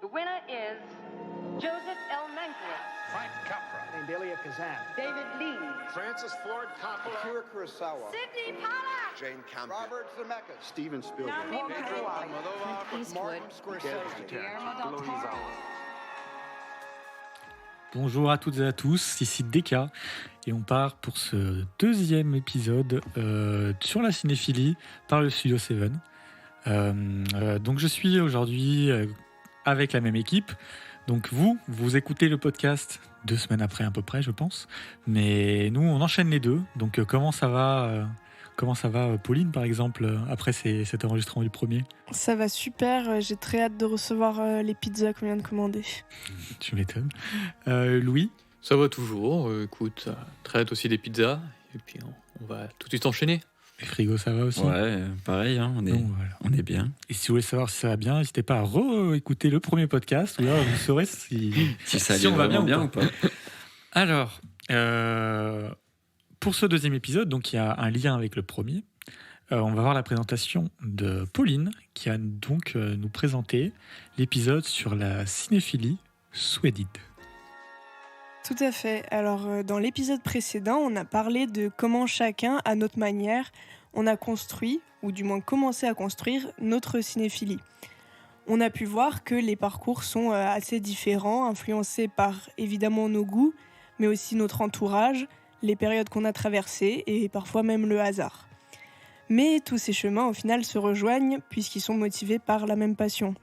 The winner is Joseph L. Mankiewicz. Frank Capra. Delia Kazan. David Lean. Francis Ford Coppola. Akira Kurosawa. Sidney Pollack. Jane Campion. Robert Zemeckis. Steven Spielberg. Pedro Martin Scorsese. Guillermo del Toro. Bonjour à toutes et à tous, ici Deka et on part pour ce deuxième épisode sur la cinéphilie par le Studio 7. Donc je suis aujourd'hui avec la même équipe. Donc vous écoutez le podcast 2 semaines après à peu près je pense, mais nous on enchaîne les deux. Donc comment ça va Pauline par exemple après cet enregistrement du premier? Ça va super, j'ai très hâte de recevoir les pizzas qu'on vient de commander. Tu m'étonnes. Louis? Ça va toujours, écoute, très hâte aussi des pizzas, et puis on va tout de suite enchaîner. Les frigos ça va aussi? Ouais, pareil, hein, on est bien. Et si vous voulez savoir si ça va bien, n'hésitez pas à réécouter le premier podcast, ou là vous saurez si ça va bien ou pas. Alors, pour ce deuxième épisode, donc il y a un lien avec le premier. On va voir la présentation de Pauline, qui va donc nous présenter l'épisode sur la cinéphilie suédide. Tout à fait. Alors, dans l'épisode précédent, on a parlé de comment chacun, à notre manière, on a construit, ou du moins commencé à construire, notre cinéphilie. On a pu voir que les parcours sont assez différents, influencés par évidemment nos goûts, mais aussi notre entourage, les périodes qu'on a traversées et parfois même le hasard. Mais tous ces chemins, au final, se rejoignent puisqu'ils sont motivés par la même passion.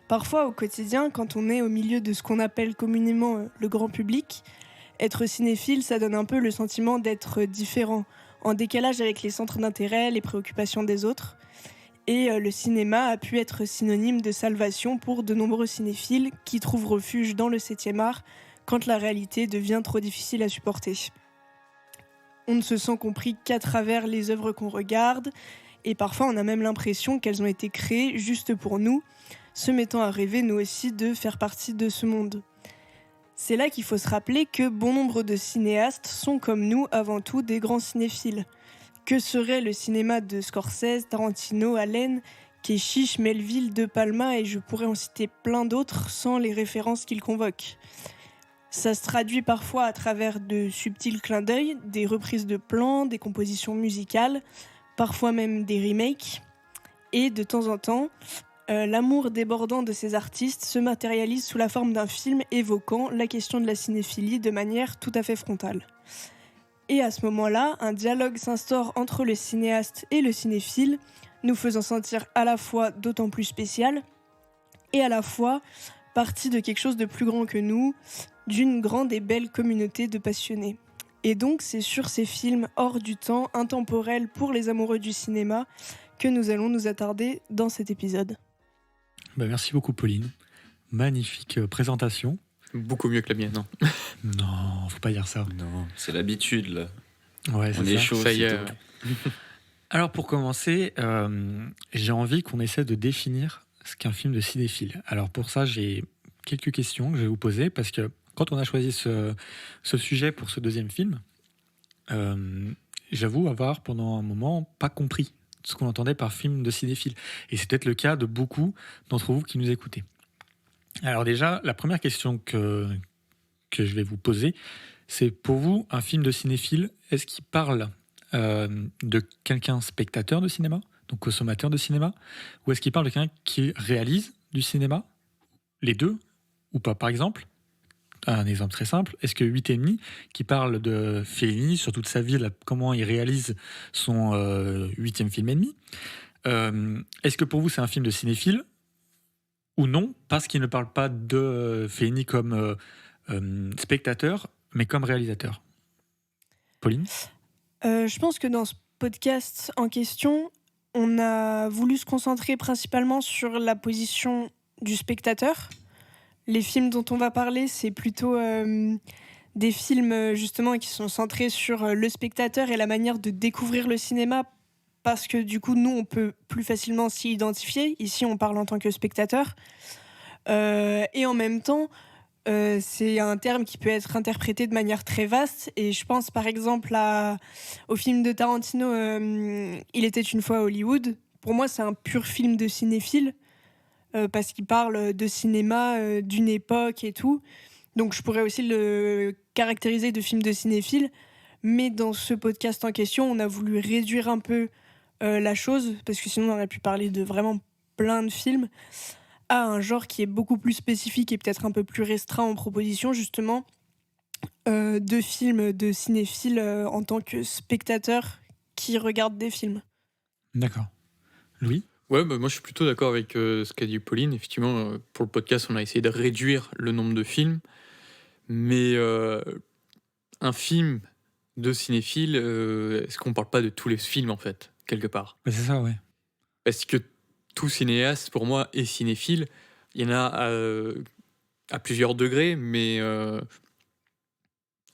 Parfois, au quotidien, quand on est au milieu de ce qu'on appelle communément le grand public, être cinéphile, ça donne un peu le sentiment d'être différent, en décalage avec les centres d'intérêt, les préoccupations des autres. Et le cinéma a pu être synonyme de salvation pour de nombreux cinéphiles qui trouvent refuge dans le 7e art quand la réalité devient trop difficile à supporter. On ne se sent compris qu'à travers les œuvres qu'on regarde, et parfois on a même l'impression qu'elles ont été créées juste pour nous, se mettant à rêver nous aussi de faire partie de ce monde. C'est là qu'il faut se rappeler que bon nombre de cinéastes sont comme nous avant tout des grands cinéphiles. Que serait le cinéma de Scorsese, Tarantino, Allen, Keshish, Melville, De Palma et je pourrais en citer plein d'autres sans les références qu'ils convoquent. Ça se traduit parfois à travers de subtils clins d'œil, des reprises de plans, des compositions musicales, parfois même des remakes. Et de temps en temps, l'amour débordant de ces artistes se matérialise sous la forme d'un film évoquant la question de la cinéphilie de manière tout à fait frontale. Et à ce moment-là, un dialogue s'instaure entre le cinéaste et le cinéphile, nous faisant sentir à la fois d'autant plus spécial et à la fois partie de quelque chose de plus grand que nous, d'une grande et belle communauté de passionnés. Et donc, c'est sur ces films hors du temps, intemporels pour les amoureux du cinéma, que nous allons nous attarder dans cet épisode. Merci beaucoup Pauline. Magnifique présentation. Beaucoup mieux que la mienne, non? Non, faut pas dire ça. Non, c'est l'habitude là. Ouais, on est chaud. Ça y est. Alors pour commencer, j'ai envie qu'on essaie de définir ce qu'est un film de cinéphile. Alors pour ça, j'ai quelques questions que je vais vous poser parce que quand on a choisi ce sujet pour ce deuxième film, j'avoue avoir pendant un moment pas compris ce qu'on entendait par film de cinéphile. Et c'est peut-être le cas de beaucoup d'entre vous qui nous écoutez. Alors déjà, la première question que je vais vous poser, c'est pour vous, un film de cinéphile, est-ce qu'il parle de quelqu'un spectateur de cinéma, donc consommateur de cinéma, ou est-ce qu'il parle de quelqu'un qui réalise du cinéma? Les deux, ou pas? Par exemple, un exemple très simple, est-ce que 8,5, qui parle de Fellini sur toute sa vie, là, comment il réalise son 8e film et demi, est-ce que pour vous c'est un film de cinéphile ou non, parce qu'il ne parle pas de Fellini comme spectateur, mais comme réalisateur? Pauline? Je pense que dans ce podcast en question, on a voulu se concentrer principalement sur la position du spectateur. Les films dont on va parler, c'est plutôt des films justement qui sont centrés sur le spectateur et la manière de découvrir le cinéma, parce que du coup, nous, on peut plus facilement s'y identifier. Ici, on parle en tant que spectateur. Et en même temps, c'est un terme qui peut être interprété de manière très vaste. Et je pense par exemple au film de Tarantino, Il était une fois à Hollywood. Pour moi, c'est un pur film de cinéphile. parce qu'il parle de cinéma, d'une époque et tout. Donc je pourrais aussi le caractériser de film de cinéphile. Mais dans ce podcast en question, on a voulu réduire un peu la chose, parce que sinon on aurait pu parler de vraiment plein de films, à un genre qui est beaucoup plus spécifique et peut-être un peu plus restreint en proposition, justement, de films de cinéphiles en tant que spectateur qui regarde des films. D'accord. Louis ? Ouais, moi je suis plutôt d'accord avec ce qu'a dit Pauline. Effectivement, pour le podcast, on a essayé de réduire le nombre de films. Mais un film de cinéphile, est-ce qu'on parle pas de tous les films, en fait, quelque part ? C'est ça, ouais. Parce que tout cinéaste, pour moi, est cinéphile. Il y en a à plusieurs degrés, mais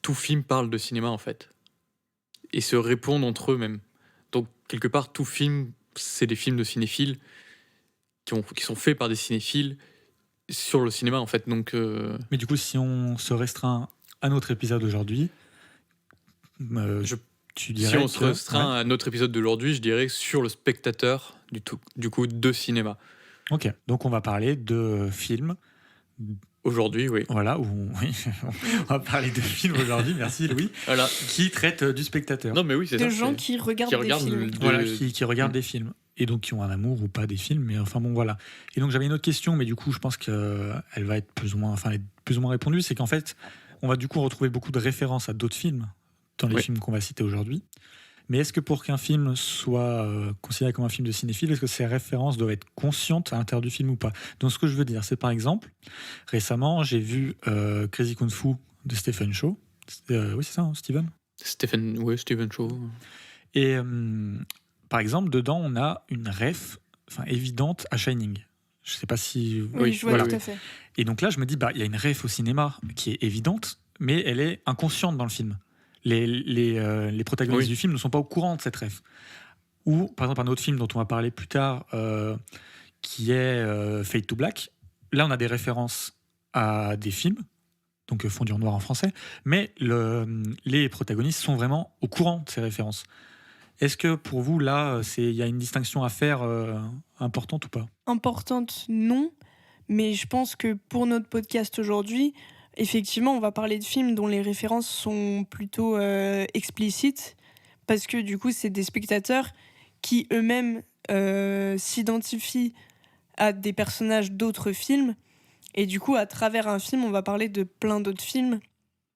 tout film parle de cinéma, en fait. Et se répondent entre eux même. Donc, quelque part, tout film, c'est des films de cinéphiles qui sont faits par des cinéphiles sur le cinéma, en fait. Donc, Mais du coup, si on se restreint à notre épisode aujourd'hui, tu dirais si on se restreint à notre épisode d'aujourd'hui, je dirais sur le spectateur du coup de cinéma. Ok, donc on va parler de films. Aujourd'hui, oui. Voilà, on va parler de films aujourd'hui, merci Louis, voilà. Qui traitent du spectateur. Non mais oui, c'est de ça. gens qui regardent des films. Voilà, qui regardent des films. Et donc qui ont un amour ou pas des films, mais enfin bon voilà. Et donc j'avais une autre question, mais du coup je pense qu'elle va être plus ou moins répondue, c'est qu'en fait on va du coup retrouver beaucoup de références à d'autres films dans les films qu'on va citer aujourd'hui. Mais est-ce que pour qu'un film soit considéré comme un film de cinéphile, est-ce que ces références doivent être conscientes à l'intérieur du film ou pas ? Donc ce que je veux dire, c'est par exemple, récemment j'ai vu Crazy Kung Fu de Stephen Chow. Oui c'est ça, hein, Steven Chow. Et par exemple, dedans, on a une ref évidente à Shining. Je ne sais pas si... Oui, je vois tout à fait. Et donc là, je me dis, il y a une ref au cinéma qui est évidente, mais elle est inconsciente dans le film. Les protagonistes du film ne sont pas au courant de cette ref. Ou, par exemple, un autre film dont on va parler plus tard, qui est Fade to Black. Là, on a des références à des films, donc Fondu en noir en français, mais les protagonistes sont vraiment au courant de ces références. Est-ce que pour vous, là, il y a une distinction à faire importante ou pas ? Importante, non. Mais je pense que pour notre podcast aujourd'hui, effectivement, on va parler de films dont les références sont plutôt explicites. Parce que du coup, c'est des spectateurs qui eux-mêmes s'identifient à des personnages d'autres films. Et du coup, à travers un film, on va parler de plein d'autres films.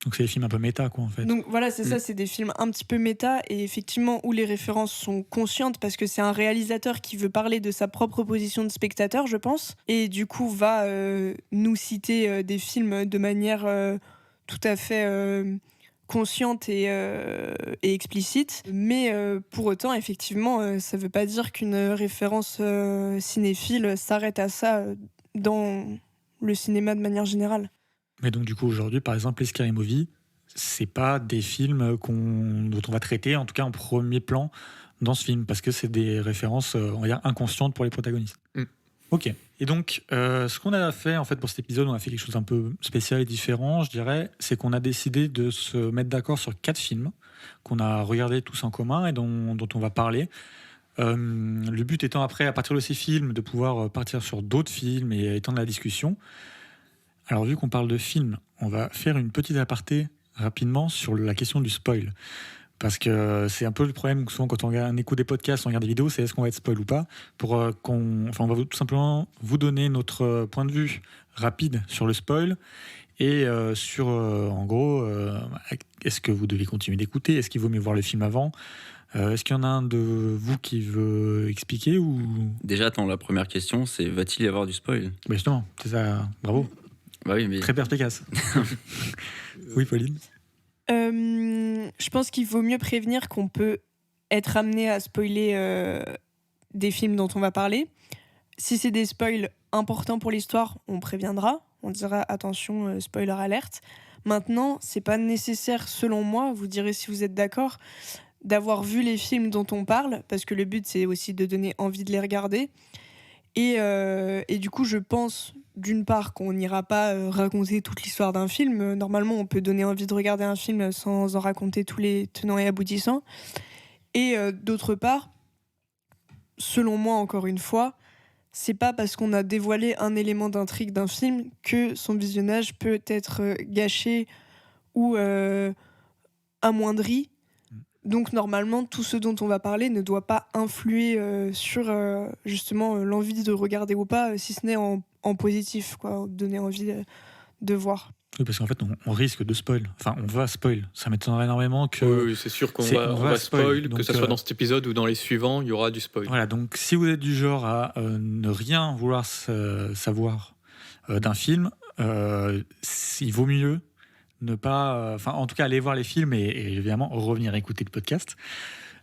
Donc c'est des films un peu méta, quoi, en fait. Donc voilà, c'est ça, c'est des films un petit peu méta, et effectivement où les références sont conscientes, parce que c'est un réalisateur qui veut parler de sa propre position de spectateur, je pense, et du coup va nous citer des films de manière tout à fait consciente et explicite. Mais pour autant, effectivement, ça veut pas dire qu'une référence cinéphile s'arrête à ça dans le cinéma de manière générale. Mais donc du coup aujourd'hui, par exemple, les Scary Movie, c'est pas des films dont on va traiter, en tout cas en premier plan dans ce film, parce que c'est des références, on va dire, inconscientes pour les protagonistes. Ok. Et donc, ce qu'on a fait en fait pour cet épisode, on a fait quelque chose un peu spécial et différent, je dirais, c'est qu'on a décidé de se mettre d'accord sur 4 films qu'on a regardés tous en commun et dont on va parler. Le but étant après, à partir de ces films, de pouvoir partir sur d'autres films et étendre la discussion. Alors, vu qu'on parle de films, on va faire une petite aparté rapidement sur la question du spoil. Parce que c'est un peu le problème, souvent quand on écoute des podcasts, on regarde des vidéos, c'est est-ce qu'on va être spoil ou pas. On va tout simplement vous donner notre point de vue rapide sur le spoil et sur, en gros, est-ce que vous devez continuer d'écouter ? Est-ce qu'il vaut mieux voir le film avant ? Est-ce qu'il y en a un de vous qui veut expliquer ou... Déjà, attends, la première question, c'est va-t-il y avoir du spoil ? Bah justement, c'est ça, bravo. Bah oui, mais... Très perspicace. Oui, Pauline ? Je pense qu'il vaut mieux prévenir qu'on peut être amené à spoiler des films dont on va parler. Si c'est des spoils importants pour l'histoire, on préviendra. On dira attention, spoiler alerte. Maintenant, c'est pas nécessaire, selon moi, vous direz si vous êtes d'accord, d'avoir vu les films dont on parle, parce que le but c'est aussi de donner envie de les regarder. Et du coup, je pense, d'une part, qu'on n'ira pas raconter toute l'histoire d'un film. Normalement, on peut donner envie de regarder un film sans en raconter tous les tenants et aboutissants. Et d'autre part, selon moi, encore une fois, c'est pas parce qu'on a dévoilé un élément d'intrigue d'un film que son visionnage peut être gâché ou amoindri. Donc normalement, tout ce dont on va parler ne doit pas influer sur justement l'envie de regarder ou pas, si ce n'est en positif, quoi, donner envie de voir. Oui, parce qu'en fait, on risque de spoil. Enfin, on va spoil. Ça m'étonnerait énormément que... Oui, c'est sûr qu'on c'est- va, on on va va spoil. spoil, Donc, que ce soit dans cet épisode ou dans les suivants, il y aura du spoil. Voilà, donc si vous êtes du genre à ne rien vouloir savoir d'un film, il vaut mieux ne pas... Enfin, en tout cas, aller voir les films et évidemment revenir écouter le podcast.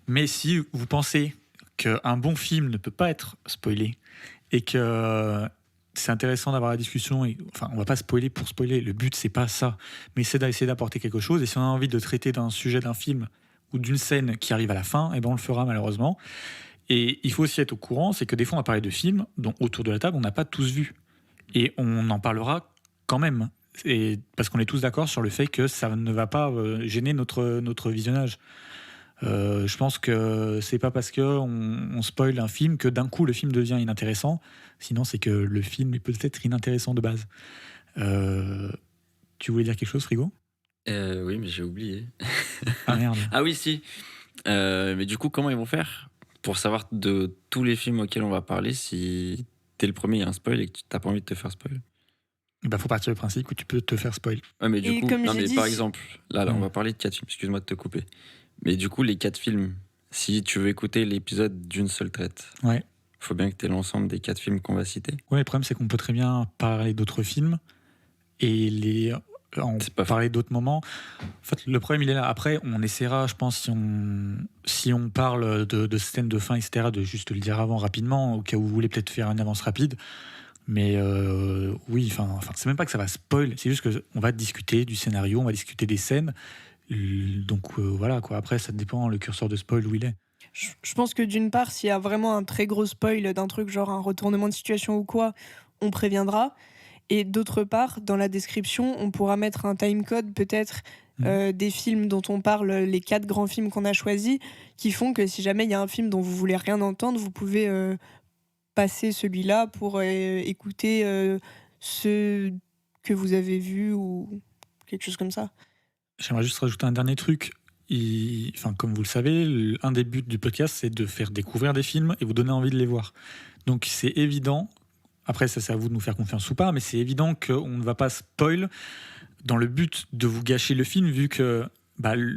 Mais si vous pensez qu'un bon film ne peut pas être spoilé et que c'est intéressant d'avoir la discussion, enfin, on va pas spoiler pour spoiler, le but c'est pas ça, mais c'est d'essayer d'apporter quelque chose. Et si on a envie de traiter d'un sujet d'un film ou d'une scène qui arrive à la fin, et ben on le fera malheureusement. Et il faut aussi être au courant, c'est que des fois on va parler de films dont autour de la table on n'a pas tous vu. Et on en parlera quand même. Et parce qu'on est tous d'accord sur le fait que ça ne va pas gêner notre visionnage. Je pense que c'est pas parce qu'on spoil un film que d'un coup le film devient inintéressant. Sinon, c'est que le film est peut-être inintéressant de base. Tu voulais dire quelque chose, Frigo ? Oui, mais j'ai oublié. Ah merde. Ah oui, si. Mais du coup, comment ils vont faire pour savoir de tous les films auxquels on va parler si t'es le premier, il y a un spoil et que t'as pas envie de te faire spoil? Bah, faut partir du principe que tu peux te faire spoil. Ouais, mais du Et coup, comme non, j'ai mais dit, par exemple, là, on Ouais. va parler de 4 films. Excuse-moi de te couper. Mais du coup, les 4 films, si tu veux écouter l'épisode d'une seule traite, Ouais. faut bien que tu aies l'ensemble des 4 films qu'on va citer. Ouais, le problème, c'est qu'on peut très bien parler d'autres films et en C'est pas parler d'autres moments. En fait, le problème, il est là. Après, on essaiera, je pense, si on parle de scènes de fin, etc., de juste le dire avant rapidement, au cas où vous voulez peut-être faire une avance rapide. Mais oui, enfin, c'est même pas que ça va spoil, c'est juste qu'on va discuter du scénario, on va discuter des scènes. Donc voilà, quoi. Après, ça dépend le curseur de spoil où il est. Je pense que d'une part, s'il y a vraiment un très gros spoil d'un truc, genre un retournement de situation ou quoi, on préviendra. Et d'autre part, dans la description, on pourra mettre un timecode, peut-être, des films dont on parle, les 4 grands films qu'on a choisis, qui font que si jamais il y a un film dont vous voulez rien entendre, vous pouvez passer celui-là pour écouter ceux que vous avez vus ou quelque chose comme ça. J'aimerais juste rajouter un dernier truc. Enfin, comme vous le savez, un des buts du podcast, c'est de faire découvrir des films et vous donner envie de les voir. Donc c'est évident, après ça c'est à vous de nous faire confiance ou pas, mais c'est évident qu'on ne va pas spoil dans le but de vous gâcher le film, vu que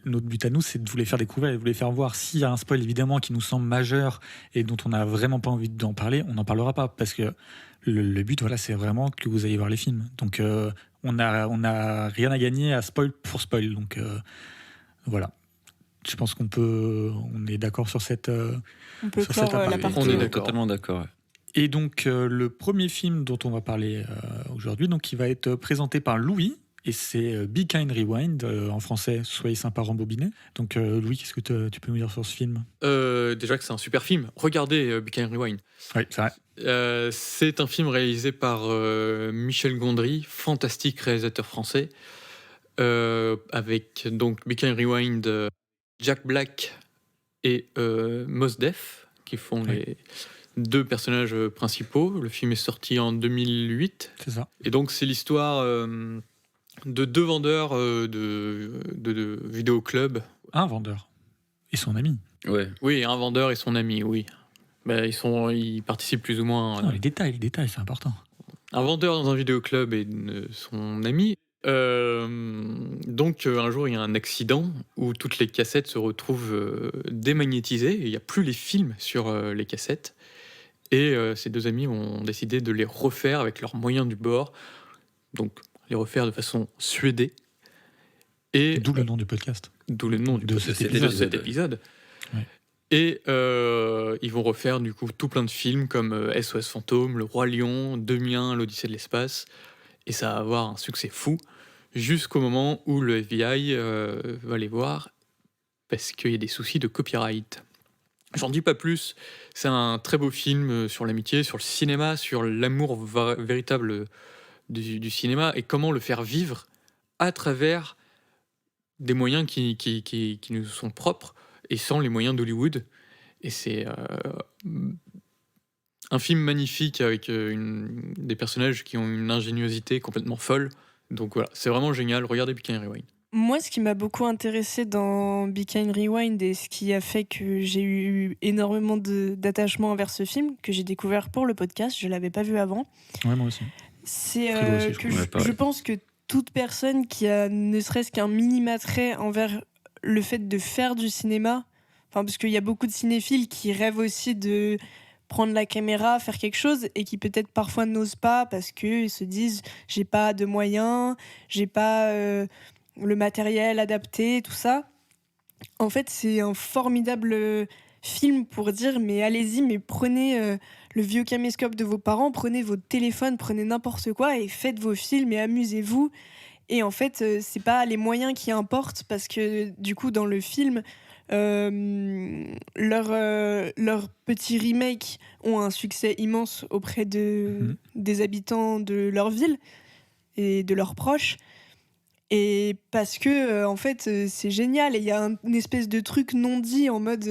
notre but à nous, c'est de vous les faire découvrir et de vous les faire voir. S'il y a un spoil évidemment qui nous semble majeur et dont on n'a vraiment pas envie d'en parler, on n'en parlera pas, parce que le but, voilà, c'est vraiment que vous ayez voir les films. Donc on n'a rien à gagner à spoil pour spoil. Donc voilà. Je pense on est d'accord sur cette. On peut Sur clore cette aparté. la partie. On est On est d'accord. totalement d'accord. Ouais. Et donc le premier film dont on va parler aujourd'hui, donc qui va être présenté par Louis. Et c'est Be Kind Rewind, en français, Soyez sympa rembobiné. Donc Louis, qu'est-ce que tu peux nous dire sur ce film ? Déjà que c'est un super film. Regardez Be Kind Rewind. Oui, c'est vrai. C'est un film réalisé par Michel Gondry, fantastique réalisateur français, avec donc Be Kind Rewind, Jack Black et Mos Def, qui font Oui. les 2 personnages principaux. Le film est sorti en 2008. C'est ça. Et donc c'est l'histoire de 2 vendeurs de vidéoclubs. Un vendeur. Et son ami. Ouais. Oui, un vendeur et son ami, oui. Ils participent plus ou moins. Non, les détails, c'est important. Un vendeur dans un vidéoclub et son ami. Donc un jour il y a un accident où toutes les cassettes se retrouvent démagnétisées et il n'y a plus les films sur les cassettes. Et ces 2 amis ont décidé de les refaire avec leurs moyens du bord. Donc les refaire de façon suédée. Et D'où le nom du podcast. d'où le nom de cet de épisode. épisode. Ouais. Et ils vont refaire du coup tout plein de films comme SOS Fantôme, Le Roi Lion, 2001, L'Odyssée de l'espace. Et ça va avoir un succès fou jusqu'au moment où le FBI va les voir parce qu'il y a des soucis de copyright. J'en dis pas plus. C'est un très beau film sur l'amitié, sur le cinéma, sur l'amour véritable du cinéma et comment le faire vivre à travers des moyens qui nous sont propres et sans les moyens d'Hollywood. Et c'est un film magnifique avec des personnages qui ont une ingéniosité complètement folle. Donc voilà, c'est vraiment génial. Regardez Be Kind Rewind. Moi, ce qui m'a beaucoup intéressé dans Be Kind Rewind et ce qui a fait que j'ai eu énormément d'attachement envers ce film, que j'ai découvert pour le podcast, je ne l'avais pas vu avant, Ouais, moi aussi. c'est Frigo aussi, je que crois. Ouais, pareil. je pense que toute personne qui a ne serait-ce qu'un millimétré envers le fait de faire du cinéma, parce qu'il y a beaucoup de cinéphiles qui rêvent aussi de prendre la caméra, faire quelque chose, et qui peut-être parfois n'osent pas parce qu'ils se disent « j'ai pas de moyens, j'ai pas le matériel adapté, tout ça ». En fait, c'est un formidable film pour dire « mais allez-y, mais prenez le vieux caméscope de vos parents, prenez votre téléphone, prenez n'importe quoi et faites vos films et amusez-vous ». Et en fait, c'est pas les moyens qui importent parce que du coup, dans le film, leurs petits remakes ont un succès immense auprès des habitants de leur ville et de leurs proches. Et parce que, en fait, c'est génial. Et il y a une espèce de truc non dit en mode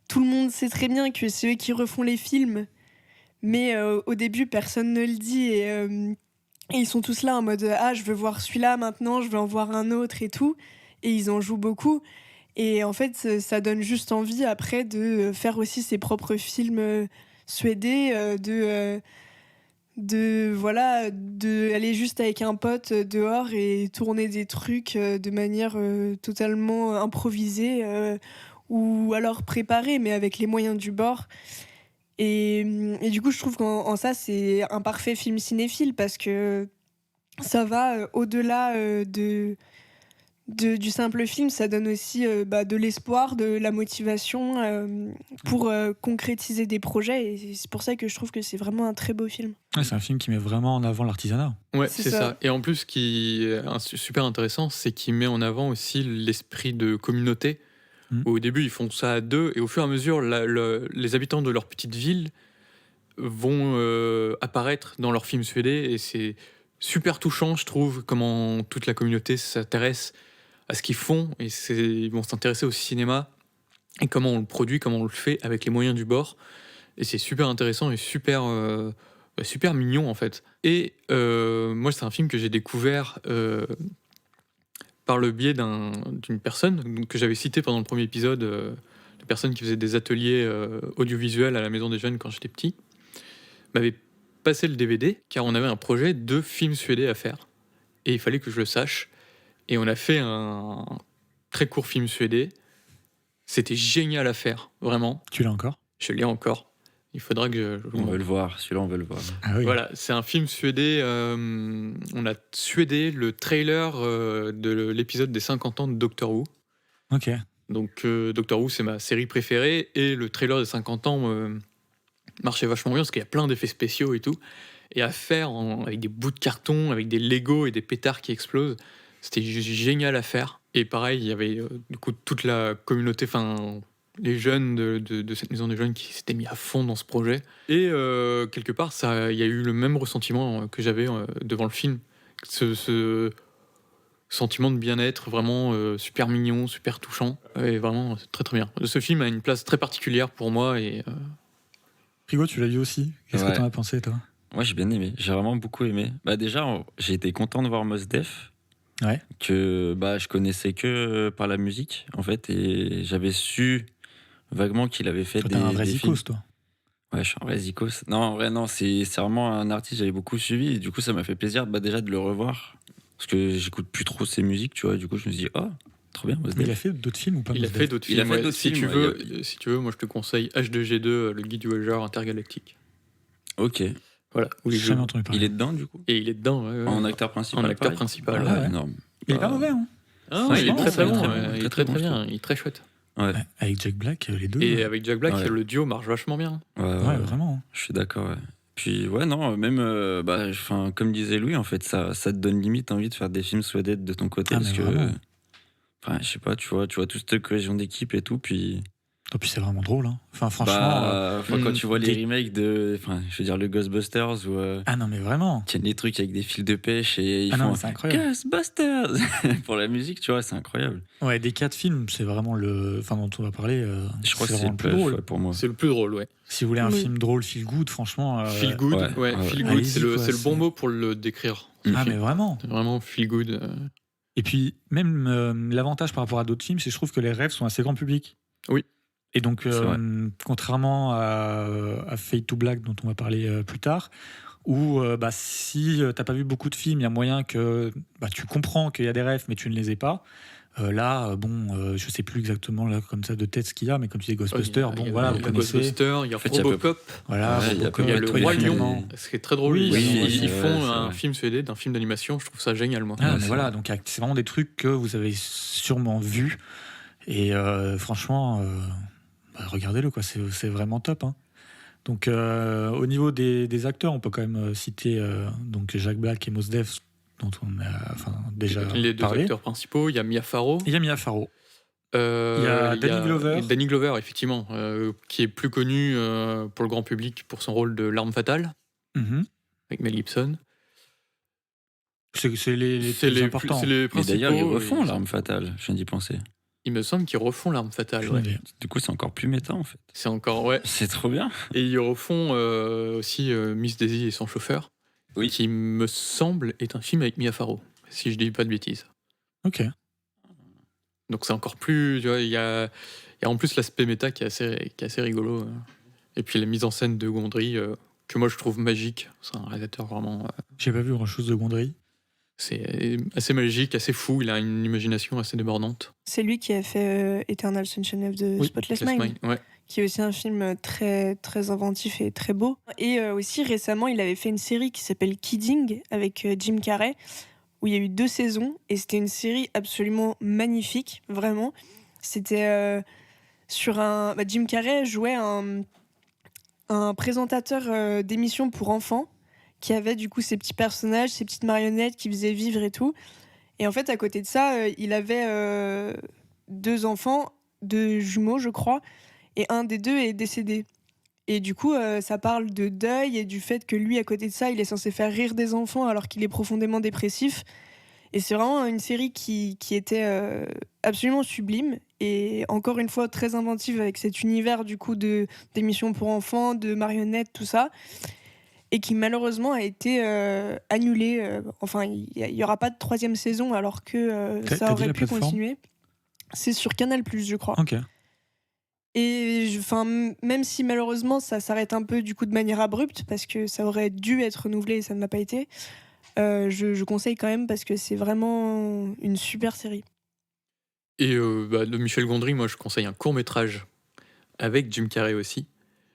tout le monde sait très bien que c'est eux qui refont les films, mais au début, personne ne le dit. Et ils sont tous là en mode ah, je veux voir celui-là maintenant, je veux en voir un autre et tout. Et ils en jouent beaucoup. Et en fait, ça donne juste envie après de faire aussi ses propres films suédés, de aller juste avec un pote dehors et tourner des trucs de manière totalement improvisée ou alors préparée, mais avec les moyens du bord. Et du coup, je trouve qu'en ça, c'est un parfait film cinéphile parce que ça va au-delà du simple film, ça donne aussi de l'espoir, de la motivation pour concrétiser des projets. Et c'est pour ça que je trouve que c'est vraiment un très beau film. Ouais, c'est un film qui met vraiment en avant l'artisanat. Ouais, C'est c'est ça. ça. Et en plus, ce qui est super intéressant, c'est qu'il met en avant aussi l'esprit de communauté. Au début, ils font ça à deux, et au fur et à mesure, les habitants de leur petite ville vont apparaître dans leurs films suédés, et c'est super touchant, je trouve, comment toute la communauté s'intéresse à ce qu'ils font, et ils vont s'intéresser au cinéma, et comment on le produit, comment on le fait avec les moyens du bord. Et c'est super intéressant et super mignon, en fait. Et moi, c'est un film que j'ai découvert par le biais d'une personne que j'avais citée pendant le premier épisode, de personne qui faisait des ateliers audiovisuels à la Maison des Jeunes quand j'étais petit, m'avait passé le DVD, car on avait un projet de film suédé à faire. Et il fallait que je le sache. Et on a fait un très court film suédé. C'était génial à faire, vraiment. Tu l'as encore ? Je l'ai encore. Il faudra que je On veut le voir, celui-là on veut le voir. Ah oui. Voilà, c'est un film suédé. On a suédé le trailer de l'épisode des 50 ans de Doctor Who. Ok. Donc Doctor Who, c'est ma série préférée. Et le trailer des 50 ans marchait vachement bien parce qu'il y a plein d'effets spéciaux et tout. Et à faire avec des bouts de carton, avec des Legos et des pétards qui explosent, c'était génial à faire. Et pareil, il y avait du coup toute la communauté, les jeunes de cette maison des jeunes qui s'étaient mis à fond dans ce projet. Et quelque part, il y a eu le même ressentiment que j'avais devant le film. Ce sentiment de bien-être, vraiment super mignon, super touchant. Et vraiment, c'est très très bien. Ce film a une place très particulière pour moi. Et Frigo, tu l'as vu aussi ? Qu'est-ce que t'en as pensé, toi ? Moi, j'ai bien aimé. J'ai vraiment beaucoup aimé. Déjà, j'ai été content de voir Mos Def. Ouais. Que je connaissais que par la musique, en fait. Et j'avais su vaguement qu'il avait fait toi, t'es un vrai zikos, toi. Ouais, je suis un vrai zikos. Non, en vrai, non, c'est vraiment un artiste que j'avais beaucoup suivi. Et du coup, ça m'a fait plaisir déjà de le revoir. Parce que j'écoute plus trop ses musiques, tu vois. Du coup, je me suis dit, trop bien, Mos Def. Mais il a fait d'autres films ou pas ? il a fait d'autres films. Il a fait d'autres si films, tu veux, moi je te conseille H2G2, le guide du voyageur intergalactique. Ok. Voilà. Où J'ai jamais entendu parler. Il est dedans, du coup Et il est dedans. Ouais. En acteur principal. En acteur principal. Ah ouais. Énorme. Il est pas mauvais, hein ? Ah, Ouais, il est très très bon. Il est très bon, très je bien. trouve. Il est très chouette. Ouais, Avec Jack Black, les deux. Et avec Jack Black, Ouais. le duo marche vachement bien. Ouais, vraiment. Je suis d'accord, ouais. Puis, ouais, non, même, comme disait Louis, en fait, ça te donne limite envie de faire des films suédois de ton côté. Ah, parce mais que, vraiment. je sais pas, tu vois toute cette cohésion d'équipe et tout. Puis, Et puis c'est vraiment drôle. Hein. Enfin, franchement. Quand tu vois les des- remakes je veux dire le Ghostbusters où Ah non, mais vraiment. tiennent des trucs avec des fils de pêche et ils Ah non, font mais c'est incroyable. Ghostbusters pour la musique, tu vois, c'est incroyable. Ouais, des 4 films, c'est vraiment dont on va parler. Je crois que c'est vraiment le le plus drôle. pour moi. C'est le plus drôle, ouais. Si vous voulez un Oui. film drôle, feel good, franchement. Feel good, ouais. feel Allez-y, good, c'est le, quoi, c'est le bon c'est- mot pour le décrire. Ah, mais vraiment. C'est vraiment feel good. Et puis, même l'avantage par rapport à d'autres films, c'est que je trouve que les rêves sont assez grand public. Oui. Et donc, C'est vrai. contrairement à Fade to Black, dont on va parler plus tard, où si t'as pas vu beaucoup de films, il y a moyen que tu comprends qu'il y a des rêves, mais tu ne les aies pas. Je sais plus exactement là, comme ça de tête ce qu'il y a, mais comme tu dis Ghostbusters, Il y a vous le connaissez. Ghostbusters, il y a fait, il y a Robocop, Voilà, Ouais, il y a Robocop, il y a le tous les Roi films. Lion. Ce qui est très drôle, Oui, ils c'est font vrai, un c'est film suédé d'un film d'animation. Je trouve ça génial, moi. Ah, Ouais, mais c'est voilà, vrai. donc c'est vraiment des trucs que vous avez sûrement vus. Et franchement, regardez-le, quoi, c'est vraiment top. Hein. Donc, au niveau des acteurs, on peut quand même citer donc Jack Black et Mos Def, dont on a déjà Les deux parlé. acteurs principaux, il y a Mia Farrow. Et il y a Mia Farrow. Il y a Danny Glover. Danny Glover, effectivement, qui est plus connu pour le grand public pour son rôle de l'arme fatale Mhm. avec Mel Gibson. C'est les plus importants. c'est les Mais principaux. d'ailleurs, ils refont et- l'arme fatale, je viens d'y penser. Il me semble qu'ils refont l'arme fatale. Aucune Ouais. idée. Du coup, c'est encore plus méta en fait. C'est encore ouais. C'est trop bien. Et ils refont aussi Miss Daisy et son chauffeur, Oui. qui me semble est un film avec Mia Farrow, si je dis pas de bêtises. Ok. Donc c'est encore plus, tu vois, il y a en plus l'aspect méta qui est assez rigolo. Et puis la mise en scène de Gondry, que moi je trouve magique. C'est un réalisateur vraiment, J'ai pas vu grand chose de Gondry. c'est assez magique, assez fou. Il a une imagination assez débordante. C'est lui qui a fait Eternal Sunshine of the Spotless Mind, Ouais. qui est aussi un film très, très inventif et très beau. Et aussi récemment, il avait fait une série qui s'appelle Kidding avec Jim Carrey, où il y a eu 2 saisons, et c'était une série absolument magnifique, vraiment. C'était sur un... Jim Carrey jouait un présentateur d'émissions pour enfants, qui avait du coup ses petits personnages, ses petites marionnettes qui faisaient vivre et tout. Et en fait, à côté de ça, il avait 2 enfants, 2 jumeaux, je crois, et un des 2 est décédé. Et du coup, ça parle de deuil et du fait que lui, à côté de ça, il est censé faire rire des enfants alors qu'il est profondément dépressif. Et c'est vraiment une série qui était absolument sublime et encore une fois très inventive avec cet univers du coup d'émissions pour enfants, de marionnettes, tout ça. Et qui malheureusement a été annulé. Enfin, il n'y aura pas de 3e saison alors que T'as ça dit aurait la pu plateforme continuer. C'est sur Canal+, je crois. Ok. Et même si malheureusement ça s'arrête un peu du coup de manière abrupte parce que ça aurait dû être renouvelé et ça ne l'a pas été, je conseille quand même parce que c'est vraiment une super série. Et de Michel Gondry, moi je conseille un court-métrage avec Jim Carrey aussi.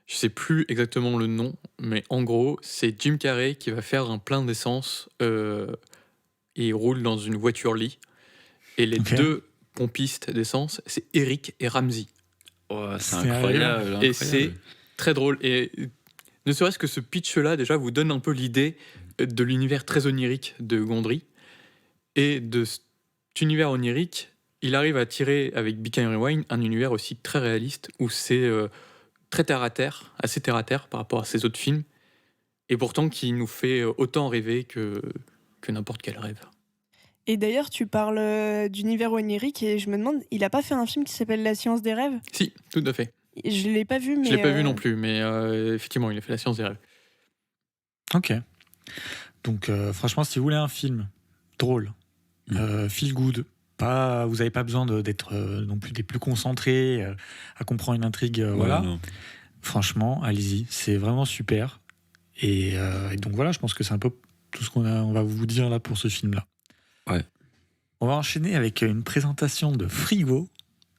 Je sais plus exactement le nom, mais en gros, c'est Jim Carrey qui va faire un plein d'essence et il roule dans une voiture-lit. Et les Ok. 2 pompistes d'essence, c'est Eric et Ramsey. Oh, c'est Sérieux incroyable. Et c'est très drôle. Et ne serait-ce que ce pitch-là, déjà, vous donne un peu l'idée de l'univers très onirique de Gondry. Et de cet univers onirique, il arrive à tirer avec Be Kind and Rewind un univers aussi très réaliste où c'est très terre-à-terre, assez terre-à-terre par rapport à ses autres films. Et pourtant qui nous fait autant rêver que n'importe quel rêve. Et d'ailleurs, tu parles d'univers onirique et je me demande, il a pas fait un film qui s'appelle La science des rêves? Si, tout à fait. Je l'ai pas vu, mais Je l'ai pas vu non plus, mais effectivement, il a fait La science des rêves. Ok. Donc, franchement, si vous voulez un film drôle, feel good, vous n'avez pas besoin d'être non plus des plus concentrés, à comprendre une intrigue, voilà. Non. Franchement, allez-y, c'est vraiment super. Et donc voilà, je pense que c'est un peu tout ce on va vous dire là pour ce film-là. Ouais. On va enchaîner avec une présentation de Frigo.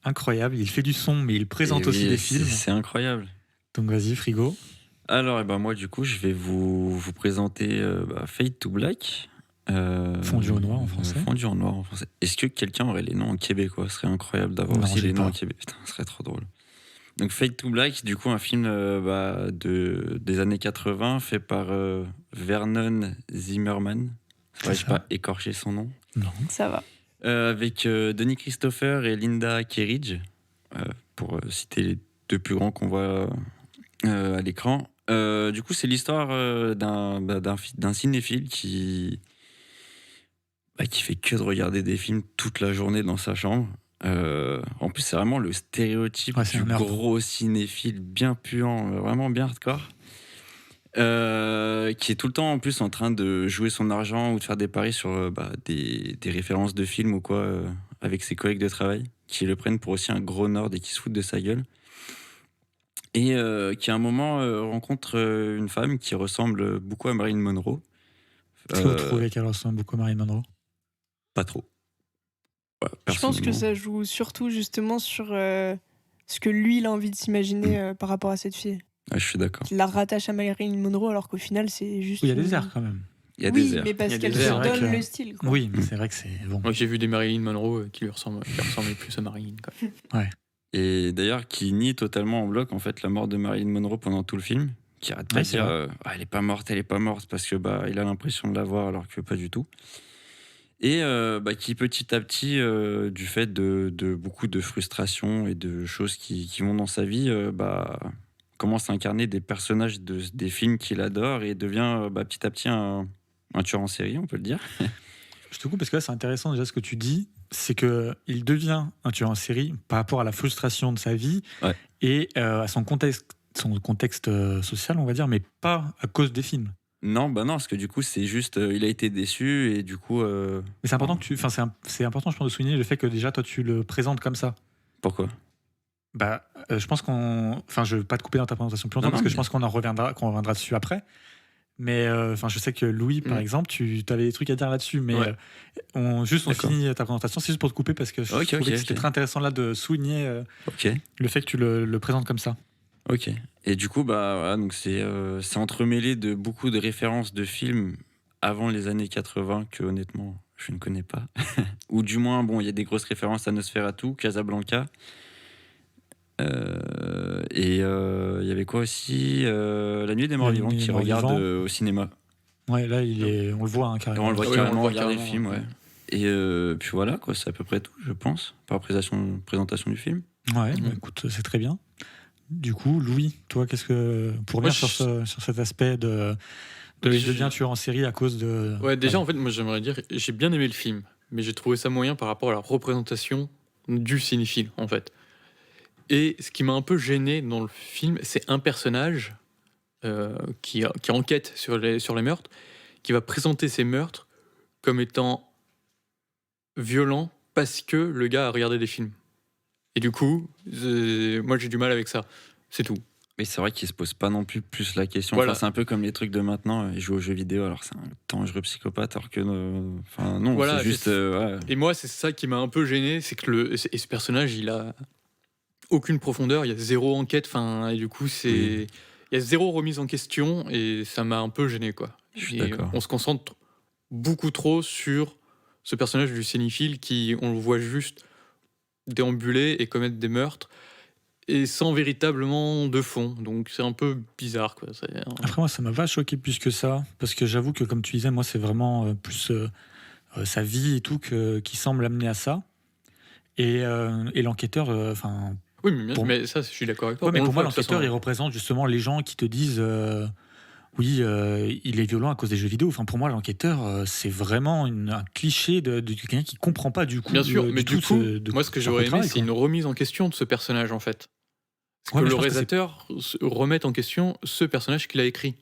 Incroyable, il fait du son, mais il présente Et aussi oui, des films. C'est incroyable. Donc vas-y, Frigo. Alors, moi, du coup, je vais vous présenter Fade to Black. Fondu au noir en français. Fondu en noir en français. Est-ce que quelqu'un aurait les noms en québécois? Ce serait incroyable d'avoir Non, aussi j'ai les noms pas. en québécois. Putain, ce serait trop drôle. Donc, Fade to Black, du coup, un film des années 80 fait par Vernon Zimmerman. C'est Ouais, ça. je pas écorché son nom. Non. ça va. Avec Denis Christopher et Linda Kerridge. pour citer les 2 plus grands qu'on voit à l'écran. Du coup, c'est l'histoire d'un cinéphile qui fait que de regarder des films toute la journée dans sa chambre. En plus, c'est vraiment le stéréotype Ouais, c'est du un nerd. gros cinéphile bien puant, vraiment bien hardcore. Qui est tout le temps en plus en train de jouer son argent ou de faire des paris sur des références de films ou quoi avec ses collègues de travail qui le prennent pour aussi un gros nerd et qui se foutent de sa gueule. Et qui à un moment rencontre une femme qui ressemble beaucoup à Marilyn Monroe. Est-ce que vous trouvez qu'elle ressemble beaucoup à Marilyn Monroe? Pas trop. Ouais, Je pense que personnellement. ça joue surtout justement sur ce que lui, il a envie de s'imaginer par rapport à cette fille. Ah, je suis d'accord. Il la rattache à Marilyn Monroe alors qu'au final, c'est juste. Oui, il y a des une- airs quand même. Il y a oui, des airs. mais parce Il y a qu'elle des se airs, donne ouais, le que- style. Quoi. Oui, mais c'est vrai que c'est bon. Moi, j'ai vu des Marilyn Monroe qui ressemblaient plus à Marilyn. Quoi. Et d'ailleurs, qui nie totalement en bloc en fait la mort de Marilyn Monroe pendant tout le film, qui arrête pas Ouais, de c'est dire vrai. elle est pas morte parce que il a l'impression de la voir alors que pas du tout. Et qui petit à petit, du fait de beaucoup de frustration et de choses qui vont dans sa vie, commence à incarner des personnages des films qu'il adore et devient petit à petit un tueur en série, on peut le dire. Je te coupe parce que là, c'est intéressant déjà ce que tu dis. C'est qu'il devient un tueur en série par rapport à la frustration de sa vie Ouais. et à son contexte social, on va dire, mais pas à cause des films. Non, parce que du coup, c'est juste, il a été déçu et du coup, Mais c'est important c'est important, je pense, de souligner le fait que déjà toi tu le présentes comme ça. pourquoi Je pense je vais pas te couper dans ta présentation plus longtemps Non, parce que je mais- pense qu'on reviendra dessus après. Mais je sais que Louis, par exemple, tu avais des trucs à dire là-dessus, mais Ouais. on D'accord. finit ta présentation. C'est juste pour te couper parce que je Ok, trouvais ok, que c'était ok. très intéressant là de souligner Ok. le fait que tu le présentes comme ça. Ok. Et du coup, voilà, donc c'est entremêlé de beaucoup de références de films avant les années 80 que honnêtement je ne connais pas. Ou du moins, il y a des grosses références à Nosferatu, Casablanca. Et il y avait quoi aussi La Nuit des Morts La Vivants Nuit des qui Morts regarde Vivants. au cinéma. Ouais, là on le voit hein, Et carrément. on le voit Oui, on carrément le voit regarder le carrément, film, ouais. ouais. Et puis voilà, quoi, c'est à peu près tout, je pense, par présentation du film. Ouais, Mhm. écoute, c'est très bien. Du coup, Louis, toi, qu'est-ce que pour revenir Moi, sur cet aspect de Ouais, il devient tueur en série à cause de. Ouais, déjà, en fait, moi, j'aimerais dire, j'ai bien aimé le film, mais j'ai trouvé ça moyen par rapport à la représentation du cinéphile, en fait. Et ce qui m'a un peu gêné dans le film, c'est un personnage qui enquête sur les meurtres, qui va présenter ces meurtres comme étant violents parce que le gars a regardé des films. Et du coup, moi, j'ai du mal avec ça. C'est tout. Mais c'est vrai qu'il se pose pas non plus la question. Voilà. Enfin, c'est un peu comme les trucs de maintenant, ils jouent aux jeux vidéo, alors c'est un dangereux psychopathe, alors que non, Voilà, c'est juste ouais. Et moi, c'est ça qui m'a un peu gêné, c'est que ce personnage, il a aucune profondeur, il y a zéro enquête, et du coup, il y a zéro remise en question, et ça m'a un peu gêné, quoi. Je suis Et d'accord. on se concentre beaucoup trop sur ce personnage du cinéphile qui, on le voit juste déambuler et commettre des meurtres, et sans véritablement de fond. Donc c'est un peu bizarre, quoi. Après, moi, ça m'a pas choqué plus que ça, parce que j'avoue que, comme tu disais, moi, c'est vraiment plus sa vie et tout qui semble amener à ça. Et l'enquêteur, Oui, Pour- mais ça, je suis d'accord avec toi. ouais, mais On le pour moi, voit, de toute l'enquêteur, façon. il représente justement les gens qui te disent oui, il est violent à cause des jeux vidéo. Enfin, pour moi, l'enquêteur, c'est vraiment un cliché de quelqu'un qui comprend pas du coup. Bien sûr, mais du coup, de moi, ce que son j'aurais aimé, travail, c'est quoi. une remise en question de ce personnage, en fait. Ouais, Que mais le je pense que réalisateur remette en question ce personnage qu'il a écrit.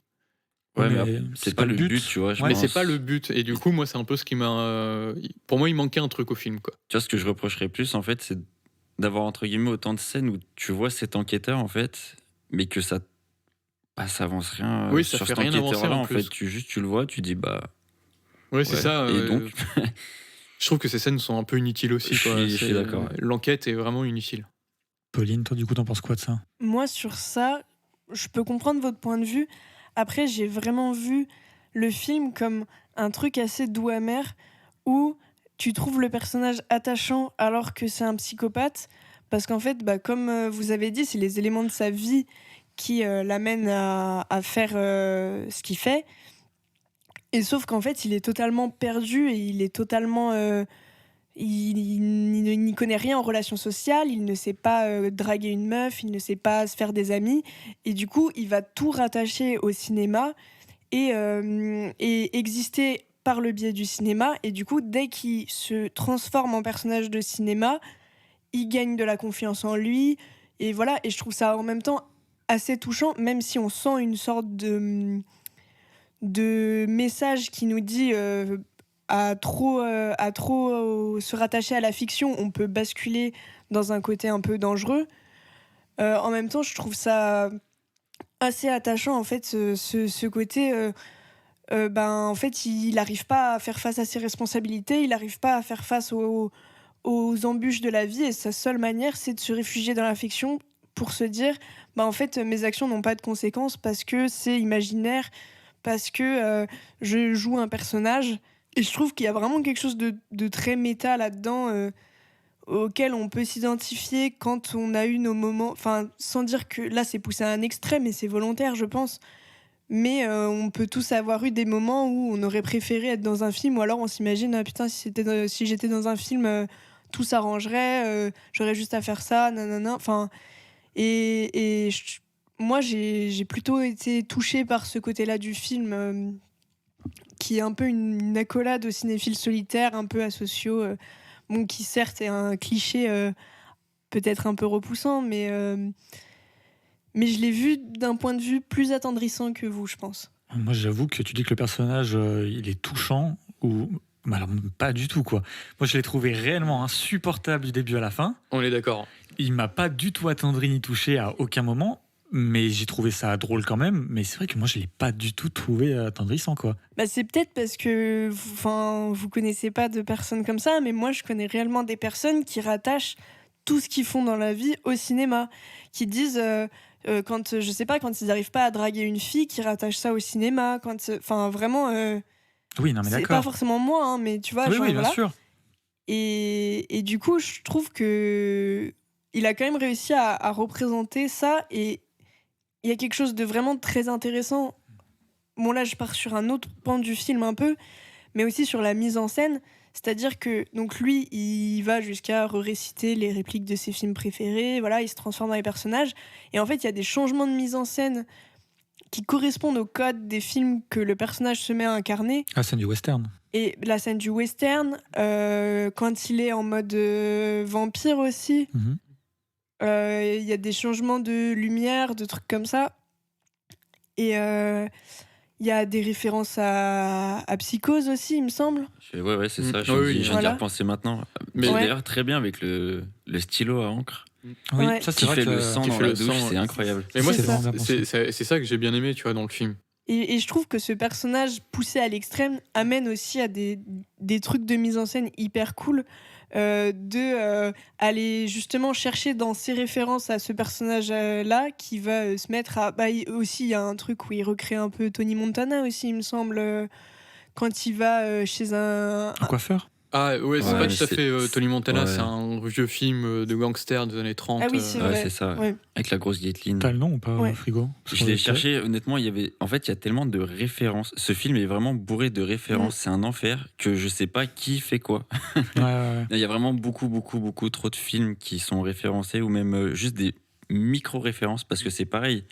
Ouais, mais mais c'est pas le but, tu vois. je Ouais, Mais pense. c'est pas le but. Et du coup, moi, c'est un peu ce qui m'a. Pour moi, il manquait un truc au film, quoi. Tu vois, ce que je reprocherais plus, en fait, c'est d'avoir, entre guillemets, autant de scènes où tu vois cet enquêteur, en fait, mais que ça avance rien Oui, ça sur fait cet rien avancer, enquêteur-là, en en plus. fait. Tu le vois, tu dis, Ouais, c'est ouais. ça. Et donc, je trouve que ces scènes sont un peu inutiles aussi, Je quoi. suis C'est- d'accord, ouais. L'enquête est vraiment inutile. Pauline, toi, du coup, t'en penses quoi de ça? Moi, sur ça, je peux comprendre votre point de vue. Après, j'ai vraiment vu le film comme un truc assez doux amer où tu trouves le personnage attachant alors que c'est un psychopathe. Parce qu'en fait, comme vous avez dit, c'est les éléments de sa vie qui l'amènent à faire ce qu'il fait. Et sauf qu'en fait, il est totalement perdu et il est totalement... il n'y connaît rien en relations sociales, il ne sait pas draguer une meuf, il ne sait pas se faire des amis. Et du coup, il va tout rattacher au cinéma et exister par le biais du cinéma. Et du coup, dès qu'il se transforme en personnage de cinéma, il gagne de la confiance en lui. Et voilà, et je trouve ça en même temps assez touchant, même si on sent une sorte de message qui nous dit à trop se rattacher à la fiction, on peut basculer dans un côté un peu dangereux. En même temps, je trouve ça assez attachant, en fait, ce côté... en fait, il n'arrive pas à faire face à ses responsabilités, il n'arrive pas à faire face aux embûches de la vie, et sa seule manière, c'est de se réfugier dans la fiction pour se dire, en fait, mes actions n'ont pas de conséquences parce que c'est imaginaire, parce que je joue un personnage. Et je trouve qu'il y a vraiment quelque chose de très méta là-dedans, auquel on peut s'identifier quand on a eu nos moments, enfin, sans dire que là, c'est poussé à un extrême, et c'est volontaire, je pense. Mais on peut tous avoir eu des moments où on aurait préféré être dans un film, ou alors on s'imagine, ah, putain, si j'étais dans un film, tout s'arrangerait, j'aurais juste à faire ça, nanana. Enfin, moi, j'ai plutôt été touchée par ce côté-là du film, qui est un peu une accolade aux cinéphiles solitaires, un peu asociaux, qui certes est un cliché peut-être un peu repoussant, mais je l'ai vu d'un point de vue plus attendrissant que vous, je pense. Moi, j'avoue que tu dis que le personnage, il est touchant, ou alors pas du tout, quoi. Moi, je l'ai trouvé réellement insupportable du début à la fin. On est d'accord. Il m'a pas du tout attendri ni touché à aucun moment, mais j'ai trouvé ça drôle quand même. Mais c'est vrai que moi, je l'ai pas du tout trouvé attendrissant, quoi. C'est peut-être parce que vous connaissez pas de personnes comme ça, mais moi, je connais réellement des personnes qui rattachent tout ce qu'ils font dans la vie au cinéma, qui disent... quand ils n'arrivent pas à draguer une fille, qui rattachent ça au cinéma, vraiment Oui, non, mais c'est d'accord. pas forcément moi, hein, mais tu vois, Oui, bien sûr. Et du coup, je trouve que il a quand même réussi à représenter ça, et il y a quelque chose de vraiment très intéressant. Bon, là, je pars sur un autre pan du film un peu, mais aussi sur la mise en scène. C'est-à-dire que donc lui, il va jusqu'à réciter les répliques de ses films préférés, voilà, il se transforme dans les personnages. Et en fait, il y a des changements de mise en scène qui correspondent au code des films que le personnage se met à incarner. La scène du western. Et la scène du western, quand il est en mode vampire aussi, il y a des changements de lumière, de trucs comme ça. Et il y a des références à Psychose aussi, il me semble. Ouais, c'est ça. Je viens d'y repenser maintenant. Mais d'ailleurs, très bien avec le stylo à encre. Oui, Ouais. ça, Qui c'est vrai fait que le sang dans la douche, c'est incroyable. Mais moi, C'est ça. c'est ça que j'ai bien aimé, tu vois, dans le film. Et je trouve que ce personnage poussé à l'extrême amène aussi à des trucs de mise en scène hyper cool, aller justement chercher dans ses références à ce personnage-là, qui va se mettre à... aussi, il y a un truc où il recrée un peu Tony Montana aussi, il me semble, quand il va chez un coiffeur. Ah ouais, c'est Ouais, pas tout à fait Tony Montana, ouais. c'est un vieux film de gangster des années 30. Ah oui, c'est Ouais, vrai. c'est ça. Ouais. Avec la grosse Gatling. T'as le nom ou pas, Ouais. Frigo? Je l'ai cherché, honnêtement, il y a tellement de références. Ce film est vraiment bourré de références. C'est un enfer que je sais pas qui fait quoi. Ouais. Il y a vraiment beaucoup trop de films qui sont référencés, ou même juste des micro-références, parce que c'est pareil.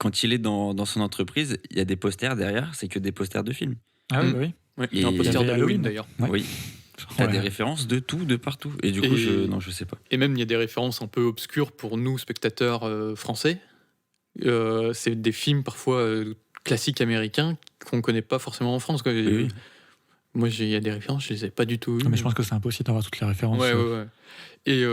Quand il est dans son entreprise, il y a des posters derrière, c'est que des posters de films. Ah oui, oui. Ouais, Et un il y poster avait d'Halloween Halloween. d'ailleurs. Ouais. Oui. T'as Ouais. des références de tout, de partout. Et du coup, je sais pas. Et même, il y a des références un peu obscures pour nous, spectateurs français. C'est des films parfois classiques américains qu'on connaît pas forcément en France, quoi. Oui. Moi, il y a des références, je les ai pas du tout eues. Mais je pense que c'est impossible d'avoir toutes les références. Ouais. Et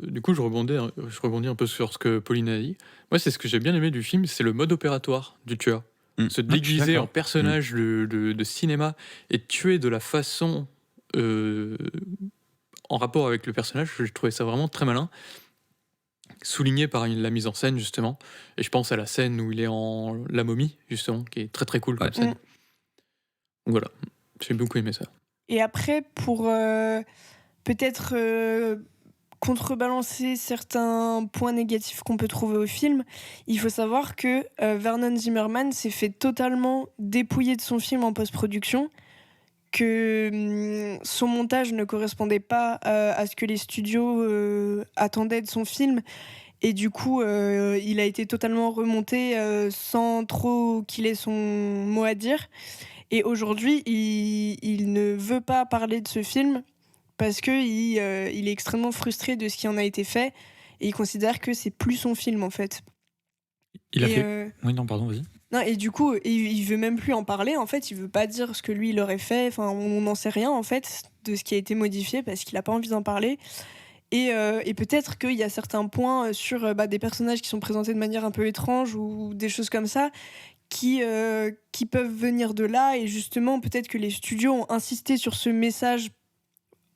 du coup, je rebondis un peu sur ce que Pauline a dit. Moi, c'est ce que j'ai bien aimé du film, c'est le mode opératoire du tueur. Se je suis déguiser d'accord. en personnage de cinéma et tuer de la façon en rapport avec le personnage, je trouvais ça vraiment très malin. Souligné par la mise en scène, justement. Et je pense à la scène où il est en La Momie, justement, qui est très très cool comme scène. Donc voilà, j'ai beaucoup aimé ça. Et après, pour peut-être contrebalancer certains points négatifs qu'on peut trouver au film, il faut savoir que Vernon Zimmerman s'est fait totalement dépouiller de son film en post-production, que son montage ne correspondait pas à ce que les studios attendaient de son film. Et du coup, il a été totalement remonté sans trop qu'il ait son mot à dire. Et aujourd'hui, il ne veut pas parler de ce film parce qu'il il est extrêmement frustré de ce qui en a été fait. Et il considère que c'est plus son film, en fait. Il a fait... Oui, non, pardon, vas-y. Non, et du coup, il veut même plus en parler, en fait. Il veut pas dire ce que lui, il aurait fait. Enfin, on n'en sait rien, en fait, de ce qui a été modifié parce qu'il a pas envie d'en parler. Et peut-être qu'il y a certains points sur des personnages qui sont présentés de manière un peu étrange ou des choses comme ça qui peuvent venir de là. Et justement, peut-être que les studios ont insisté sur ce message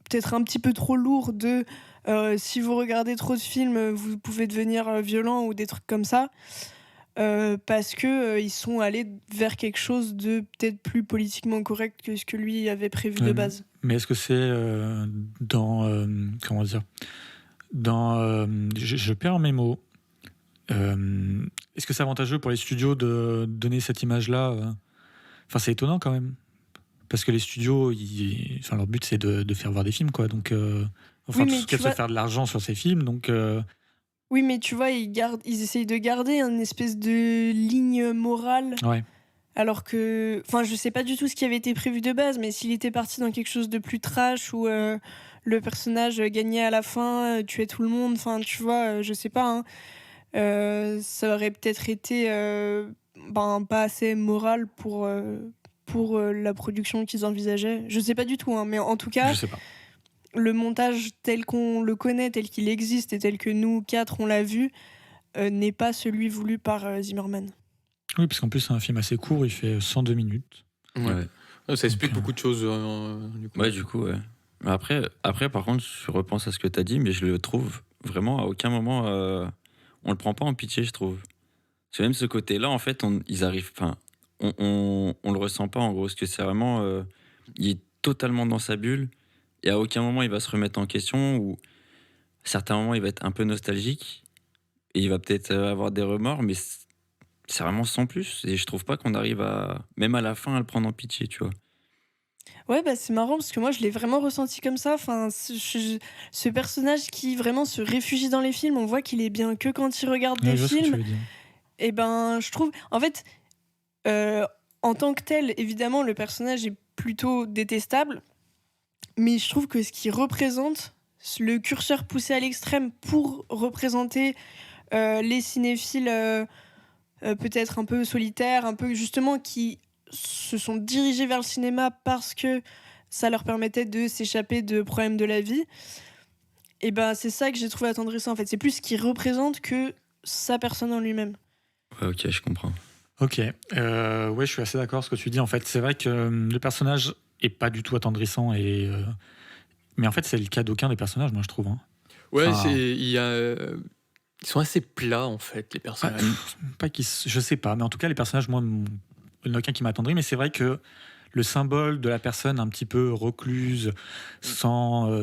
peut-être un petit peu trop lourd de si vous regardez trop de films, vous pouvez devenir violent ou des trucs comme ça. Parce que ils sont allés vers quelque chose de peut-être plus politiquement correct que ce que lui avait prévu de base. Mais est-ce que c'est comment dire, je perds mes mots. Est-ce que c'est avantageux pour les studios de donner cette image-là Enfin, c'est étonnant quand même, parce que les studios, leur but c'est de faire voir des films, quoi. Donc, oui, tout ce qu'elle se faire de l'argent sur ces films, donc. Oui, mais tu vois, ils essayent de garder une espèce de ligne morale. Ouais. Alors que... Enfin, je sais pas du tout ce qui avait été prévu de base, mais s'il était parti dans quelque chose de plus trash, où le personnage gagnait à la fin, tuait tout le monde, enfin, tu vois, je sais pas, hein, ça aurait peut-être été pas assez moral pour la production qu'ils envisageaient. Je sais pas du tout, hein, mais en tout cas... Je sais pas. Le montage tel qu'on le connaît, tel qu'il existe et tel que nous, 4, on l'a vu, n'est pas celui voulu par Zimmerman. Oui, parce qu'en plus, c'est un film assez court, il fait 102 minutes. Ouais. Ça explique beaucoup de choses. Du coup. Ouais, du coup, ouais. Mais après, par contre, je repense à ce que tu as dit, mais je le trouve vraiment, à aucun moment, on le prend pas en pitié, je trouve. C'est même ce côté-là, en fait, ils arrivent... Enfin, on le ressent pas, en gros, parce que c'est vraiment... il est totalement dans sa bulle. Et à aucun moment il va se remettre en question, ou à certains moments il va être un peu nostalgique et il va peut-être avoir des remords, mais c'est vraiment sans plus. Et je trouve pas qu'on arrive même à la fin, à le prendre en pitié, tu vois. Ouais, c'est marrant parce que moi je l'ai vraiment ressenti comme ça. Enfin, ce personnage qui vraiment se réfugie dans les films, on voit qu'il est bien que quand il regarde des films. Et je trouve, en fait, en tant que tel, évidemment, le personnage est plutôt détestable. Mais je trouve que ce qui représente, le curseur poussé à l'extrême pour représenter les cinéphiles peut-être un peu solitaires, un peu justement qui se sont dirigés vers le cinéma parce que ça leur permettait de s'échapper de problèmes de la vie, et c'est ça que j'ai trouvé attendrissant en fait. C'est plus ce qu'il représente que sa personne en lui-même. Ouais, ok, je comprends. Ok, ouais, je suis assez d'accord avec ce que tu dis. En fait, c'est vrai que le personnage est pas du tout attendrissant, mais en fait, c'est le cas d'aucun des personnages, moi, je trouve. Hein. Ouais, ils sont assez plats, en fait, les personnages. Je sais pas, mais en tout cas, les personnages, moi, il n'y en a aucun qui m'attendrit, mais c'est vrai que le symbole de la personne un petit peu recluse, sans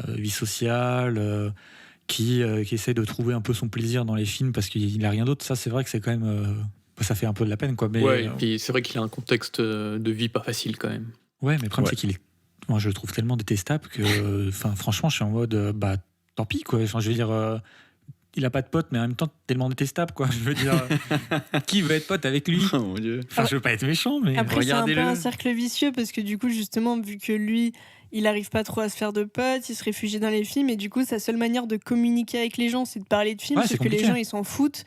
vie sociale, qui essaie de trouver un peu son plaisir dans les films parce qu'il n'a rien d'autre, ça, c'est vrai que c'est quand même... ça fait un peu de la peine, quoi. Mais, ouais, et puis c'est vrai qu'il a un contexte de vie pas facile, quand même. Ouais, mais le problème, c'est qu'il est... Moi, je le trouve tellement détestable que... franchement, je suis en mode... tant pis, quoi. Je veux dire... il a pas de pote, mais en même temps tellement détestable, quoi. Je veux dire, qui veut être pote avec lui? Oh mon Dieu. Enfin, je veux pas être méchant, mais après, regardez-le. C'est un peu un cercle vicieux parce que du coup, justement, vu que lui, il arrive pas trop à se faire de potes, il se réfugie dans les films, et du coup, sa seule manière de communiquer avec les gens, c'est de parler de films, Ouais, sauf que les gens, ils s'en foutent.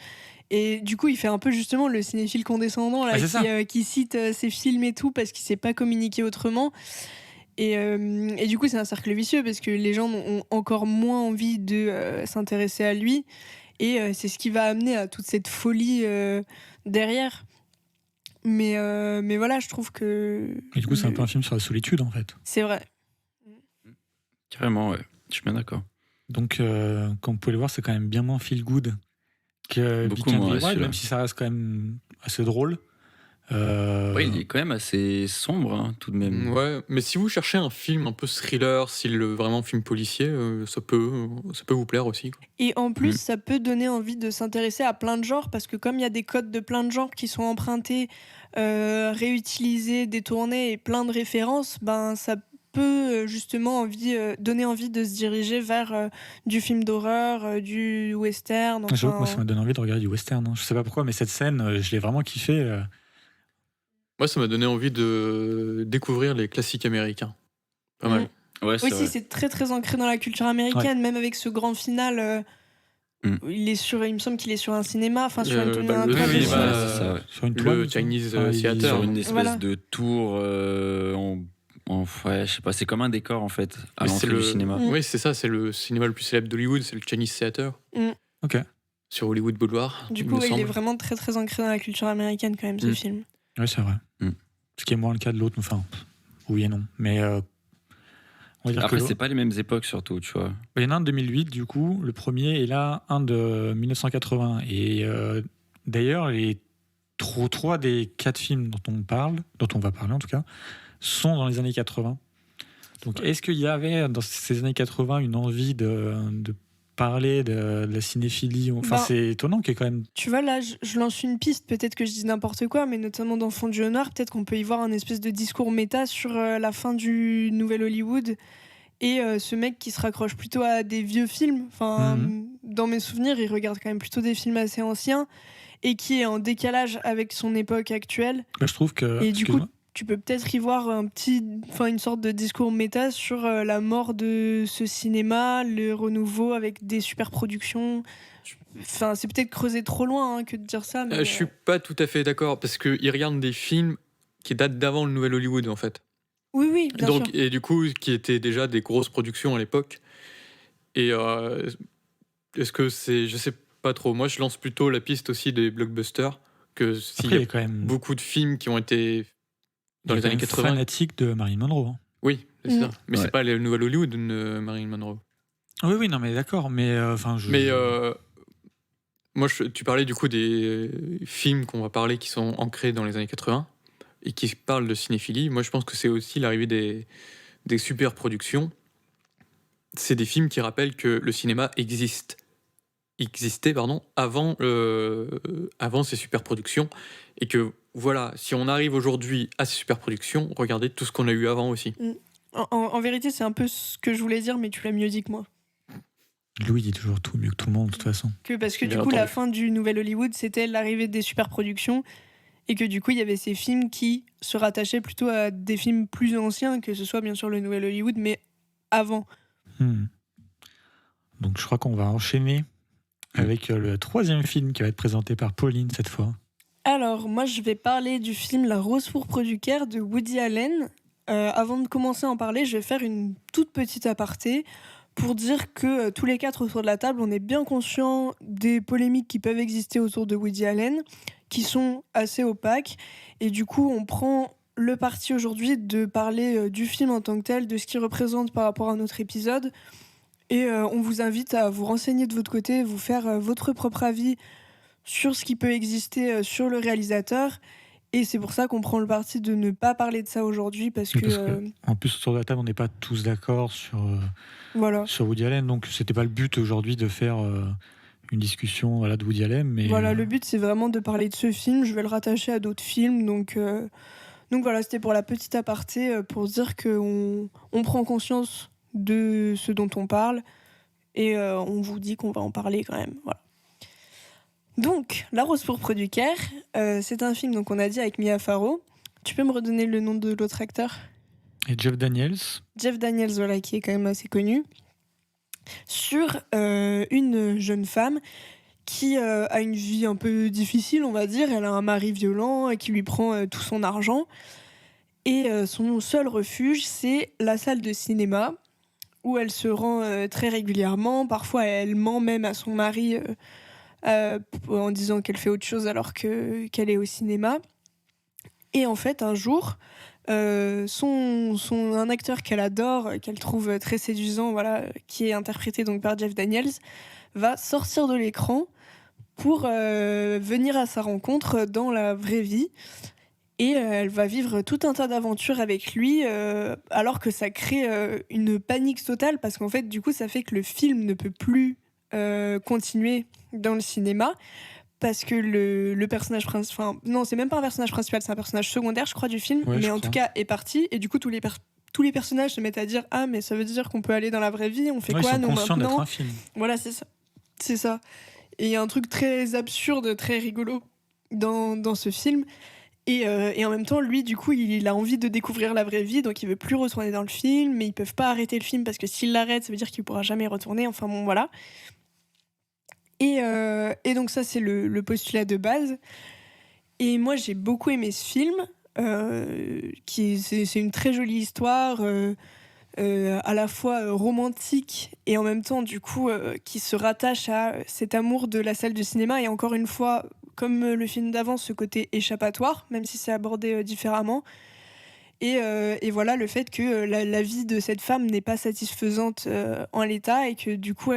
Et du coup, il fait un peu justement le cinéphile condescendant là, qui cite ses films et tout parce qu'il sait pas communiquer autrement. Et du coup, c'est un cercle vicieux parce que les gens ont encore moins envie de s'intéresser à lui. Et c'est ce qui va amener à toute cette folie derrière. Mais voilà, je trouve que... Et du coup, c'est un peu un film sur la solitude, en fait. C'est vrai. Carrément, ouais. Je suis bien d'accord. Donc, comme vous pouvez le voir, c'est quand même bien moins feel good que Beaucoup Big and moins, Little, celui-là. même si ça reste quand même assez drôle. Ouais, il est quand même assez sombre, hein, tout de même. Ouais, mais si vous cherchez un film un peu thriller, style vraiment film policier, ça peut vous plaire aussi, quoi. Et en plus, Mm. ça peut donner envie de s'intéresser à plein de genres, parce que comme il y a des codes de plein de genres qui sont empruntés, réutilisés, détournés et plein de références, ben ça peut justement donner envie de se diriger vers du film d'horreur, du western. J'avoue que moi, ça Enfin, m'a donné envie de regarder du western. Hein. Je sais pas pourquoi, mais cette scène, je l'ai vraiment kiffé. Moi, ça m'a donné envie de découvrir les classiques américains. Pas mal. Ouais, c'est oui, vrai. si, c'est très très ancré dans la culture américaine, même avec ce grand final. Où il me semble qu'il est sur un cinéma, enfin sur un Le toit cinéma, de ouais, cinéma. c'est ça, ouais. Sur une Le toile, il me semble. Chinese Enfin, Theater. Sur une espèce Voilà. de tour ouais, je sais pas, c'est comme un décor en fait à Mais l'entrée du cinéma. Mm. Oui, c'est ça, c'est le cinéma le plus célèbre d'Hollywood, c'est le Chinese Theater. Ok. Sur Hollywood Boulevard. Du il coup, me il est semble. vraiment très très ancré dans la culture américaine quand même, ce Mm. film. Oui, c'est vrai. Mm. Ce qui est moins le cas de l'autre. Enfin, oui et non. Mais on va dire Après, que c'est pas les mêmes époques surtout, tu vois. il y en a un de 2008, du coup, le premier, et là, un de 1980. Et d'ailleurs, les trois des 4 films dont on va parler en tout cas, sont dans les années 80. Donc, est-ce qu'il y avait dans ces années 80 une envie de parler de la cinéphilie? Enfin, Ben, c'est étonnant qu'il y ait quand même. Tu vois, là, je lance une piste, peut-être que je dis n'importe quoi, mais notamment dans Fondu au noir, peut-être qu'on peut y voir un espèce de discours méta sur la fin du Nouvel Hollywood et ce mec qui se raccroche plutôt à des vieux films. Enfin, dans mes souvenirs, il regarde quand même plutôt des films assez anciens et qui est en décalage avec son époque actuelle. Bah, je trouve que. Et du coup, excuse-moi. tu peux peut-être y voir une sorte de discours méta sur la mort de ce cinéma, le renouveau avec des super productions. Enfin, c'est peut-être creuser trop loin que de dire ça. Mais Je suis pas tout à fait d'accord parce qu'il regarde des films qui datent d'avant le Nouvel Hollywood en fait. Oui, oui, bien Donc, sûr. et du coup, qui étaient déjà des grosses productions à l'époque. Et est-ce que c'est. Je sais pas trop. Moi, je lance plutôt la piste aussi des blockbusters. Que s'il Après, y il y a a quand même. beaucoup de films qui ont été dans il y a les quand années même 80. fanatique de Marilyn Monroe. Hein. Oui, c'est ça. Mais Ouais. c'est pas le Nouvel Hollywood de Marilyn Monroe. Oui, oui, non, mais d'accord. Mais enfin, Mais moi, tu parlais du coup des films qu'on va parler qui sont ancrés dans les années 80 et qui parlent de cinéphilie. Moi, je pense que c'est aussi l'arrivée des super productions. C'est des films qui rappellent que le cinéma existait avant ces super productions et que voilà, si on arrive aujourd'hui à ces super productions, regardez tout ce qu'on a eu avant aussi. En vérité, c'est un peu ce que je voulais dire, mais tu l'as mieux dit que moi. Louis dit toujours tout mieux que tout le monde, de toute façon. Parce que du Bien coup, la entendu. fin du Nouvel Hollywood, c'était l'arrivée des super productions. Et que du coup, il y avait ces films qui se rattachaient plutôt à des films plus anciens, que ce soit bien sûr le Nouvel Hollywood, mais avant. Donc, je crois qu'on va enchaîner avec le 3e film qui va être présenté par Pauline cette fois. Alors, moi, je vais parler du film La Rose pourpre du Caire de Woody Allen. Avant de commencer à en parler, je vais faire une toute petite aparté pour dire que tous les 4 autour de la table, on est bien conscients des polémiques qui peuvent exister autour de Woody Allen, qui sont assez opaques. Et du coup, on prend le parti aujourd'hui de parler du film en tant que tel, de ce qu'il représente par rapport à notre épisode. Et on vous invite à vous renseigner de votre côté, vous faire votre propre avis sur ce qui peut exister sur le réalisateur. Et c'est pour ça qu'on prend le parti de ne pas parler de ça aujourd'hui, parce Oui, que... parce que, en plus, autour de la table, on n'est pas tous d'accord voilà. sur Woody Allen. Donc, c'était pas le but aujourd'hui de faire une discussion de Woody Allen. Mais, Voilà, le but, c'est vraiment de parler de ce film. Je vais le rattacher à d'autres films. Donc voilà, c'était pour la petite aparté, pour dire qu'on prend conscience de ce dont on parle. Et on vous dit qu'on va en parler quand même. Voilà. Donc, La Rose pourpre du Caire, c'est un film, donc on a dit, avec Mia Farrow. Tu peux me redonner le nom de l'autre acteur ? Et Jeff Daniels. Jeff Daniels, voilà, qui est quand même assez connu. Sur une jeune femme qui a une vie un peu difficile, on va dire. Elle a un mari violent qui lui prend tout son argent. Et son seul refuge, c'est la salle de cinéma, où elle se rend très régulièrement. Parfois, elle ment même à son mari en disant qu'elle fait autre chose alors qu'elle est au cinéma. Et en fait, un jour, un acteur qu'elle adore, qu'elle trouve très séduisant, voilà, qui est interprété donc par Jeff Daniels, va sortir de l'écran pour venir à sa rencontre dans la vraie vie. Et elle va vivre tout un tas d'aventures avec lui, alors que ça crée une panique totale, parce qu'en fait, du coup, ça fait que le film ne peut plus continuer dans le cinéma, parce que le personnage principal... Enfin, non, c'est même pas un personnage principal, c'est un personnage secondaire, je crois, du film, Ouais, mais je en crois. tout cas, est parti, et du coup, tous les personnages se mettent à dire « Ah, mais ça veut dire qu'on peut aller dans la vraie vie, on fait Ouais, ils quoi, sont nous, conscients d'être maintenant ?» un film. Voilà, c'est ça. C'est ça. Et il y a un truc très absurde, très rigolo dans ce film. Et en même temps, lui, du coup, il a envie de découvrir la vraie vie, donc il veut plus retourner dans le film, mais ils peuvent pas arrêter le film parce que s'il l'arrête, ça veut dire qu'il pourra jamais y retourner. Enfin bon, voilà. Et donc ça, c'est le postulat de base. Et moi, j'ai beaucoup aimé ce film. C'est une très jolie histoire, à la fois romantique et en même temps, du coup, qui se rattache à cet amour de la salle de cinéma. Et encore une fois, comme le film d'avant, ce côté échappatoire, même si c'est abordé différemment. Et voilà, le fait que la vie de cette femme n'est pas satisfaisante en l'état, et que du coup,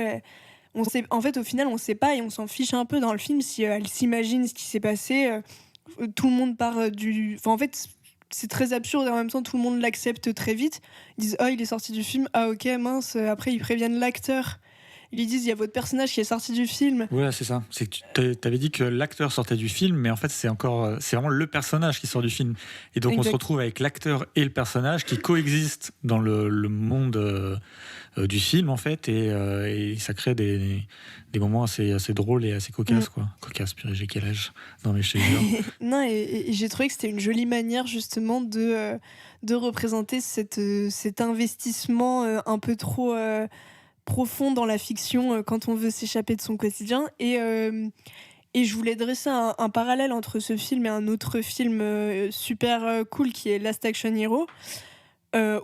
on sait, en fait, au final, on sait pas et on s'en fiche un peu dans le film si elle s'imagine ce qui s'est passé. Tout le monde part du... Enfin, en fait, c'est très absurde et en même temps, tout le monde l'accepte très vite. Ils disent « Ah, il est sorti du film. Ah, ok, mince. » Après, ils préviennent l'acteur. Ils lui disent « Il y a votre personnage qui est sorti du film. » Ouais, c'est ça. C'est que tu avais dit que l'acteur sortait du film, mais en fait, c'est vraiment le personnage qui sort du film. Et donc, on se Exact. retrouve avec l'acteur et le personnage qui coexistent dans le monde du film, en fait, et ça crée des moments assez drôles et assez cocasses, quoi. Cocasses, purée, j'ai quel âge? Non, mais je te jure. Non, et j'ai trouvé que c'était une jolie manière justement de représenter cet investissement un peu trop profond dans la fiction quand on veut s'échapper de son quotidien. Et je voulais dresser un parallèle entre ce film et un autre film super cool qui est Last Action Hero.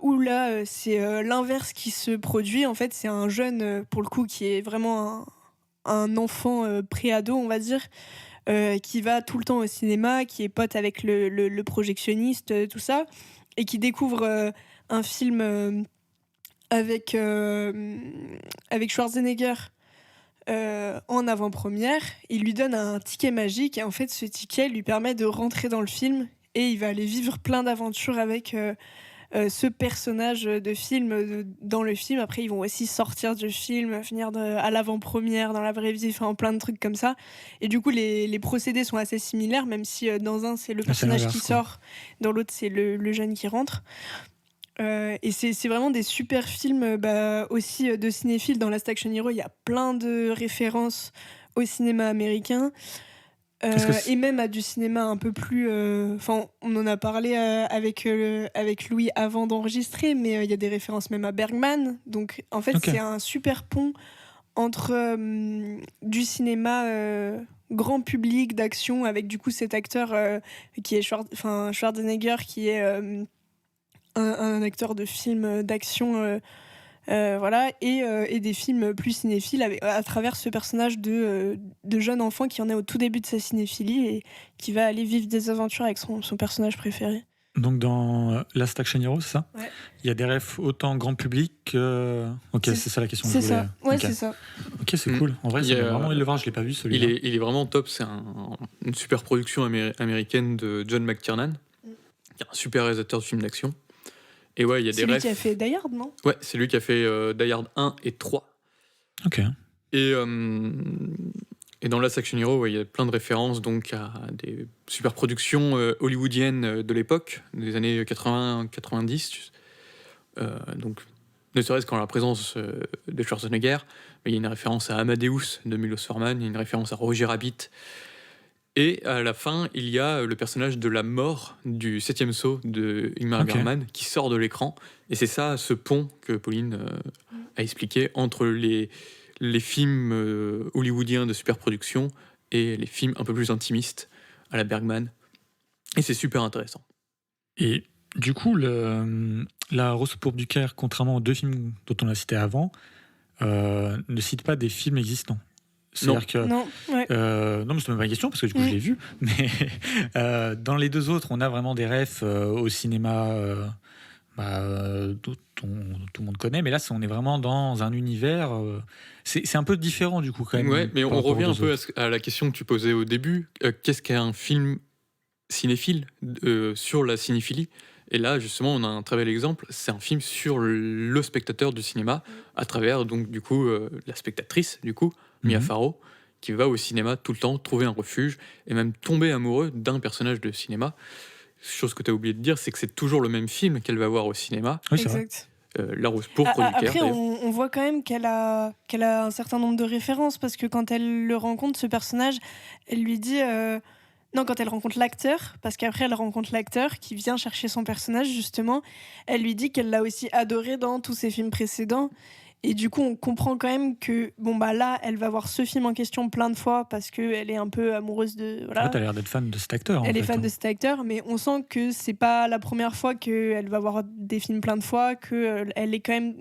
Où là, c'est l'inverse qui se produit. En fait, c'est un jeune, pour le coup, qui est vraiment un enfant pré-ado, on va dire, qui va tout le temps au cinéma, qui est pote avec le projectionniste, tout ça, et qui découvre un film avec Schwarzenegger en avant-première. Il lui donne un ticket magique, et en fait, ce ticket lui permet de rentrer dans le film, et il va aller vivre plein d'aventures avec ce personnage de film dans le film. Après, ils vont aussi sortir du film, venir à l'avant-première, dans la vraie vie, enfin plein de trucs comme ça. Et du coup, les procédés sont assez similaires, même si dans un, c'est le personnage qui l'inverse, quoi. sort, dans l'autre, c'est le jeune qui rentre. Et c'est vraiment des super films aussi de cinéphiles. Dans Last Action Hero, il y a plein de références au cinéma américain. Est-ce que c'est- Et même à du cinéma un peu plus... Enfin, on en a parlé avec Louis avant d'enregistrer, mais il y a des références même à Bergman. Donc, en fait, Ok. c'est un super pont entre du cinéma grand public, d'action, avec du coup cet acteur qui est Schwarzenegger, qui est un acteur de film d'action... voilà, et des films plus cinéphiles à travers ce personnage de jeune enfant qui en est au tout début de sa cinéphilie et qui va aller vivre des aventures avec son personnage préféré. Donc, dans Last Action Hero, c'est ça? Ouais. Il y a des refs autant grand public que... Ok, c'est ça la question que C'est je voulais... ça, ouais, Ok. c'est ça. Ok, c'est cool. En vrai, Il y ça a- m'a vraiment envie de le voir, je l'ai pas vu celui-là. Il est vraiment top. C'est une super production américaine de John McTiernan, qui est un super réalisateur de films d'action. Et ouais, il y a des C'est lui refs. qui a fait Die Hard, non? Ouais, c'est lui qui a fait Die Hard 1 et 3. Ok. Et dans Last Action Hero, ouais, il y a plein de références donc à des super productions hollywoodiennes de l'époque, des années 80-90. Donc, ne serait-ce qu'en la présence de Schwarzenegger, mais il y a une référence à Amadeus de Milos Forman, il y a une référence à Roger Rabbit. Et à la fin, il y a le personnage de la mort du 7e saut de Ingmar Ok. Bergman qui sort de l'écran. Et c'est ça, ce pont que Pauline a expliqué entre les films hollywoodiens de superproduction et les films un peu plus intimistes à la Bergman. Et c'est super intéressant. Et du coup, La Rose pourpre du Caire, contrairement aux deux films dont on a cité avant, ne cite pas des films existants. C'est-à-dire que... Non, ouais. non, mais c'est même pas une question parce que du coup je l'ai vu. Mais dans les deux autres, on a vraiment des refs au cinéma dont tout le monde connaît. Mais là, on est vraiment dans un univers. C'est un peu différent du coup quand même. Ouais, mais par on rapport aux revient un deux peu autres. à la question que tu posais au début. Qu'est-ce qu'est un film cinéphile sur la cinéphilie. Et là, justement, on a un très bel exemple. C'est un film sur le spectateur du cinéma, à travers, donc, du coup, la spectatrice, du coup, Mia Farrow, qui va au cinéma tout le temps, trouver un refuge, et même tomber amoureux d'un personnage de cinéma. Chose que tu as oublié de dire, c'est que c'est toujours le même film qu'elle va voir au cinéma. Oui, c'est vrai. Exact. La Rose pourpre du Caire. Après, d'ailleurs. on voit quand même qu'elle a un certain nombre de références, parce que quand elle le rencontre, ce personnage, elle lui dit... Non, quand elle rencontre l'acteur, parce qu'après elle rencontre l'acteur qui vient chercher son personnage, justement, elle lui dit qu'elle l'a aussi adoré dans tous ses films précédents. Et du coup, on comprend quand même que, bon, bah là, elle va voir ce film en question plein de fois parce qu'elle est un peu amoureuse de... En Voilà. fait, t'as l'air d'être fan de cet acteur. Elle en est fait, fan hein. de cet acteur, mais on sent que c'est pas la première fois qu'elle va voir des films plein de fois, qu'elle est quand même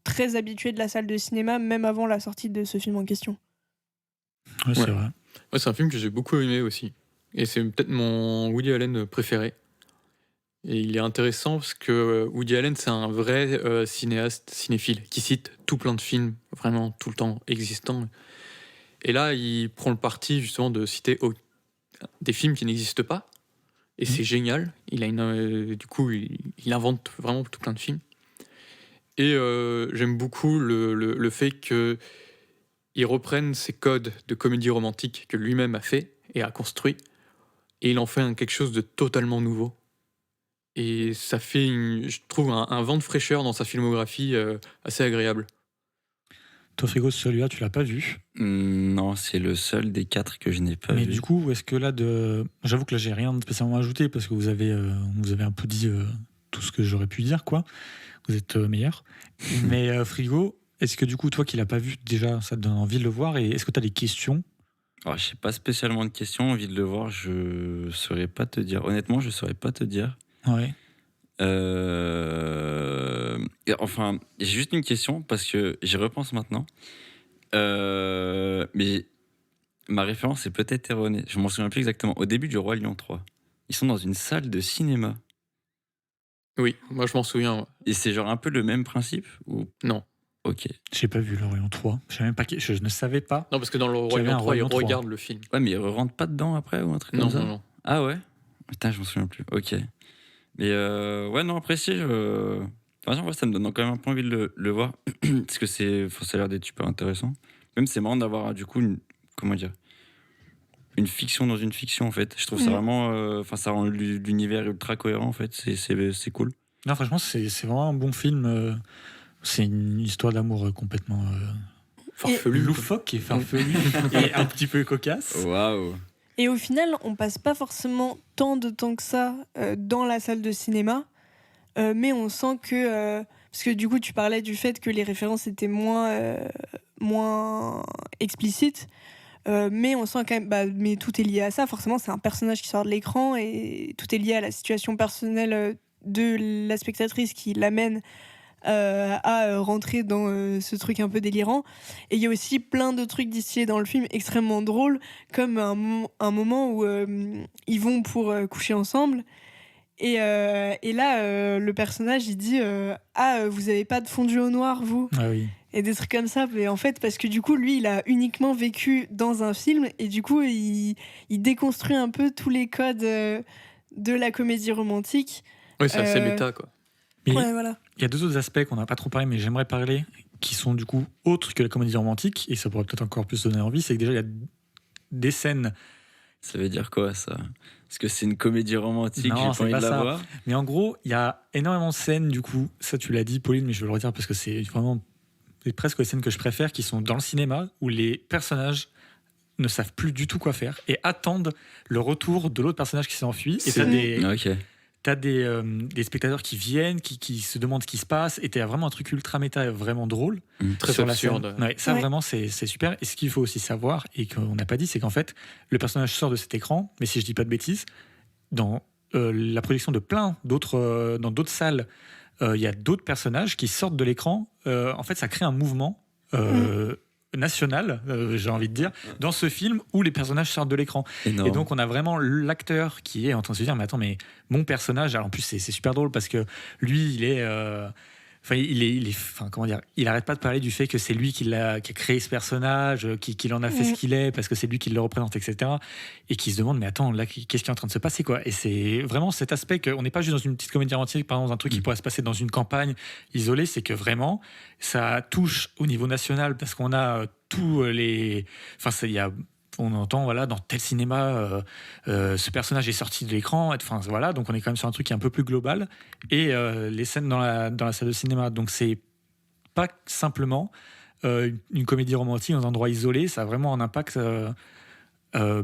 très habituée de la salle de cinéma, même avant la sortie de ce film en question. Ouais, c'est Ouais. vrai. Ouais, c'est un film que j'ai beaucoup aimé aussi. Et c'est peut-être mon Woody Allen préféré. Et il est intéressant parce que Woody Allen, c'est un vrai cinéaste, cinéphile, qui cite tout plein de films, vraiment tout le temps existants. Et là, il prend le parti justement de citer des films qui n'existent pas. Et c'est génial. Il a du coup, il invente vraiment tout plein de films. Et j'aime beaucoup le fait qu'il reprenne ces codes de comédie romantique que lui-même a fait et a construit. Et il en fait quelque chose de totalement nouveau. Et ça fait, je trouve, un vent de fraîcheur dans sa filmographie assez agréable. Toi, Frigo, celui-là, tu l'as pas vu. Non, c'est le seul des 4 que je n'ai pas Mais vu. du coup, est-ce que là, j'avoue que là, j'ai rien spécialement ajouté parce que vous avez un peu dit tout ce que j'aurais pu dire, quoi. Vous êtes meilleur. Mais Frigo, est-ce que du coup, toi qui l'as pas vu, déjà, ça te donne envie de le voir et est-ce que tu as des questions? Alors, je n'ai pas spécialement de questions, envie de le voir, je saurais pas te dire. Honnêtement, je saurais pas te dire. Ouais. Enfin, j'ai juste une question parce que j'y repense maintenant. Mais ma référence est peut-être erronée. Je m'en souviens plus exactement. Au début du Roi Lion 3, ils sont dans une salle de cinéma. Oui, moi je m'en souviens. Ouais. Et c'est genre un peu le même principe ou... Non. Ok. J'ai pas vu l'Orient 3. Je savais même pas je ne savais pas. Non, parce que dans le Roi Qu'il y avait Lion un 3, Roi il Lion 3. regarde le film. Ouais, mais ils rentrent pas dedans après ou un truc Non, comme ça. non, non. Ah ouais. Putain, je m'en souviens plus. Ok. Mais ouais, non, après si, enfin, ça me donne quand même un peu envie de le voir parce que ça a l'air d'être super intéressant. Même c'est marrant d'avoir du coup une fiction dans une fiction en fait. Je trouve ça vraiment, ça rend l'univers ultra cohérent en fait. C'est cool. Non, franchement, c'est vraiment un bon film. C'est une histoire d'amour complètement Farfelu. loufoque et farfelu et un petit peu cocasse. Waouh. Et au final, on passe pas forcément tant de temps que ça dans la salle de cinéma, mais on sent que... parce que du coup, tu parlais du fait que les références étaient moins explicites, mais on sent quand même... mais tout est lié à ça, forcément, c'est un personnage qui sort de l'écran, et tout est lié à la situation personnelle de la spectatrice qui l'amène à rentrer dans ce truc un peu délirant. Et il y a aussi plein de trucs distillés dans le film extrêmement drôles, comme un moment où ils vont pour coucher ensemble et là le personnage il dit vous avez pas de fondu au noir vous? Ah oui. Et des trucs comme ça, mais en fait parce que du coup lui il a uniquement vécu dans un film et du coup il déconstruit un peu tous les codes de la comédie romantique. Oui, c'est assez méta, quoi. Mais Ouais, voilà. il y a deux autres aspects qu'on n'a pas trop parlé, mais j'aimerais parler, qui sont du coup autres que la comédie romantique, et ça pourrait peut-être encore plus donner envie, c'est que déjà il y a des scènes. Ça veut dire quoi ça? Est-ce que c'est une comédie romantique? Non, J'ai c'est pas envie pas de la ça. voir. Mais en gros, il y a énormément de scènes, du coup, ça tu l'as dit Pauline, mais je veux le redire parce que c'est vraiment presque les scènes que je préfère, qui sont dans le cinéma, où les personnages ne savent plus du tout quoi faire, et attendent le retour de l'autre personnage qui s'est enfui, et t'as des spectateurs qui viennent, qui se demandent ce qui se passe, et t'as vraiment un truc ultra méta, vraiment drôle. Très sur la absurde. scène. Ouais, ça Ouais. vraiment c'est super. Et ce qu'il faut aussi savoir, et qu'on n'a pas dit, c'est qu'en fait, le personnage sort de cet écran, mais si je dis pas de bêtises, dans la projection de plein d'autres, dans d'autres salles, il y a d'autres personnages qui sortent de l'écran. En fait, ça crée un mouvement national, j'ai envie de dire, dans ce film où les personnages sortent de l'écran. Énorme. Et donc on a vraiment l'acteur qui est en train de se dire mais attends, mais mon personnage, alors en plus c'est super drôle parce que lui il est Enfin, enfin, comment dire, il arrête pas de parler du fait que c'est lui qui a créé ce personnage, qu'il en a fait ce qu'il est, parce que c'est lui qui le représente, etc. Et qui se demande, mais attends, là, qu'est-ce qui est en train de se passer, quoi? Et c'est vraiment cet aspect qu'on n'est pas juste dans une petite comédie romantique, par exemple, un truc qui pourrait se passer dans une campagne isolée, c'est que vraiment, ça touche au niveau national, parce qu'on a tous les... Enfin, on entend, voilà, dans tel cinéma, ce personnage est sorti de l'écran. Enfin, voilà, donc on est quand même sur un truc qui est un peu plus global. Et les scènes dans la salle de cinéma. Donc, c'est pas simplement une comédie romantique dans un endroit isolé. Ça a vraiment un impact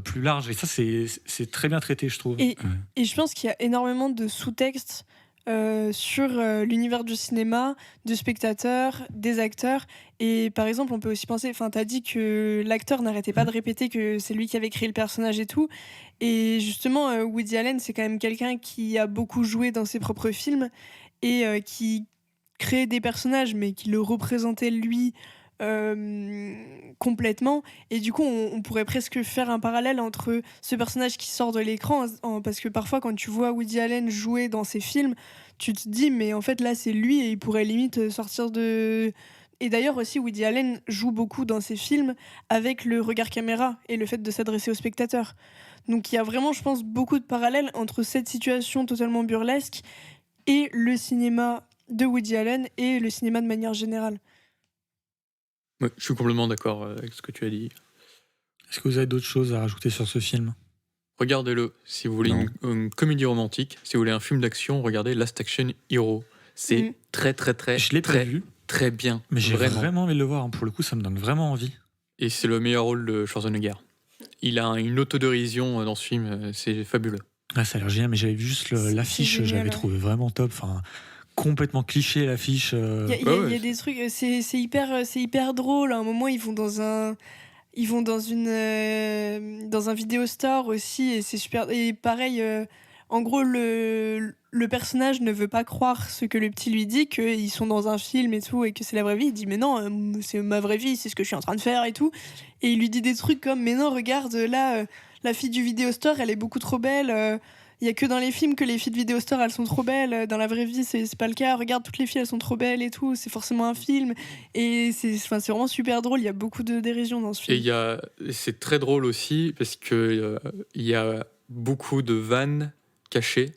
plus large. Et ça, c'est très bien traité, je trouve. Et je pense qu'il y a énormément de sous-textes sur l'univers du cinéma, du spectateur, des acteurs. Et par exemple, on peut aussi penser, enfin, t'as dit que l'acteur n'arrêtait pas de répéter que c'est lui qui avait créé le personnage et tout. Et justement, Woody Allen, c'est quand même quelqu'un qui a beaucoup joué dans ses propres films et qui créait des personnages, mais qui le représentait lui complètement. Et du coup, on pourrait presque faire un parallèle entre ce personnage qui sort de l'écran, parce que parfois, quand tu vois Woody Allen jouer dans ses films, tu te dis, mais en fait, là, c'est lui et il pourrait limite sortir de... Et d'ailleurs aussi, Woody Allen joue beaucoup dans ses films avec le regard caméra et le fait de s'adresser au spectateur. Donc il y a vraiment, je pense, beaucoup de parallèles entre cette situation totalement burlesque et le cinéma de Woody Allen et le cinéma de manière générale. Ouais, je suis complètement d'accord avec ce que tu as dit. Est-ce que vous avez d'autres choses à rajouter sur ce film? Regardez-le. Si vous voulez une comédie romantique, si vous voulez un film d'action, regardez Last Action Hero. C'est très, très, très, Je l'ai pas vu, très bien. mais j'ai vraiment envie de le voir. Pour le coup, ça me donne vraiment envie. Et c'est le meilleur rôle de Schwarzenegger. Il a une autodérision dans ce film, c'est fabuleux. Ah, ça a l'air génial, mais j'avais vu juste l'affiche, génial, j'avais trouvé vraiment top. Enfin, complètement cliché l'affiche. Il y a des trucs, c'est hyper drôle. À un moment, ils vont dans un vidéo store aussi, et c'est super. Et pareil, en gros, le personnage ne veut pas croire ce que le petit lui dit, qu'ils sont dans un film et tout, et que c'est la vraie vie. Il dit, mais non, c'est ma vraie vie, c'est ce que je suis en train de faire et tout. Et il lui dit des trucs comme, mais non, regarde, là, la fille du vidéo store, elle est beaucoup trop belle. Il y a que dans les films que les filles de vidéo store, elles sont trop belles. Dans la vraie vie, c'est pas le cas. Regarde, toutes les filles, elles sont trop belles et tout. C'est forcément un film. Et c'est vraiment super drôle. Il y a beaucoup de dérision dans ce film. Et c'est très drôle aussi parce que il y a beaucoup de vannes cachées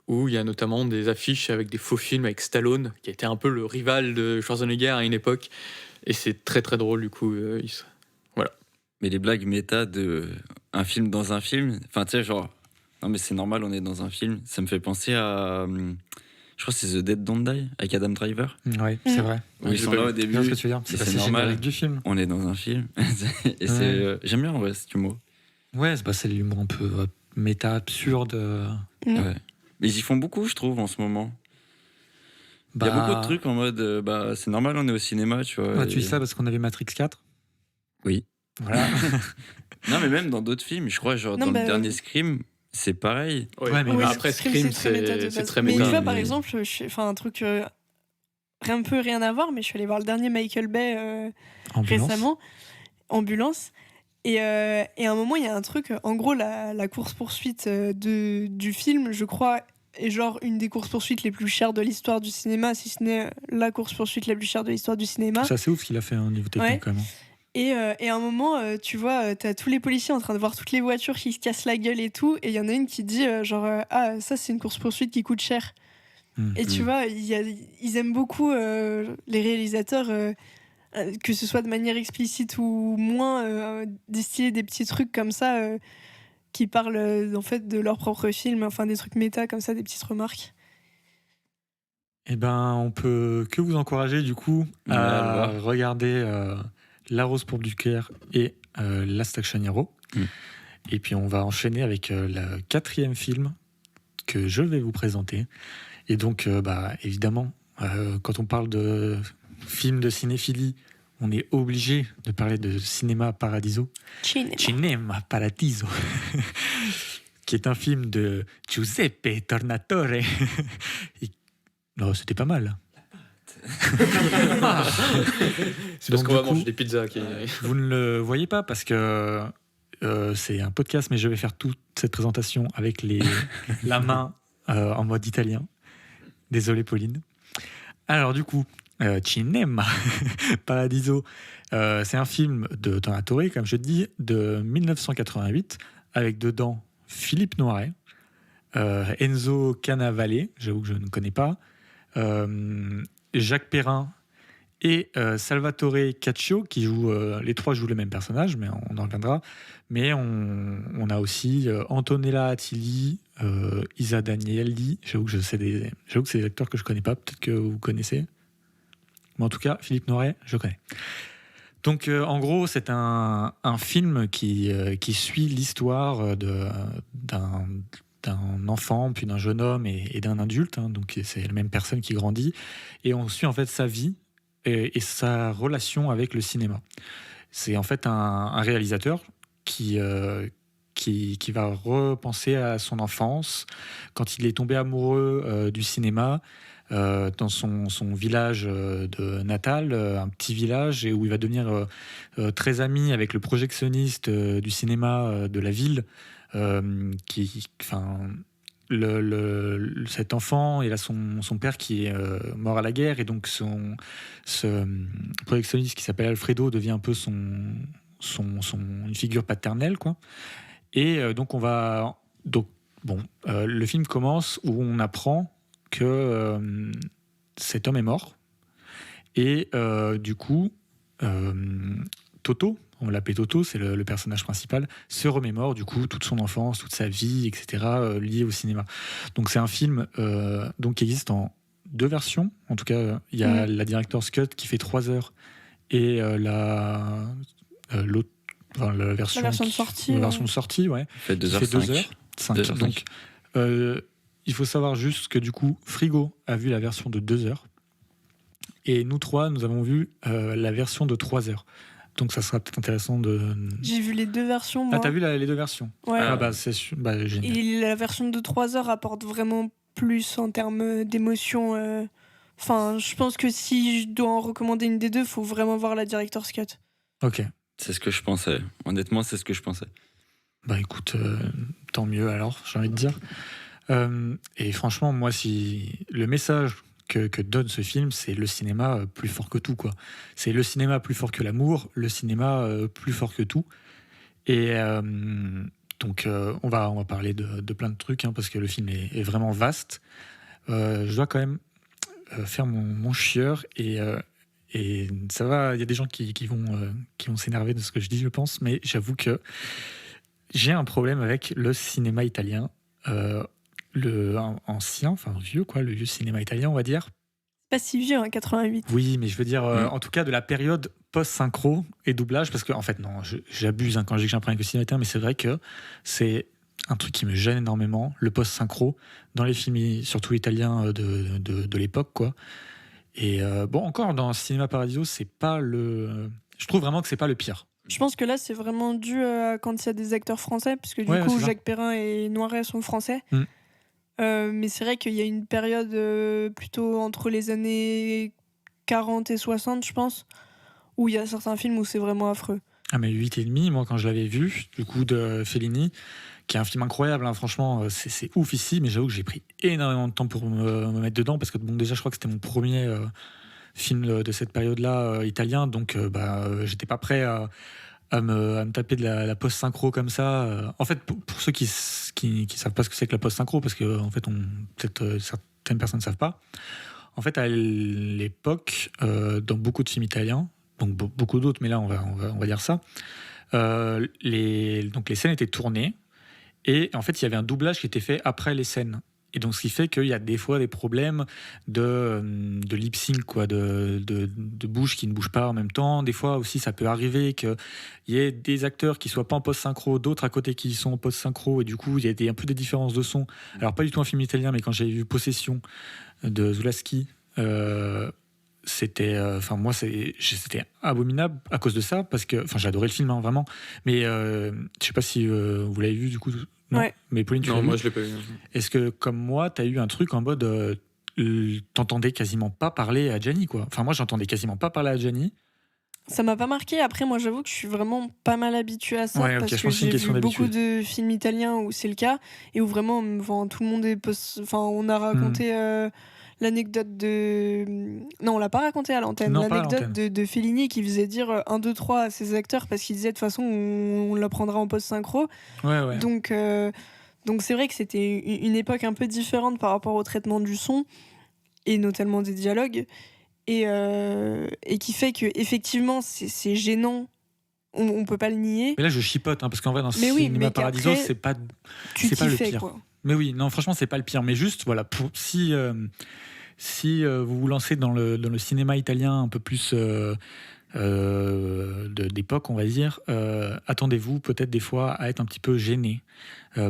où il y a notamment des affiches avec des faux films avec Stallone, qui a été un peu le rival de Schwarzenegger à une époque. Et c'est très très drôle du coup. Voilà. Mais les blagues méta de un film dans un film, enfin tu sais genre, non mais c'est normal, on est dans un film. Ça me fait penser à, je crois que c'est The Dead Don't Die avec Adam Driver. Oui, c'est vrai. Où ils sont là au début. C'est ce que tu veux dire. C'est normal du film. On est dans un film. Et j'aime bien en vrai cet humour. Ouais, c'est l'humour un peu méta absurde. Ouais. Mais ils y font beaucoup, je trouve, en ce moment. Il y a beaucoup de trucs en mode, c'est normal, on est au cinéma, tu vois. Tu dis ça parce qu'on avait Matrix 4. Oui. Voilà. Non, mais même dans d'autres films, je crois, genre dans le dernier Scream, c'est pareil. Ouais, mais après Scream, c'est très méta. Mais tu vois, par exemple, un truc un peu rien à voir, mais je suis allée voir le dernier Michael Bay récemment, Ambulance. Et à un moment, il y a un truc, en gros, la course-poursuite du film, je crois, est genre une des courses-poursuites les plus chères de l'histoire du cinéma, si ce n'est la course-poursuite la plus chère de l'histoire du cinéma. C'est assez ouf ce qu'il a fait au niveau technique, quand même. Et à un moment, tu vois, t'as tous les policiers en train de voir toutes les voitures qui se cassent la gueule et tout, et il y en a une qui dit, ah, ça, c'est une course-poursuite qui coûte cher. Et tu vois, ils aiment beaucoup, les réalisateurs... que ce soit de manière explicite ou moins, distiller des petits trucs comme ça qui parlent en fait de leur propre film, enfin des trucs méta comme ça, des petites remarques. Eh ben, on peut que vous encourager du coup à regarder La Rose pour du Caire et Last Action Hero. Et puis on va enchaîner avec le 4e film que je vais vous présenter. Et donc, évidemment, quand on parle de film de cinéphilie, on est obligé de parler de Cinéma Paradiso. Cinema Paradiso. Qui est un film de Giuseppe Tornatore. Non, c'était pas mal. C'est parce qu'on va manger des pizzas. Vous ne le voyez pas parce que c'est un podcast, mais je vais faire toute cette présentation avec la main en mode italien. Désolé, Pauline. Alors du coup, Cinema Paradiso, c'est un film de Tornatore, comme je dis, de 1988, avec dedans Philippe Noiret, Enzo Cannavale, j'avoue que je ne connais pas, Jacques Perrin et Salvatore Caccio, qui jouent, les trois jouent le même personnage, mais on en reviendra. Mais on a aussi Antonella Attili, Isa Danieli, j'avoue que c'est des acteurs que je connais pas, peut-être que vous connaissez. Mais en tout cas, Philippe Noiret, je connais. Donc, en gros, c'est un film qui suit l'histoire d'un enfant, puis d'un jeune homme et d'un adulte. Hein, donc, c'est la même personne qui grandit. Et on suit en fait sa vie et sa relation avec le cinéma. C'est en fait un réalisateur qui va repenser à son enfance, quand il est tombé amoureux du cinéma, dans son village de natal, un petit village, et où il va devenir très ami avec le projectionniste du cinéma de la ville, cet enfant, il a son père qui est mort à la guerre, et donc ce projectionniste qui s'appelle Alfredo devient un peu une figure paternelle, quoi. Et le film commence où on apprend que cet homme est mort, et du coup Toto, on l'appelait Toto, c'est le personnage principal, se remémore du coup toute son enfance, toute sa vie, etc., liée au cinéma. Donc c'est un film qui existe en 2 versions. En tout cas, il y a la Director's Cut qui fait 3 heures, et la version de sortie. La version de sortie, ouais. Fait 2 qui heures fait 2 5. heures. 5. 2 heures 5. Donc, il faut savoir juste que du coup, Frigo a vu la version de 2 heures. Et nous 3, nous avons vu la version de 3 heures. Donc ça sera peut-être intéressant de... J'ai vu les 2 versions, moi. Ah, t'as vu les 2 versions? Ouais. Ah bah c'est génial. Et la version de 3 heures apporte vraiment plus en termes d'émotion. Enfin, je pense que si je dois en recommander une des deux, faut vraiment voir la Director's Cut. Ok. C'est ce que je pensais. Honnêtement, c'est ce que je pensais. Bah écoute, tant mieux alors, j'ai envie de dire. Et franchement, moi, si le message que donne ce film, c'est le cinéma plus fort que tout, quoi. C'est le cinéma plus fort que l'amour, le cinéma plus fort que tout. Et donc, on va parler de plein de trucs, hein, parce que le film est vraiment vaste. Je dois quand même faire mon chieur, et ça va, il y a des gens qui vont s'énerver de ce que je dis, je pense, mais j'avoue que j'ai un problème avec le cinéma italien, ancien, enfin vieux, quoi, le vieux cinéma italien, on va dire. Pas si vieux, hein, 88. Oui, mais je veux dire, en tout cas, de la période post-synchro et doublage, parce que, en fait, non, j'abuse, hein, quand je dis que j'ai un problème avec le cinéma italien, mais c'est vrai que c'est un truc qui me gêne énormément, le post-synchro, dans les films, surtout italiens de l'époque, quoi. Et encore, dans Cinéma Paradiso, c'est pas le... Je trouve vraiment que c'est pas le pire. Je pense que là, c'est vraiment dû à quand il y a des acteurs français, puisque du coup, Jacques Perrin et Noiret sont français. Mais c'est vrai qu'il y a une période plutôt entre les années 40 et 60, je pense, où il y a certains films où c'est vraiment affreux. Ah, mais 8,5, moi, quand je l'avais vu, du coup, de Fellini, qui est un film incroyable, hein, franchement, c'est ouf ici, mais j'avoue que j'ai pris énormément de temps pour me mettre dedans, parce que bon, déjà, je crois que c'était mon premier film de cette période-là, italien, donc j'étais pas prêt à me taper de la post-synchro comme ça. En fait, pour ceux qui savent pas ce que c'est que la post-synchro, parce que en fait, peut-être certaines personnes ne savent pas, en fait, à l'époque, dans beaucoup de films italiens, donc beaucoup d'autres, mais là, on va dire ça, les scènes étaient tournées, et en fait, il y avait un doublage qui était fait après les scènes. Et donc, ce qui fait qu'il y a des fois des problèmes de lip sync, quoi, de bouche qui ne bouge pas en même temps. Des fois aussi, ça peut arriver qu'il y ait des acteurs qui ne soient pas en post-synchro, d'autres à côté qui sont en post-synchro, et du coup, il y a un peu des différences de son. Alors, pas du tout un film italien, mais quand j'ai vu Possession de Zulawski, c'était abominable à cause de ça, parce que j'ai adoré le film, hein, vraiment, mais je sais pas si vous l'avez vu du coup. Non, ouais. Mais Pauline, tu l'as vu ? Moi je l'ai pas vu. Est-ce que comme moi t'as eu un truc en mode t'entendais quasiment pas parler à Gianni, quoi? Enfin, moi j'entendais quasiment pas parler à Gianni. Ça m'a pas marqué. Après, moi, j'avoue que je suis vraiment pas mal habituée à ça, Ouais, parce que j'ai vu beaucoup de films italiens où c'est le cas, et où vraiment, tout le monde est on a raconté l'anecdote de... Non, on l'a pas raconté à l'antenne. Non, pas à L'anecdote l'antenne. de Fellini qui faisait dire 1, 2, 3 à ses acteurs parce qu'il disait de toute façon on l'apprendra en post-synchro. Ouais. Donc c'est vrai que c'était une époque un peu différente par rapport au traitement du son et notamment des dialogues et qui fait que effectivement c'est gênant. On peut pas le nier. Mais là, je chipote, parce qu'en vrai, dans Mais oui, Cinéma mais Paradiso, qu'après, c'est pas Tu le kiffais pire. quoi. Mais oui, non, franchement, c'est pas le pire. Mais juste, voilà, si vous vous lancez dans le cinéma italien un peu plus d'époque, on va dire, attendez-vous peut-être des fois à être un petit peu gêné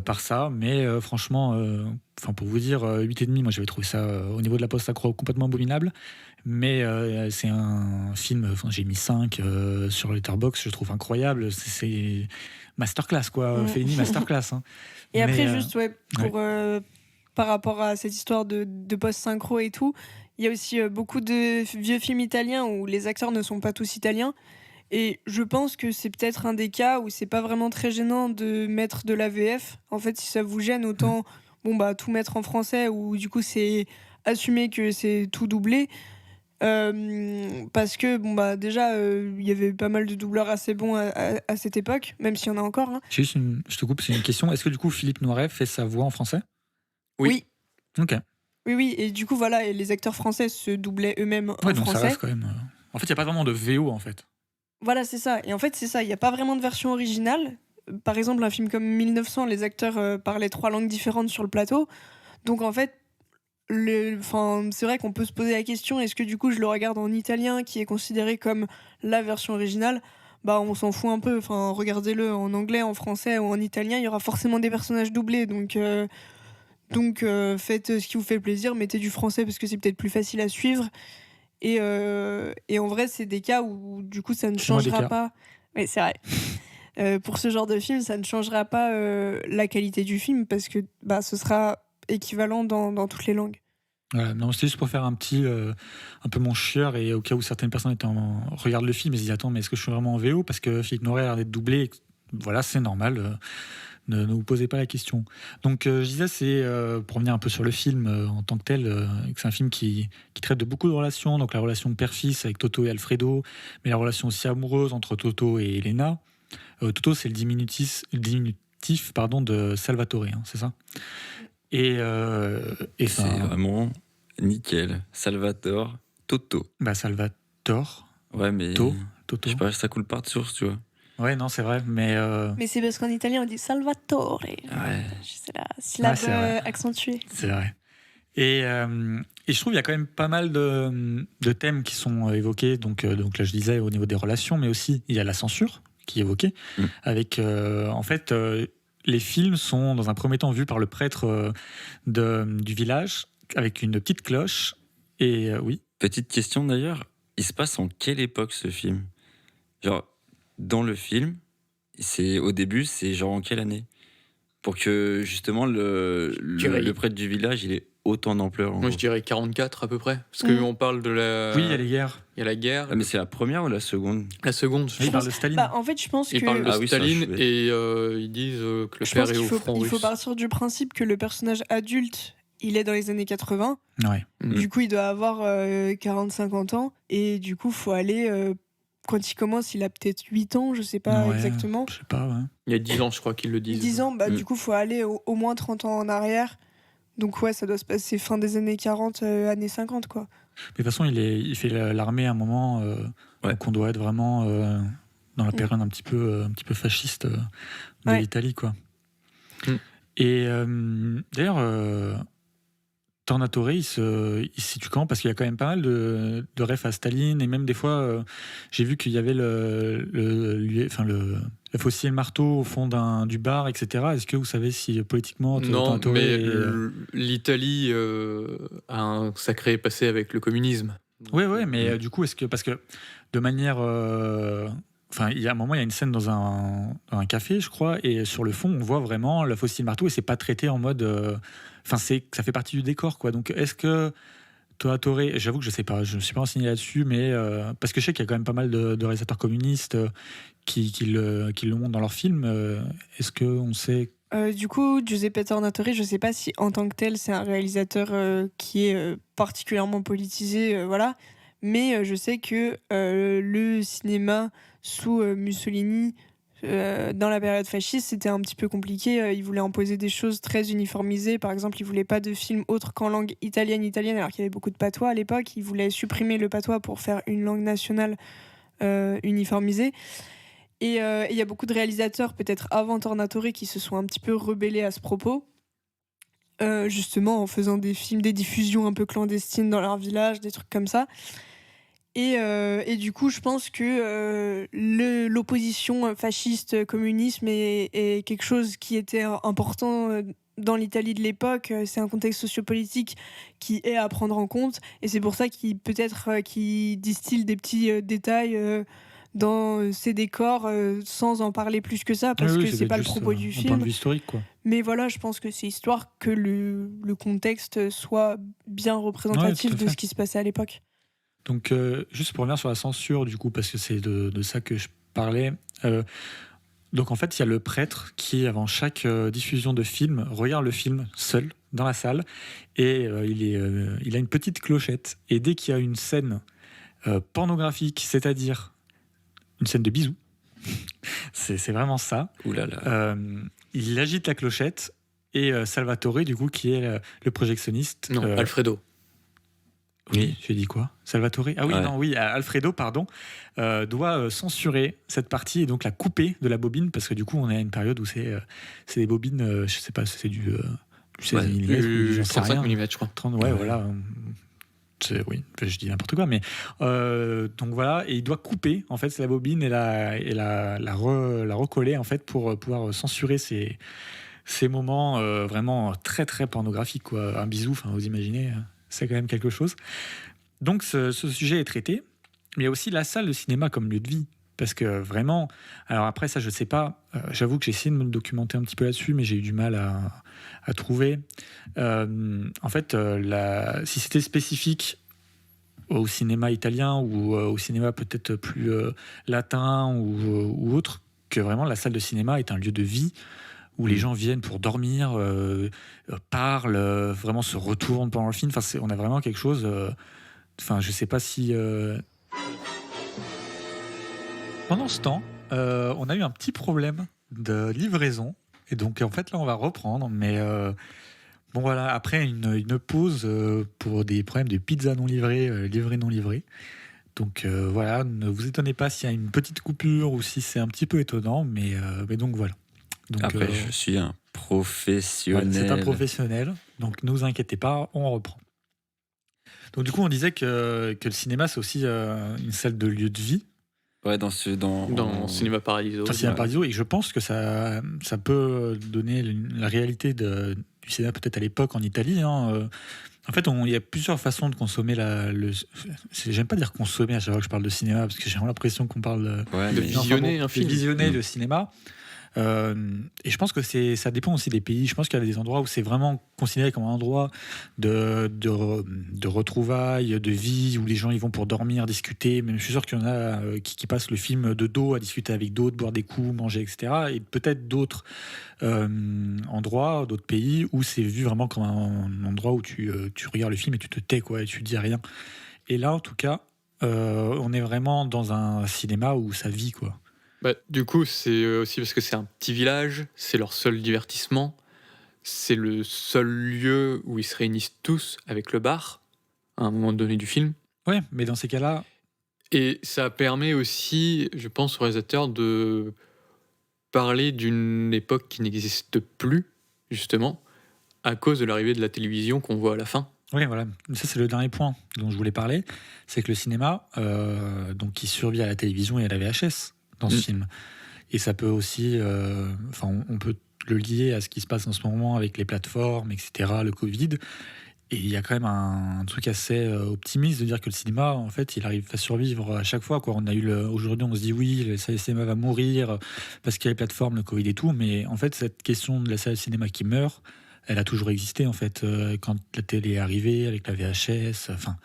par ça. Mais franchement, pour vous dire, 8,5, moi j'avais trouvé ça au niveau de la post-accro complètement abominable. Mais c'est un film, j'ai mis 5 sur Letterboxd, je trouve incroyable. C'est masterclass, quoi. Fellini, masterclass. Hein. Et après, Mais, juste, pour, par rapport à cette histoire de post-synchro et tout, il y a aussi beaucoup de vieux films italiens où les acteurs ne sont pas tous italiens. Et je pense que c'est peut-être un des cas où c'est pas vraiment très gênant de mettre de la VF. En fait, si ça vous gêne, autant tout mettre en français ou du coup, c'est assumer que c'est tout doublé. Parce que déjà il y avait pas mal de doubleurs assez bons à cette époque, même s'il y en a encore. Hein. je te coupe, c'est une question. Est-ce que du coup Philippe Noiret fait sa voix en français ? Oui. Ok. Oui, et du coup voilà, et les acteurs français se doublaient eux-mêmes en Donc ça français. reste quand même. En fait, il y a pas vraiment de VO en fait. Voilà, c'est ça. Et en fait, c'est ça. Il n'y a pas vraiment de version originale. Par exemple, un film comme 1900, les acteurs parlaient 3 langues différentes sur le plateau. Donc en fait, c'est vrai qu'on peut se poser la question, est-ce que du coup je le regarde en italien qui est considéré comme la version originale ? On s'en fout un peu, regardez-le en anglais, en français ou en italien, il y aura forcément des personnages doublés, donc faites ce qui vous fait plaisir, mettez du français parce que c'est peut-être plus facile à suivre et en vrai c'est des cas où du coup ça ne changera pas. Oui, c'est vrai. Pour ce genre de film, ça ne changera pas la qualité du film parce que ce sera équivalent dans toutes les langues. Voilà, non, c'est juste pour faire un peu mon chieur et au cas où certaines personnes regardent le film et se disent attends, mais est-ce que je suis vraiment en VO parce que Philippe Noiret a l'air d'être doublé. Voilà, c'est normal. Ne vous posez pas la question. Donc je disais, c'est pour revenir un peu sur le film en tant que tel, que c'est un film qui traite de beaucoup de relations, donc la relation père-fils avec Toto et Alfredo, mais la relation aussi amoureuse entre Toto et Elena. Toto, c'est le diminutif de Salvatore, hein, c'est ça ? Et c'est vraiment nickel. Salvatore, Toto. Salvatore. Ouais, mais Toto. Je sais pas, ça coule par de source, tu vois. Ouais, non, c'est vrai, mais c'est parce qu'en italien on dit Salvatore. Ouais. C'est la syllabe accentuée. C'est vrai. Et je trouve qu'il y a quand même pas mal de thèmes qui sont évoqués. Donc là, je disais au niveau des relations, mais aussi il y a la censure qui est évoquée. Avec, en fait, les films sont dans un premier temps vus par le prêtre du village avec une petite cloche. Et oui. Petite question d'ailleurs, il se passe en quelle époque ce film ? Genre, dans le film, au début, c'est genre en quelle année ? Pour que justement le prêtre du village, il ait autant d'ampleur. Moi, je dirais 44 à peu près. Parce qu'on parle de la. Oui, il y a les guerres. Il y a la guerre. Ah, mais c'est la première ou la seconde ? La seconde. Il parle de Staline. En fait, je pense Ils parlent de oui, Staline ça, et ils disent que le père est au front russe. Il faut partir du principe que le personnage adulte, il est dans les années 80. Ouais. Du coup, il doit avoir 40-50 ans. Et du coup, il faut aller... quand il commence, il a peut-être 8 ans, je sais pas exactement. Je sais pas, ouais. Il y a 10 ans, je crois qu'ils le disent. 10 ans, du coup, il faut aller au moins 30 ans en arrière. Donc ouais, ça doit se passer fin des années 40, années 50, quoi. Mais de toute façon, il fait l'armée à un moment donc on doit être vraiment dans la période un petit peu fasciste de l'Italie, quoi. Et d'ailleurs... Tornatore, il se situe quand ? Parce qu'il y a quand même pas mal de refs à Staline, et même des fois, j'ai vu qu'il y avait le fossile marteau au fond du bar, etc. Est-ce que vous savez si politiquement Non, Tornatore mais l'Italie a un sacré passé avec le communisme. Oui, mais du coup, parce que de manière... il y a un moment, il y a une scène dans un café, je crois, et sur le fond, on voit vraiment le fossile marteau, et c'est pas traité en mode... ça fait partie du décor, quoi. Donc, est-ce que Tornatore, j'avoue que je sais pas, je me suis pas renseigné là-dessus, mais parce que je sais qu'il y a quand même pas mal de réalisateurs communistes qui le montrent dans leurs films. Est-ce qu'on sait Du coup, Giuseppe Tornatore, je sais pas si en tant que tel, c'est un réalisateur qui est particulièrement politisé, voilà. Mais je sais que le cinéma sous Mussolini, dans la période fasciste, c'était un petit peu compliqué. Il voulait imposer des choses très uniformisées. Par exemple, il voulait pas de films autres qu'en langue italienne, alors qu'il y avait beaucoup de patois à l'époque. Il voulait supprimer le patois pour faire une langue nationale uniformisée. Et il y a beaucoup de réalisateurs, peut-être avant Tornatore, qui se sont un petit peu rebellés à ce propos, justement en faisant des films, des diffusions un peu clandestines dans leur village, des trucs comme ça. Et du coup, je pense que l'opposition fasciste-communisme est quelque chose qui était important dans l'Italie de l'époque. C'est un contexte sociopolitique qui est à prendre en compte. Et c'est pour ça qu'il peut-être qu'il distille des petits détails dans ses décors sans en parler plus que ça, parce que c'est pas le propos du Un point film. de vue historique, quoi. Mais voilà, je pense que c'est histoire que le contexte soit bien représentatif Ouais, tout à de fait. ce qui se passait à l'époque. Donc, juste pour revenir sur la censure, du coup, parce que c'est de ça que je parlais. Donc, en fait, il y a le prêtre qui, avant chaque diffusion de film, regarde le film seul dans la salle et il a une petite clochette. Et dès qu'il y a une scène pornographique, c'est-à-dire une scène de bisous, c'est vraiment ça, Ouh là là. il agite la clochette et Salvatore, du coup, qui est le projectionniste. Non, Alfredo. Oui, j'ai dit quoi? Salvatore? Ah oui, Ouais. non, oui, Alfredo, pardon, doit censurer cette partie et donc la couper de la bobine, parce que du coup, on est à une période où c'est des bobines, je sais pas, c'est du 16 Ouais, mm, ou j'en sais 35 rien. mm, je crois. 30, ouais, voilà. Oui, je dis n'importe quoi, mais donc voilà, et il doit couper en fait la bobine et la recoller en fait pour pouvoir censurer ces moments vraiment très très pornographiques, quoi. Un bisou, enfin vous imaginez, c'est quand même quelque chose. Donc ce sujet est traité, mais il y a aussi la salle de cinéma comme lieu de vie. Parce que vraiment, alors après ça je sais pas, j'avoue que j'ai essayé de me documenter un petit peu là-dessus, mais j'ai eu du mal à trouver. En fait, si c'était spécifique au cinéma italien ou au cinéma peut-être plus latin ou autre, que vraiment la salle de cinéma est un lieu de vie où les gens viennent pour dormir, parlent, vraiment se retournent pendant le film. Enfin, on a vraiment quelque chose. Enfin, je sais pas si. Pendant ce temps, on a eu un petit problème de livraison. Et donc, en fait, là, on va reprendre. Mais bon, voilà, après une pause pour des problèmes de pizza non livrée, livrée non livrée. Donc, voilà, ne vous étonnez pas s'il y a une petite coupure ou si c'est un petit peu étonnant. Mais donc, voilà. Donc, Après, je suis un professionnel. c'est un professionnel. Donc, ne vous inquiétez pas, on reprend. Donc, du coup, on disait que le cinéma, c'est aussi une salle de lieu de vie. Ouais, dans Cinéma Paradiso. Enfin, Cinéma Paradiso, et je pense que ça peut donner la réalité du cinéma peut-être à l'époque en Italie. Hein. En fait, il y a plusieurs façons de consommer j'aime pas dire consommer à chaque fois que je parle de cinéma, parce que j'ai vraiment l'impression qu'on parle Ouais, de mais- visionner un film. visionner le cinéma. Et je pense que ça dépend aussi des pays. Je pense qu'il y a des endroits où c'est vraiment considéré comme un endroit de retrouvailles, de vie, où les gens ils vont pour dormir, discuter. Même je suis sûr qu'il y en a qui passent le film de dos à discuter avec d'autres, boire des coups, manger, etc. Et peut-être d'autres endroits, d'autres pays où c'est vu vraiment comme un endroit où tu regardes le film et tu te tais, quoi, et tu dis rien. Et là, en tout cas, on est vraiment dans un cinéma où ça vit, quoi. Bah, du coup, c'est aussi parce que c'est un petit village, c'est leur seul divertissement, c'est le seul lieu où ils se réunissent tous avec le bar, à un moment donné du film. Ouais, mais dans ces cas-là, Et ça permet aussi, je pense, aux réalisateurs de parler d'une époque qui n'existe plus, justement, à cause de l'arrivée de la télévision qu'on voit à la fin. oui, voilà. Ça, c'est le dernier point dont je voulais parler. C'est que le cinéma, donc, qui survit à la télévision et à la VHS dans ce film. Et ça peut aussi... on peut le lier à ce qui se passe en ce moment avec les plateformes, etc., le Covid. Et il y a quand même un truc assez optimiste de dire que le cinéma, en fait, il arrive à survivre à chaque fois, quoi. On a eu aujourd'hui, on se dit oui, le cinéma va mourir parce qu'il y a les plateformes, le Covid et tout. Mais en fait, cette question de la salle de cinéma qui meurt, elle a toujours existé, en fait, quand la télé est arrivée, avec la VHS, enfin,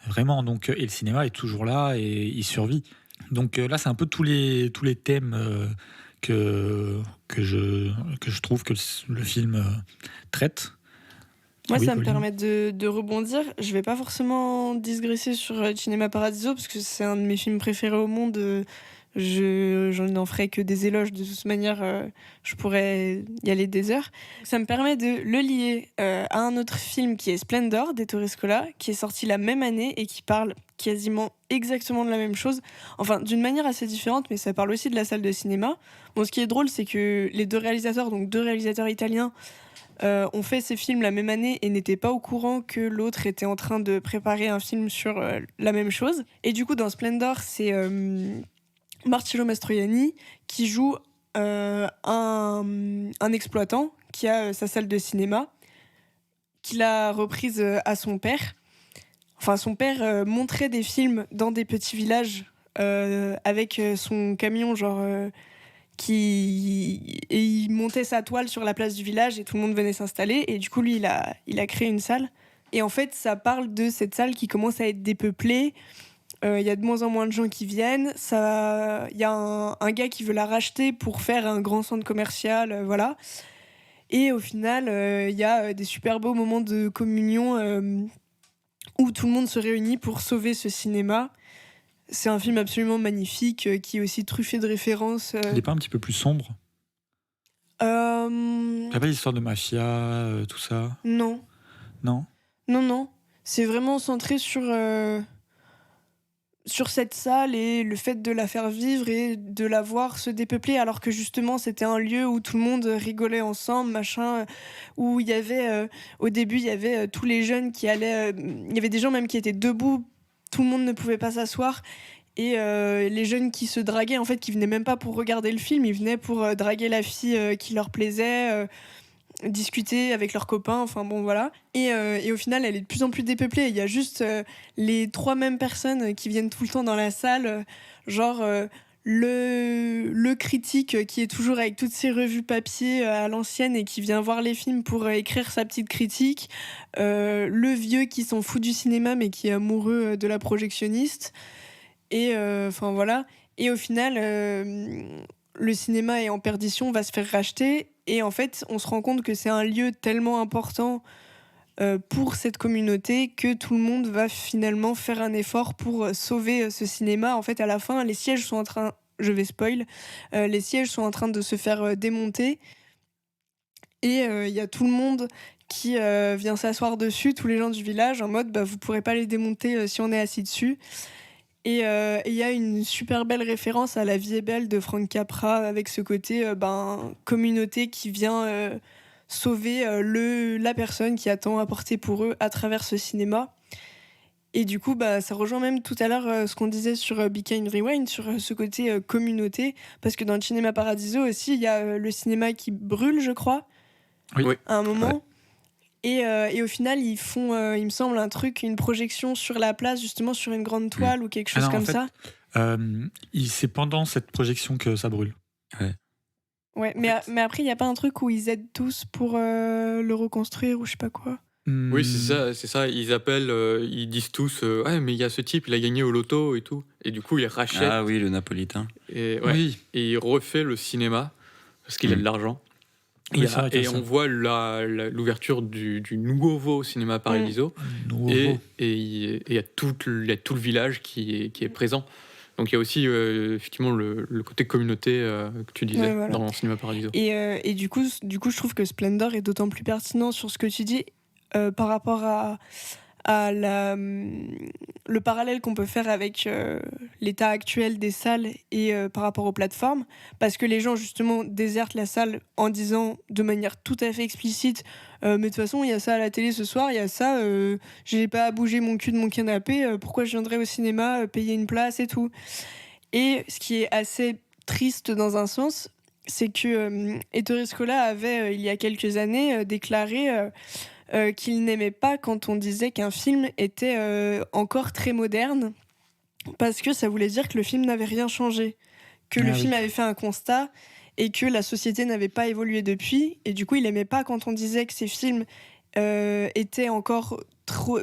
vraiment. Donc, et le cinéma est toujours là et il survit. Donc là, c'est un peu tous les thèmes que je trouve que le film traite. Moi, Oui, ça me Pauline. permet de rebondir. Je vais pas forcément digresser sur Cinema Paradiso parce que c'est un de mes films préférés au monde. Je n'en ferai que des éloges. De toute manière, je pourrais y aller des heures. Ça me permet de le lier à un autre film qui est Splendor d'Ettore Scola, qui est sorti la même année et qui parle quasiment exactement de la même chose. Enfin, d'une manière assez différente, mais ça parle aussi de la salle de cinéma. Bon, ce qui est drôle, c'est que les deux réalisateurs, donc deux réalisateurs italiens, ont fait ces films la même année et n'étaient pas au courant que l'autre était en train de préparer un film sur la même chose. Et du coup, dans Splendor, c'est Marcello Mastroianni qui joue un exploitant qui a sa salle de cinéma, qu'il a reprise à son père. Enfin, son père montrait des films dans des petits villages avec son camion, et il montait sa toile sur la place du village et tout le monde venait s'installer. Et du coup, lui, il a créé une salle. Et en fait, ça parle de cette salle qui commence à être dépeuplée. Il y a de moins en moins de gens qui viennent. Il y a un gars qui veut la racheter pour faire un grand centre commercial, voilà. Et au final, il y a des super beaux moments de communion où tout le monde se réunit pour sauver ce cinéma. C'est un film absolument magnifique qui est aussi truffé de références. Il n'est pas un petit peu plus sombre? Il n'y a pas l'histoire de mafia, tout ça? Non. Non? Non. C'est vraiment centré sur cette salle et le fait de la faire vivre et de la voir se dépeupler, alors que justement c'était un lieu où tout le monde rigolait ensemble, machin, où il y avait au début il y avait tous les jeunes qui allaient, il y avait des gens même qui étaient debout, tout le monde ne pouvait pas s'asseoir. Et les jeunes qui se draguaient, en fait, qui venaient même pas pour regarder le film, ils venaient pour draguer la fille qui leur plaisait, discuter avec leurs copains, enfin bon, voilà. Et au final, elle est de plus en plus dépeuplée. Il y a juste les 3 mêmes personnes qui viennent tout le temps dans la salle, le critique qui est toujours avec toutes ses revues papier à l'ancienne et qui vient voir les films pour écrire sa petite critique, le vieux qui s'en fout du cinéma mais qui est amoureux de la projectionniste. Et enfin voilà. Et au final, le cinéma est en perdition, va se faire racheter. Et en fait, on se rend compte que c'est un lieu tellement important pour cette communauté que tout le monde va finalement faire un effort pour sauver ce cinéma. En fait, à la fin, les sièges sont en train... Je vais spoil. Les sièges sont en train de se faire démonter. Et il y a tout le monde qui vient s'asseoir dessus, tous les gens du village, en mode vous pourrez pas les démonter si on est assis dessus. Et il y a une super belle référence à La vie est belle de Frank Capra, avec ce côté communauté qui vient sauver la personne qui a tant apporté pour eux à travers ce cinéma. Et du coup, ça rejoint même tout à l'heure ce qu'on disait sur Be Kind Rewind, sur ce côté communauté, parce que dans le Cinema Paradiso aussi, il y a le cinéma qui brûle, je crois, Oui. à un moment. Ouais. Et au final, ils font, il me semble, une projection sur la place, justement sur une grande toile ou quelque chose Alors, en comme fait, ça. C'est pendant cette projection que ça brûle. Ouais, mais après, il n'y a pas un truc où ils aident tous pour le reconstruire ou je sais pas quoi. Oui, c'est ça. Ils appellent, ils disent tous ouais, mais il y a ce type, il a gagné au loto et tout. Et du coup, il rachète. Ah oui, le napolitain. Et, Oui. et il refait le cinéma parce qu'il a de l'argent. Oui, c'est vrai qu'il y a Et ça. on voit l'ouverture du nouveau Cinéma Paradiso. Nouveau. Et il y a tout le village qui est présent. Donc il y a aussi effectivement le côté communauté que tu disais Ouais, voilà. dans Cinéma Paradiso. Et du coup, je trouve que Splendor est d'autant plus pertinent sur ce que tu dis par rapport à le parallèle qu'on peut faire avec l'état actuel des salles et par rapport aux plateformes, parce que les gens justement désertent la salle en disant de manière tout à fait explicite mais de toute façon il y a ça à la télé ce soir, il y a ça, j'ai pas à bouger mon cul de mon canapé, pourquoi je viendrais au cinéma payer une place et tout. Et ce qui est assez triste dans un sens, c'est que Ettore Scola avait il y a quelques années déclaré qu'il n'aimait pas quand on disait qu'un film était encore très moderne, parce que ça voulait dire que le film n'avait rien changé, que le film avait fait un constat et que la société n'avait pas évolué depuis. Et du coup, il n'aimait pas quand on disait que ces films étaient encore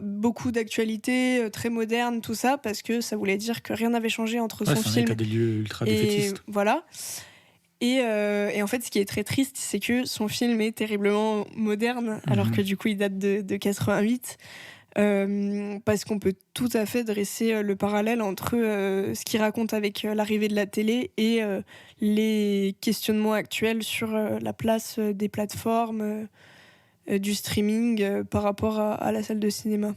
beaucoup d'actualité, très modernes, tout ça, parce que ça voulait dire que rien n'avait changé entre son C'est un film état des lieux ultra et défaitiste. voilà. Et en fait, ce qui est très triste, c'est que son film est terriblement moderne, alors que du coup, il date de 88. Parce qu'on peut tout à fait dresser le parallèle entre ce qu'il raconte avec l'arrivée de la télé et les questionnements actuels sur la place des plateformes, du streaming par rapport à la salle de cinéma.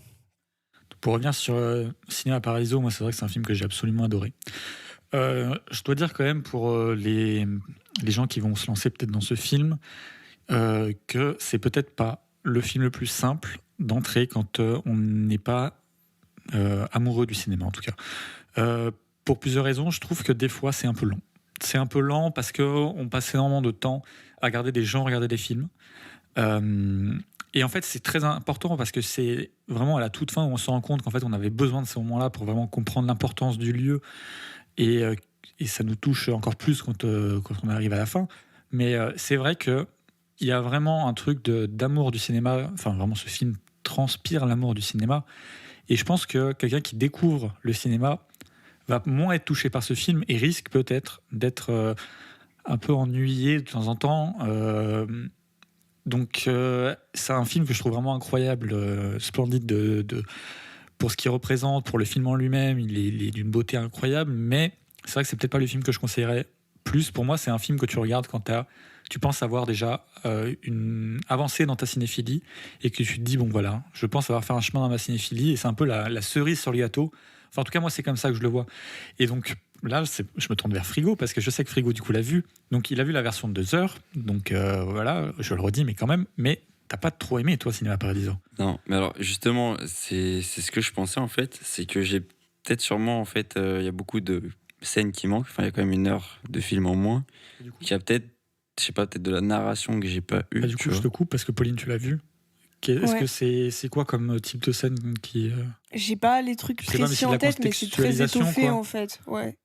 Pour revenir sur Cinéma Paradiso, moi c'est vrai que c'est un film que j'ai absolument adoré. Je dois dire quand même pour les gens qui vont se lancer peut-être dans ce film que c'est peut-être pas le film le plus simple d'entrée quand on n'est pas amoureux du cinéma en tout cas. Pour plusieurs raisons, je trouve que des fois c'est un peu lent. C'est un peu lent parce qu'on passe énormément de temps à regarder des gens regarder des films. Et en fait, c'est très important parce que c'est vraiment à la toute fin où on se rend compte qu'en fait, on avait besoin de ces moments-là pour vraiment comprendre l'importance du lieu. Et ça nous touche encore plus quand on arrive à la fin. Mais c'est vrai qu'il y a vraiment un truc d'amour du cinéma. Enfin, vraiment, ce film transpire l'amour du cinéma. Et je pense que quelqu'un qui découvre le cinéma va moins être touché par ce film et risque peut-être d'être un peu ennuyé de temps en temps. Donc, c'est un film que je trouve vraiment incroyable, splendide pour ce qu'il représente, pour le film en lui-même. Il est d'une beauté incroyable, mais c'est vrai que c'est peut-être pas le film que je conseillerais plus. Pour moi, c'est un film que tu regardes quand tu penses avoir déjà une avancée dans ta cinéphilie et que tu te dis, bon voilà, je pense avoir fait un chemin dans ma cinéphilie et c'est un peu la cerise sur le gâteau. Enfin, en tout cas, moi, c'est comme ça que je le vois. Et donc, là, je me tourne vers Frigo parce que je sais que Frigo, du coup, l'a vu. Donc, il a vu la version de 2 heures. Donc, voilà, je le redis, mais quand même. Mais t'as pas trop aimé, toi, Cinéma Paradiso? Non, mais alors, justement, c'est ce que je pensais, en fait. C'est que j'ai peut-être sûrement, en fait, il y a beaucoup de scènes qui manquent. Enfin, il y a quand même 1 heure de film en moins. Du coup, Il y a peut-être, je sais pas, peut-être de la narration que j'ai pas eue. du coup, je te coupe parce que Pauline, tu l'as vu. Est-ce Ouais. que c'est quoi comme type de scène qui. J'ai pas les trucs Je sais pas, mais précis c'est de en la tête, mais c'est très contextualisation, étoffé quoi. en fait. Ouais.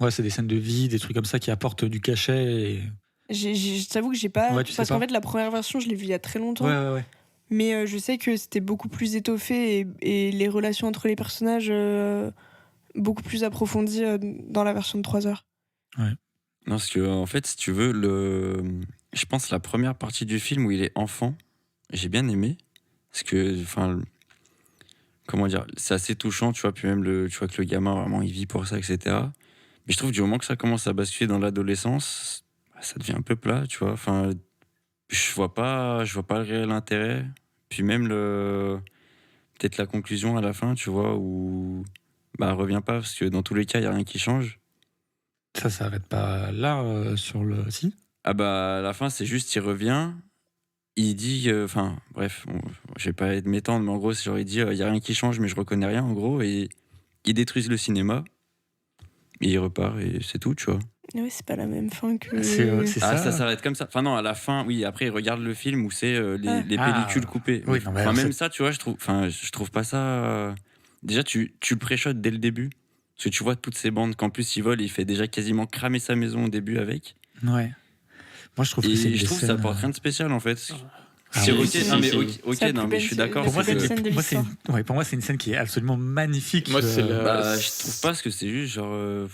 Ouais, c'est des scènes de vie, des trucs comme ça qui apportent du cachet. Et... Je t'avoue que j'ai pas. Ouais, tu sais parce pas. qu'en fait, la première version, je l'ai vue il y a très longtemps. Ouais. Mais je sais que c'était beaucoup plus étoffé et les relations entre les personnages beaucoup plus approfondies dans la version de 3 heures. Non, parce que, en fait, si tu veux, je pense la première partie du film où il est enfant, j'ai bien aimé. Parce que, enfin, comment dire, c'est assez touchant, tu vois, puis même, tu vois que le gamin, vraiment, il vit pour ça, etc. Mais je trouve du moment que ça commence à basculer dans l'adolescence, ça devient un peu plat, tu vois. Enfin, je vois pas le réel intérêt. Puis même, peut-être la conclusion à la fin, tu vois, où elle revient pas, parce que dans tous les cas, il n'y a rien qui change. Ça s'arrête pas là sur le. Si. À la fin, c'est juste, il revient, il dit, enfin, bref, je vais pas m'étendre, mais en gros, c'est genre, il dit, il y a rien qui change, mais je reconnais rien, en gros, et ils détruisent le cinéma, et il repart, et c'est tout, tu vois. Ouais, c'est pas la même fin que. C'est Ah, ça. ça s'arrête comme ça. Enfin, non, à la fin, oui, après, il regarde le film où c'est les Ah. pellicules coupées. Oui, non, mais Enfin, alors, même c'est- ça, tu vois, je trouve pas ça. Déjà, tu le pré-shotes dès le début. Parce que tu vois toutes ces bandes qu'en plus il vole, il fait déjà quasiment cramer sa maison au début avec. Ouais. Moi, je trouve que Et c'est. je trouve que ça apporte rien de spécial en fait. Ah C'est oui, ok, si, non, mais si. ok, C'est la non, plus mais belle je suis d'accord. Pour moi, c'est c'est la scène de moi, c'est l'histoire. ouais, pour moi, c'est une scène qui est absolument magnifique. Moi, c'est la- Je trouve pas parce que c'est juste genre.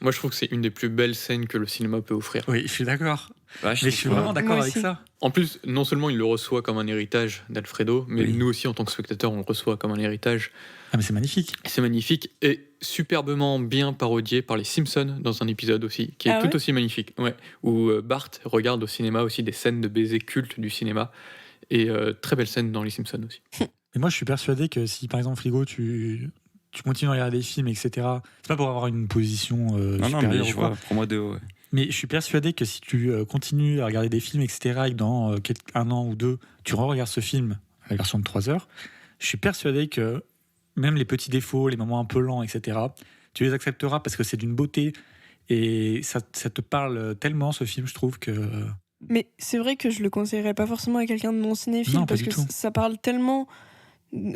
Moi, je trouve que c'est une des plus belles scènes que le cinéma peut offrir. Oui, je suis d'accord. Ouais, Mais je suis vraiment d'accord Moi avec aussi. ça. En plus, non seulement il le reçoit comme un héritage d'Alfredo, mais Oui. nous aussi, en tant que spectateurs, on le reçoit comme un héritage. Ah, mais c'est magnifique. C'est magnifique et superbement bien parodié par les Simpsons dans un épisode aussi, qui est Ah tout ouais aussi magnifique. Ouais, où Bart regarde au cinéma aussi des scènes de baisers cultes du cinéma. Et très belle scène dans les Simpsons aussi. Et moi, je suis persuadé que si, par exemple, Frigo, tu continues à regarder des films, etc., c'est pas pour avoir une position Non, supérieure mais ou je quoi. vois, prends-moi de haut. Ouais. Mais je suis persuadé que si tu continues à regarder des films, etc., et que dans 1 an ou 2, tu regardes ce film, la version de 3 heures, je suis persuadé que même les petits défauts, les moments un peu lents, etc., tu les accepteras parce que c'est d'une beauté et ça te parle tellement, ce film, je trouve que... Mais c'est vrai que je le conseillerais pas forcément à quelqu'un de non cinéphile Non, pas parce du que tout. ça parle tellement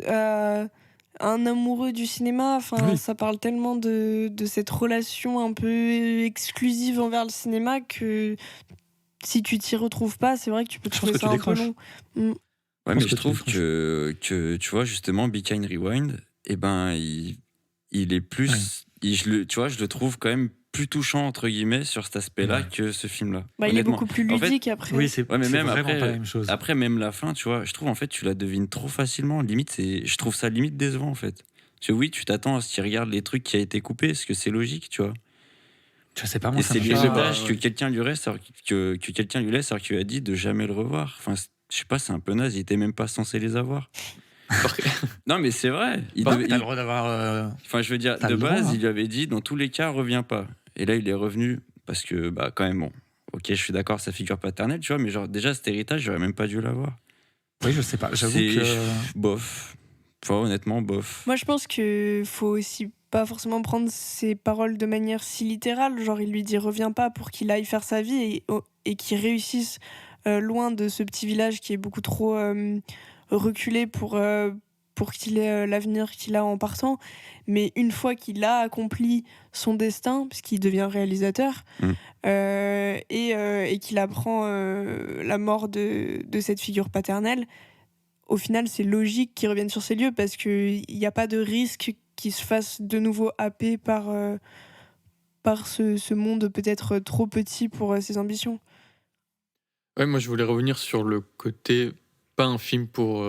à un amoureux du cinéma. Enfin, Oui. ça parle tellement de cette relation un peu exclusive envers le cinéma que si tu t'y retrouves pas, c'est vrai que tu peux Je pense trouver que ça tu un peu décroches. long. Ouais, pense mais que je tu trouve décroches. que tu vois, justement, Be Kind Rewind, eh ben, il est plus. Ouais. Tu vois, je le trouve quand même plus touchant entre guillemets sur cet aspect-là Ouais. que ce film-là. Bah, il est Honnêtement. beaucoup plus En fait, ludique après. Oui, c'est Ouais, mais c'est même vraiment après, pas la même chose. Après, même la fin, tu vois, je trouve en fait, tu la devines trop facilement. Limite, je trouve ça limite décevant en fait. Parce que oui, tu t'attends à ce qu'il regarde les trucs qui a été coupé, parce que c'est logique, tu vois. Je sais pas, moi, Et ça c'est m'a je sais pas, l'héritage que quelqu'un lui reste, que quelqu'un lui laisse, alors qu'il lui a dit de jamais le revoir. Enfin, je sais pas, c'est un peu naze. Il était même pas censé les avoir. Non, mais c'est vrai. T'as le droit d'avoir. Enfin, je veux dire, T'as de le droit, base, hein. il lui avait dit dans tous les cas, reviens pas. Et là, il est revenu parce que, bah, quand même, bon. Ok, je suis d'accord, sa figure paternelle, tu vois, mais genre, déjà, cet héritage, j'aurais même pas dû l'avoir. Oui, je sais pas. J'avoue C'est que. bof. Enfin, honnêtement, bof. Moi, je pense que faut aussi pas forcément prendre ses paroles de manière si littérale. Genre, il lui dit reviens pas pour qu'il aille faire sa vie et qu'il réussisse loin de ce petit village qui est beaucoup trop reculé pour qu'il ait l'avenir qu'il a en partant. Mais une fois qu'il a accompli son destin, puisqu'il devient réalisateur, et qu'il apprend la mort de cette figure paternelle, au final, c'est logique qu'il revienne sur ces lieux parce qu'il n'y a pas de risque qu'il se fasse de nouveau happer par ce monde peut-être trop petit pour ses ambitions. Ouais, moi je voulais revenir sur le côté pas un film pour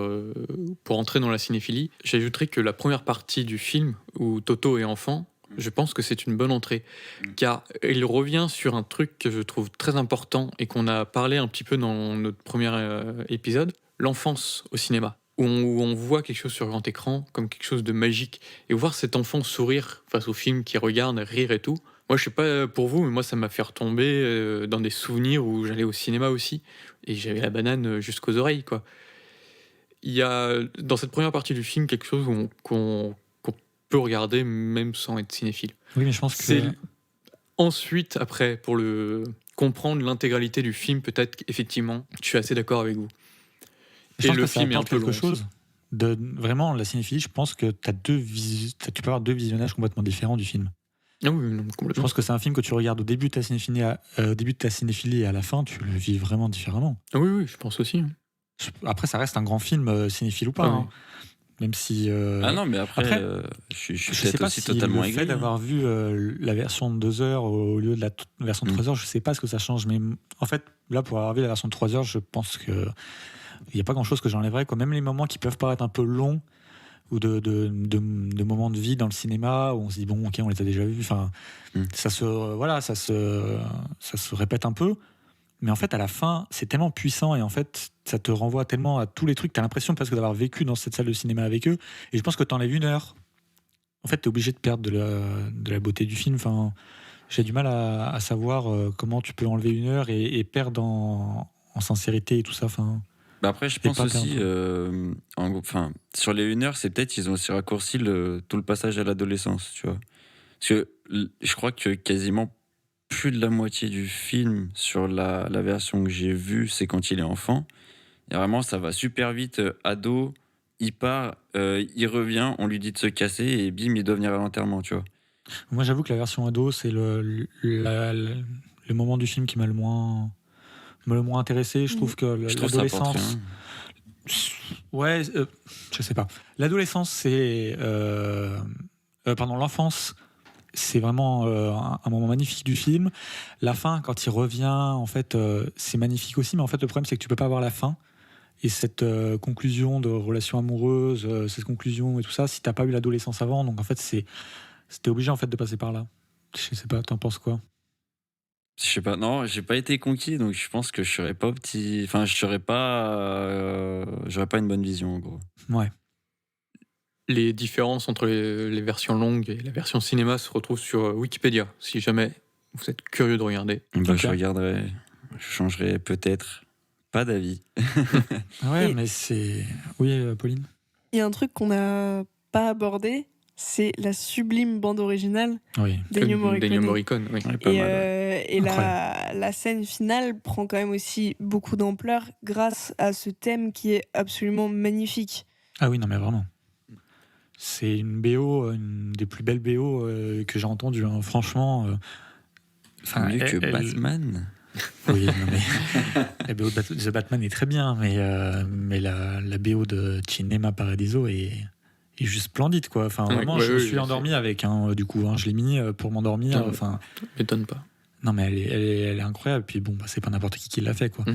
entrer dans la cinéphilie. J'ajouterais que la première partie du film où Toto est enfant, je pense que c'est une bonne entrée, car il revient sur un truc que je trouve très important et qu'on a parlé un petit peu dans notre premier épisode, l'enfance au cinéma, où on voit quelque chose sur grand écran comme quelque chose de magique, et voir cet enfant sourire face au film qu'il regarde, rire et tout. Moi, je sais pas pour vous, mais moi, ça m'a fait retomber dans des souvenirs où j'allais au cinéma aussi, et j'avais la banane jusqu'aux oreilles, quoi. Il y a, dans cette première partie du film, quelque chose qu'on peut regarder même sans être cinéphile. Oui, mais je pense que. C'est ensuite, après, pour comprendre l'intégralité du film, peut-être qu'effectivement, je suis assez d'accord avec vous. Je Et pense le que ça film est un apporte peu quelque long chose. Vraiment, la cinéphilie, je pense que tu peux avoir deux visionnages complètement différents du film. Ah oui, non, Je complètement. pense que c'est un film que tu regardes au début de ta cinéphilie et à la fin, tu le vis vraiment différemment. Ah oui, oui, je pense aussi. Après, ça reste un grand film, cinéphile ou pas. Ah oui. Hein. Même si. Ah non, mais après, après, je suis Je sais peut-être pas aussi si totalement le fait aigri. d'avoir vu la version de 2 heures au lieu de la version de 3 heures, je sais pas ce que ça change. Mais en fait, là, pour avoir vu la version de 3 heures, je pense que il n'y a pas grand-chose que j'enlèverais. Même les moments qui peuvent paraître un peu longs ou de moments de vie dans le cinéma où on se dit bon, ok, on les a déjà vus. Enfin, ça se répète un peu. Mais en fait, à la fin, c'est tellement puissant et en fait, ça te renvoie tellement à tous les trucs. T'as l'impression presque d'avoir vécu dans cette salle de cinéma avec eux. Et je pense que t'enlèves 1 heure. En fait, t'es obligé de perdre de la beauté du film. Enfin, j'ai du mal à savoir comment tu peux enlever 1 heure et perdre en sincérité et tout ça. Enfin, Bah après, je Et pense pas aussi, perdre. sur les 1 heure, c'est peut-être qu'ils ont aussi raccourci tout le passage à l'adolescence, tu vois. Parce que je crois que quasiment plus de la moitié du film sur la version que j'ai vue, c'est quand il est enfant. Et vraiment, ça va super vite. Ado, il part, il revient, on lui dit de se casser et bim, il doit venir à l'enterrement, tu vois. moi, j'avoue que la version ado, c'est le moment du film qui m'a le moins intéressé. Je trouve que Je trouve ça apporte l'adolescence. rien. Ouais, je sais pas. L'adolescence, c'est. Pardon, l'enfance, c'est vraiment un moment magnifique du film. La fin, quand il revient, en fait, c'est magnifique aussi. Mais en fait, le problème, c'est que tu peux pas avoir la fin. Et cette conclusion de relation amoureuse, cette conclusion et tout ça, si t'as pas eu l'adolescence avant. Donc, en fait, c'était obligé en fait, de passer par là. Je sais pas, t'en penses quoi? Je sais pas, non, j'ai pas été conquis, donc je pense que je serais pas petit. Enfin, je serais pas. J'aurais pas une bonne vision, en gros. Ouais. Les différences entre les versions longues et la version cinéma se retrouvent sur Wikipédia, si jamais vous êtes curieux de regarder. Bah, Ok. je regarderai, je changerai peut-être pas d'avis. Ouais, Et- mais c'est. Oui, Pauline? Il y a un truc qu'on n'a pas abordé, c'est la sublime bande originale Oui. d'Ennio Morricone. D'Ennio Morricone, oui. Ouais, pas Et, mal, ouais. et la scène finale prend quand même aussi beaucoup d'ampleur grâce à ce thème qui est absolument magnifique. Ah oui, non, mais vraiment. C'est une BO, une des plus belles BO que j'ai entendues. Hein. Franchement. Mieux que elle- Batman. Oui, non, mais la BO de The Batman est très bien, mais la BO de Cinema Paradiso est est juste splendide, quoi. Enfin, vraiment, Ouais, je me ouais, suis ouais, endormi avec, du coup. Je l'ai mis pour m'endormir. Ah, Enfin, m'étonne pas. non, mais elle est incroyable. Puis bon, c'est pas n'importe qui l'a fait, quoi.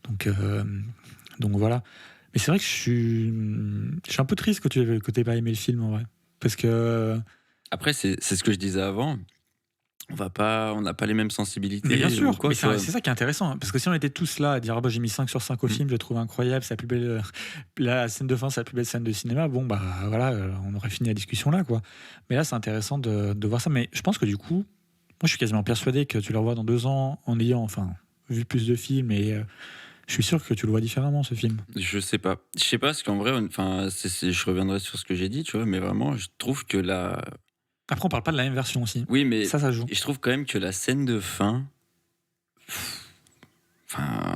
Donc voilà. Mais c'est vrai que je suis un peu triste que tu t'aies pas aimé le film, en vrai. Parce que. Après, c'est ce que je disais avant. On n'a pas les mêmes sensibilités. Mais bien sûr, ou quoi, mais tu vois. c'est ça qui est intéressant. Hein, parce que si on était tous là à dire j'ai mis 5 sur 5 au film, je le trouve incroyable, c'est la plus belle. La scène de fin, c'est la plus belle scène de cinéma, bon, bah voilà, on aurait fini la discussion là, quoi. Mais là, c'est intéressant de voir ça. Mais je pense que du coup, moi, je suis quasiment persuadé que tu le revois dans 2 ans en ayant vu plus de films et. Je suis sûr que tu le vois différemment, ce film. Je sais pas. Je sais pas, parce qu'en vrai, je reviendrai sur ce que j'ai dit, tu vois, mais vraiment, je trouve que Après, on parle pas de la même version aussi. Oui, mais ça joue. je trouve quand même que la scène de fin. Enfin,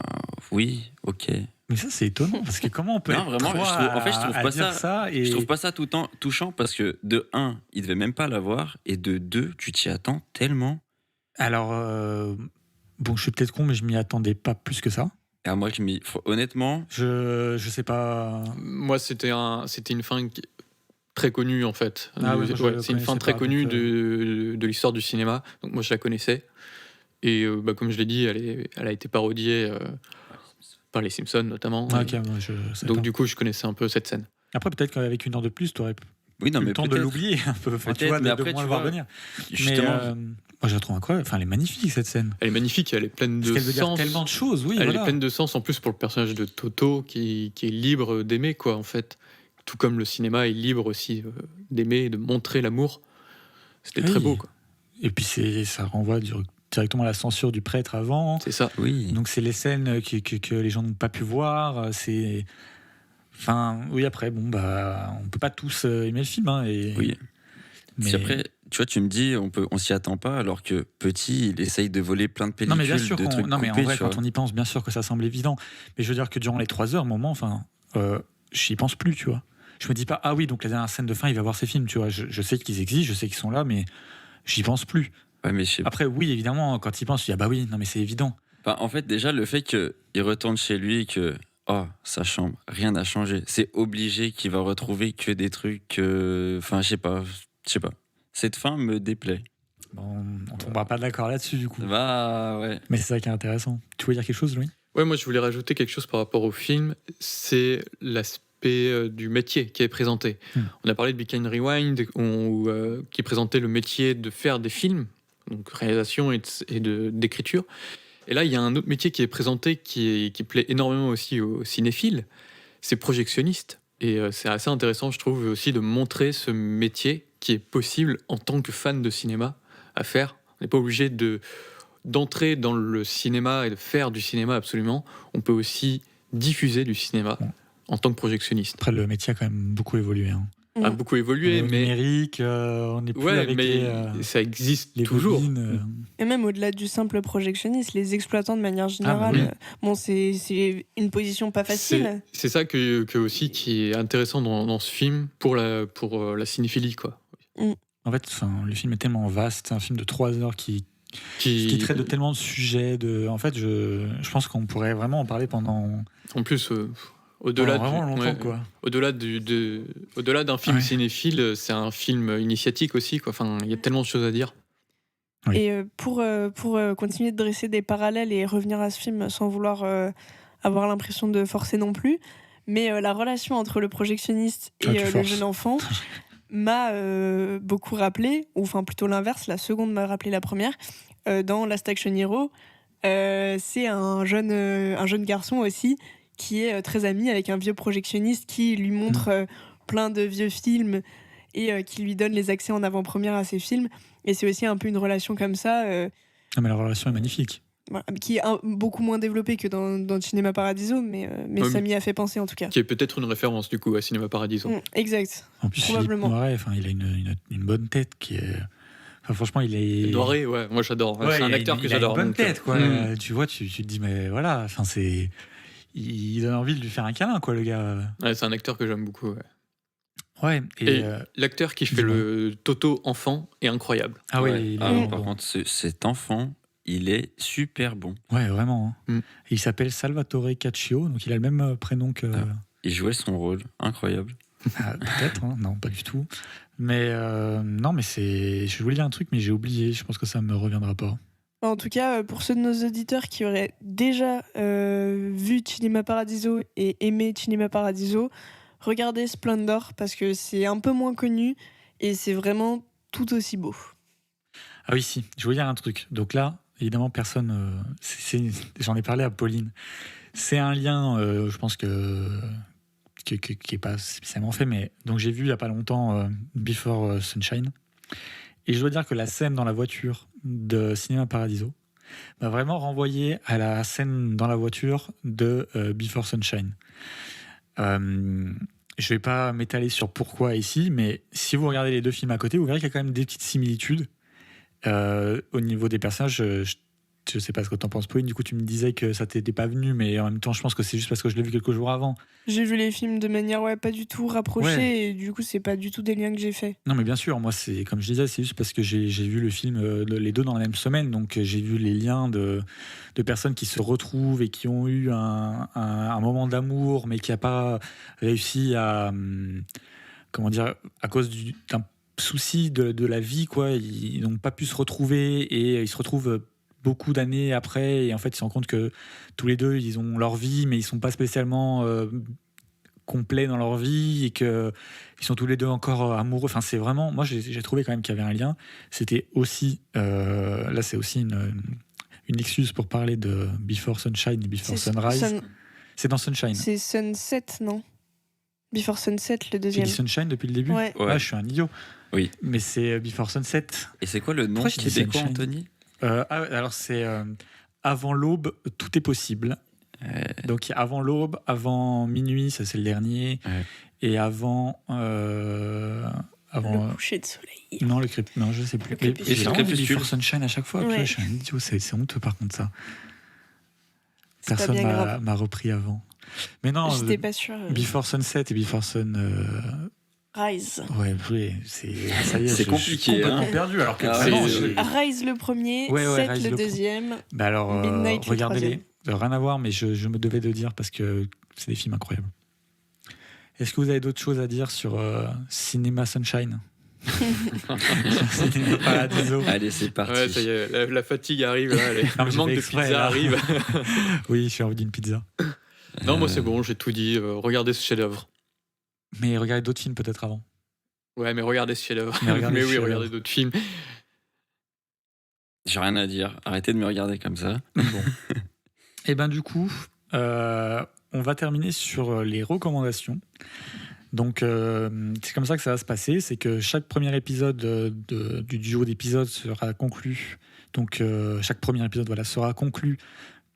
oui, ok. Mais ça, c'est étonnant, parce que comment on peut Non, être vraiment, trois je trouve à pas dire ça et... Je trouve pas ça touchant parce que de 1, il devait même pas l'avoir, et de 2, tu t'y attends tellement. Alors, bon, je suis peut-être con, mais je m'y attendais pas plus que ça. Et moi, honnêtement, je sais pas. Moi, c'était une fin très connue, en fait. Ah oui, moi, je c'est une fin connaissais très pas, connue donc, de l'histoire du cinéma. Donc moi, je la connaissais. Et comme je l'ai dit, elle a été parodiée par les Simpsons, notamment. Ah, ok, moi, je sais Donc pas. du coup, je connaissais un peu cette scène. Après, peut-être qu'avec 1 heure de plus, tu aurais oui, non, eu mais le temps de peut-être. l'oublier un peu. Enfin, tu vois, Mais de après, moins tu le voir vois, venir. Justement, Mais moi, je la trouve incroyable. Enfin, elle est magnifique, cette scène. Elle est magnifique, elle est pleine Parce de qu'elle veut dire sens. tellement de choses, oui. Elle voilà. est pleine de sens, en plus, pour le personnage de Toto, qui est libre d'aimer, quoi, en fait. Tout comme le cinéma est libre aussi d'aimer et de montrer l'amour. C'était Oui. très beau, quoi. Et puis, ça renvoie directement à la censure du prêtre avant. C'est ça. oui. Donc, c'est les scènes que les gens n'ont pas pu voir. C'est. Enfin, oui, après, bon, bah, on peut pas tous aimer le film. Hein, et... Oui. Mais... Puis après, tu vois, tu me dis, on s'y attend pas, alors que petit, il essaye de voler plein de pellicules, Non, mais bien sûr, de trucs non, mais en coupés, vrai, tu vois. quand on y pense, bien sûr que ça semble évident. Mais je veux dire que durant les 3 heures, moment, j'y pense plus, tu vois. Je me dis pas, ah oui, donc la dernière scène de fin, il va voir ces films, tu vois. Je sais qu'ils existent, je sais qu'ils sont là, mais j'y pense plus. Ouais, mais je sais pas. Après, oui, évidemment, quand il pense, tu dis, ah bah oui, non, mais c'est évident. Enfin, en fait, déjà, le fait qu'il retourne chez lui et que, sa chambre, rien n'a changé. C'est obligé qu'il va retrouver que des trucs. Enfin, je sais pas. Cette fin me déplaît. Bon, on tombera pas d'accord là-dessus, du coup. Bah, ouais. Mais c'est ça qui est intéressant. Tu voulais dire quelque chose, Louis ? Ouais, moi, je voulais rajouter quelque chose par rapport au film. C'est l'aspect du métier qui est présenté. On a parlé de Beacon Rewind, qui présentait le métier de faire des films, donc réalisation et d'écriture. Et là, il y a un autre métier qui est présenté qui plaît énormément aussi aux cinéphiles, c'est projectionniste. Et c'est assez intéressant, je trouve, aussi de montrer ce métier qui est possible en tant que fan de cinéma à faire. On n'est pas obligé d'entrer dans le cinéma et de faire du cinéma absolument. On peut aussi diffuser du cinéma en tant que projectionniste. Après, le métier a quand même beaucoup évolué. Hein. A beaucoup évolué, mais numérique, on n'est plus ouais, avec mais ça existe les toujours. bobines, Et même au-delà du simple projectionniste, les exploitants de manière générale, oui. bon, c'est une position pas facile. C'est ça que aussi qui est intéressant dans ce film pour la cinéphilie, quoi. En fait, le film est tellement vaste, c'est un film de 3 heures qui traite de tellement de sujets. En fait, je pense qu'on pourrait vraiment en parler pendant. En plus, au-delà vraiment longtemps, quoi. Au-delà d'un film cinéphile, c'est un film initiatique aussi, quoi. Enfin, il y a tellement de choses à dire. Oui. Et pour continuer de dresser des parallèles et revenir à ce film sans vouloir avoir l'impression de forcer non plus, mais la relation entre le projectionniste et le jeune enfant m'a beaucoup rappelé, ou enfin plutôt l'inverse, la seconde m'a rappelé la première. Dans Last Action Hero, c'est un jeune garçon aussi qui est très ami avec un vieux projectionniste qui lui montre plein de vieux films et qui lui donne les accès en avant-première à ces films. Et c'est aussi un peu une relation comme ça. Non, mais la relation est magnifique. Qui est beaucoup moins développée que dans Cinéma Paradiso, mais ça m'y a fait penser en tout cas. Qui est peut-être une référence du coup à Cinéma Paradiso. Exact. En plus, probablement. Il a une bonne tête qui est. Enfin, franchement, il est. Doré, ouais, moi j'adore. Ouais, c'est un acteur que j'adore. Il a une bonne tête, quoi. Mm. Tu vois, tu te dis, mais voilà, enfin, c'est. Il donne envie de lui faire un câlin, quoi, le gars. Ouais, c'est un acteur que j'aime beaucoup. Ouais. Ouais. Et l'acteur qui fait le Toto enfant est incroyable. Ah oui, Ouais. Par contre, cet enfant, il est super bon. Ouais, vraiment. Hein. Mm. Il s'appelle Salvatore Caccio, donc il a le même prénom que. Il jouait son rôle, incroyable. Peut-être, hein. Non, pas du tout. Mais non, mais je voulais dire un truc, mais j'ai oublié. Je pense que ça me reviendra pas. En tout cas, pour ceux de nos auditeurs qui auraient déjà vu Cinema Paradiso et aimé Cinema Paradiso, regardez Splendor parce que c'est un peu moins connu et c'est vraiment tout aussi beau. Ah oui, si, je voulais dire un truc. Donc là, évidemment, personne. J'en ai parlé à Pauline. C'est un lien, je pense que qui est pas spécialement fait, mais donc j'ai vu il y a pas longtemps Before Sunshine. Et je dois dire que la scène dans la voiture de Cinema Paradiso m'a vraiment renvoyé à la scène dans la voiture de Before Sunshine. Je vais pas m'étaler sur pourquoi ici, mais si vous regardez les deux films à côté, vous verrez qu'il y a quand même des petites similitudes. Au niveau des personnages, je sais pas ce que t'en penses, Pauline. Du coup, tu me disais que ça t'était pas venu, mais en même temps, je pense que c'est juste parce que je l'ai vu quelques jours avant. J'ai vu les films de manière pas du tout rapprochée et du coup, c'est pas du tout des liens que j'ai faits. Non, mais bien sûr, moi, c'est comme je disais, c'est juste parce que j'ai vu le film, les deux dans la même semaine, donc j'ai vu les liens de personnes qui se retrouvent et qui ont eu un moment d'amour, mais qui n'a pas réussi à, comment dire, à cause d'un souci de la vie, quoi. Ils n'ont pas pu se retrouver et ils se retrouvent beaucoup d'années après, et en fait ils se rendent compte que tous les deux ils ont leur vie, mais ils sont pas spécialement complets dans leur vie, et que ils sont tous les deux encore amoureux. Enfin, c'est vraiment, moi j'ai trouvé quand même qu'il y avait un lien. C'était aussi là, c'est aussi une excuse pour parler de Before Sunshine et Before Sunrise. C'est dans Sunshine. C'est Sunset, non? Before Sunset, le deuxième. Tu dis Sunshine depuis le début? Ouais. Ah, je suis un idiot. Oui. Mais c'est Before Sunset. Et c'est quoi le nom Pourquoi je dis québécois, Sunshine Anthony? Alors c'est avant l'aube, tout est possible. Donc avant l'aube, avant minuit, ça c'est le dernier, et avant Le coucher de soleil. non, non, je sais plus. Le crépuscule. J'ai vraiment dit Crépuscule. Before Sunshine à chaque fois. Ouais. Je suis un idiot, c'est honteux par contre ça. C'est pas Personne bien grave. m'a repris avant. Mais non, J'étais pas sûre. Before Sunset et Before Rise. Ouais, ça y est, C'est je compliqué, suis complètement hein. perdu, alors que Ah, vraiment, c'est- Rise le premier, Ouais, Set Rise le le deuxième. Bah alors, Midnight le regardez-les. Rien à voir, mais je me devais de dire parce que c'est des films incroyables. Est-ce que vous avez d'autres choses à dire sur Cinema Sunshine? Sur Cinema Paradiso? Allez, c'est parti. Ouais, ça y est, la fatigue arrive, là, mais le j'ai manque fait de exprès, pizza là. arrive. Oui, je suis envie d'une pizza. Non, moi c'est bon, j'ai tout dit. Regardez ce chef-d'œuvre. Mais regardez d'autres films peut-être avant. Ouais, mais regardez ce chef-d'œuvre. Mais regardez Mais ce oui, chef-d'œuvre. regardez d'autres films. J'ai rien à dire. Arrêtez de me regarder comme ça. Bon. Et ben du coup, on va terminer sur les recommandations. Donc c'est comme ça que ça va se passer, c'est que chaque premier épisode du duo d'épisodes sera conclu. Donc chaque premier épisode sera conclu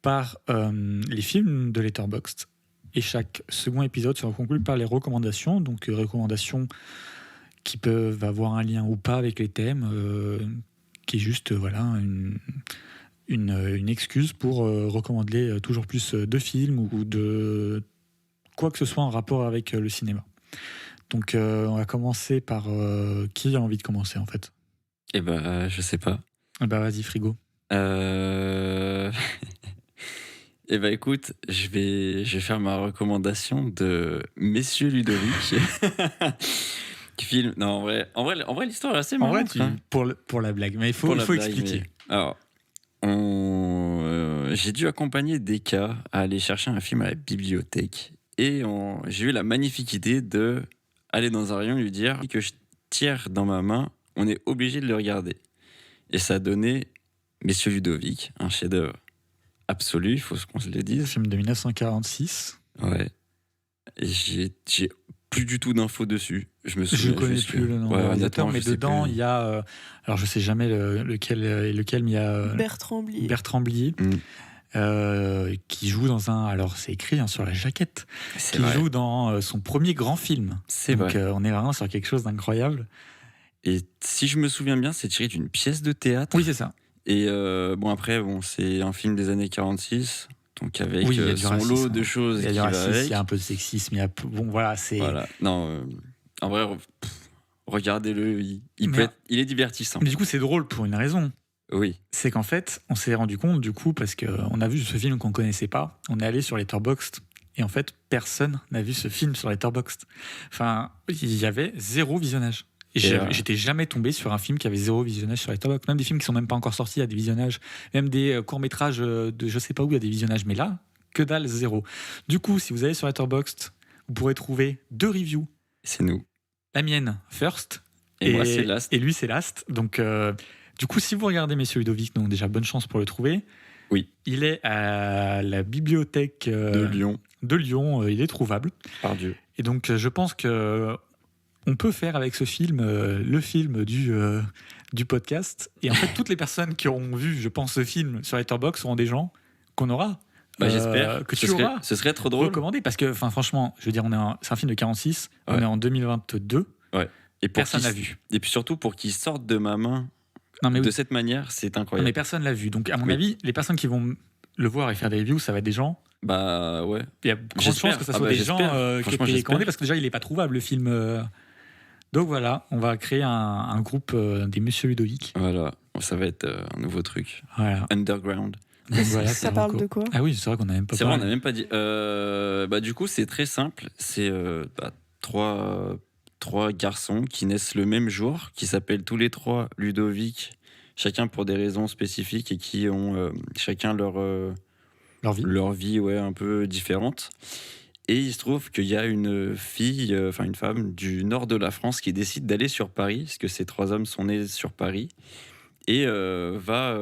par les films de Letterboxd, et chaque second épisode sera conclu par les recommandations. Donc recommandations qui peuvent avoir un lien ou pas avec les thèmes, qui est juste une excuse pour recommander toujours plus de films ou de quoi que ce soit en rapport avec le cinéma. Donc on va commencer par qui a envie de commencer en fait? Eh ben, je sais pas. Bah vas-y, Frigo. Eh ben écoute, je vais faire ma recommandation de Messieurs Ludovic. Film. Non, en vrai, l'histoire est assez En vrai, marrante. hein. pour la blague, mais il faut Pour la blague, expliquer. mais- Alors, j'ai dû accompagner Deka à aller chercher un film à la bibliothèque. Et j'ai eu la magnifique idée de aller dans un rayon et lui dire que je tire dans ma main, on est obligé de le regarder. Et ça a donné Messieurs Ludovic, un chef-d'œuvre absolu, il faut qu'on se le Un dise. film de 1946. Ouais. Et j'ai plus du tout d'infos dessus. Je me souviens Je connais juste plus que- le nom Ouais, du réalisateur, honnêtement, mais je sais dedans, plus. il y a. Alors, je sais jamais lequel est lequel, mais il y a Bertrand Blier. Bertrand Blier, qui joue dans un. Alors, c'est écrit sur la jaquette, C'est qui vrai. joue dans son premier grand film. C'est Donc, vrai. on est vraiment sur quelque chose d'incroyable. Et si je me souviens bien, c'est tiré d'une pièce de théâtre. Oui, c'est ça. Et après, c'est un film des années 46, donc avec Oui, il y a du son racisme, lot de hein. choses Il y a qui du va racisme, avec. il y a un peu de sexisme, il y a. Bon, voilà, c'est. Voilà. Non, en vrai, regardez-le. Mais- Il est divertissant. Mais du coup, c'est drôle pour une raison. Oui. C'est qu'en fait, on s'est rendu compte, du coup, parce qu'on a vu ce film qu'on connaissait pas, on est allé sur Letterboxd Et en fait, personne n'a vu ce film sur Letterboxd. Enfin, il y avait 0 visionnage. Et j'étais jamais tombé sur un film qui avait 0 visionnage sur Letterboxd. Même des films qui sont même pas encore sortis, il y a des visionnages. Même des courts-métrages de je sais pas où, il y a des visionnages. Mais là, que dalle, 0. Du coup, si vous allez sur Letterboxd, vous pourrez trouver 2 reviews. C'est nous. La mienne, First. Et moi, c'est Last. Et lui, c'est Last. Donc, du coup, si vous regardez Messieurs Ludovic, donc déjà, bonne chance pour le trouver. Oui. Il est à la bibliothèque De Lyon. De Lyon. Il est trouvable. Par Dieu. Et donc, je pense que on peut faire avec ce film le film du podcast. Et en fait, toutes les personnes qui auront vu, je pense, ce film sur Letterboxd seront des gens qu'on aura. J'espère que tu ce auras serait trop drôle. recommandé. Parce que, franchement, je veux dire, c'est un film de 46. Ouais. On est en 2022. Ouais. Et pour Personne l'a vu. Et puis surtout, pour qu'il sorte de ma main Non, mais de oui. cette manière, c'est Non, incroyable. mais personne l'a vu. Donc, à mon Oui. avis, les personnes qui vont le voir et faire des reviews, ça va être des gens. Bah ouais. Il y a grande J'espère. chance que ça Ah soit bah, des gens j'espère. qui Franchement, aient j'espère. commandé parce que déjà, il n'est pas trouvable le film. Donc voilà, on va créer un groupe des Monsieur Ludovic. Voilà. Ça va être un nouveau truc. Voilà. Underground. Donc voilà, Ça c'est parle Rocco. de quoi? Ah oui, c'est vrai qu'on n'a même pas C'est vrai, on parlé. n'a même pas dit. Du coup, c'est très simple. C'est trois garçons qui naissent le même jour, qui s'appellent tous les trois Ludovic, chacun pour des raisons spécifiques et qui ont chacun leur vie un peu différente. Et il se trouve qu'il y a une fille, une femme du nord de la France qui décide d'aller sur Paris, parce que ces 3 hommes sont nés sur Paris, et va,